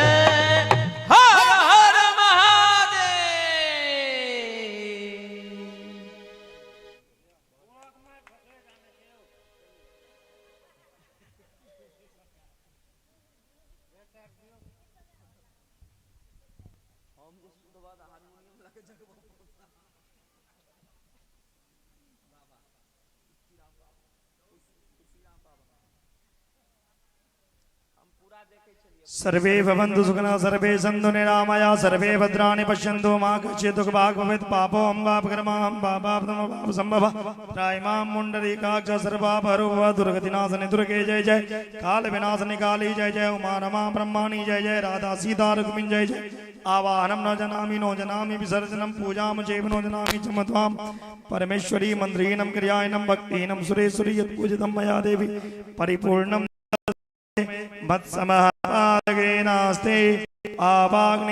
सर्वे भवन्तु सुखिनः सर्वे सन्तु निरामया सर्वे भद्राणि पश्यन्तु मा कश्चित् दुःखभाग् भवेत् पापो अम्बापकर्मां पापाप्तमो सम्भवः त्रायमां पुण्डरीकाक्ष सर्वापहरो भव दुर्गतिनाशनि दुर्गे जय जय काल विनाशनि काली जय जय उमा रमा ब्रह्माणि जय जय राधा सीता रुक्मिणी जय जय आवाहनं न जनामि विसर्जनं पूजां चैव न जनामि च मत्वां परमेश्वरी मन्त्रीणं क्रियायनं भक्तिनं सुरेश्वरी यत्पूजितं मया देवी परिपूर्णं भत्समः नास्ते आवाग्नि